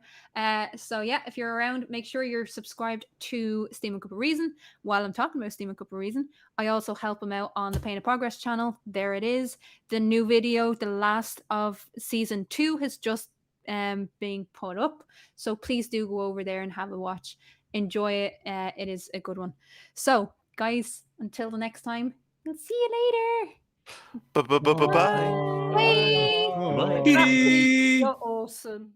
So yeah, if you're around, make sure you're subscribed to Steaming Cup of Reason. While I'm talking about Steaming Cup of Reason, I also help him out on the Pain of Progress channel. There it is. The new video, the last of season 2, has just being put up. So please do go over there and have a watch. Enjoy it. It is a good one. So guys, until the next time, we'll see you later. Bye. Bye. You're awesome.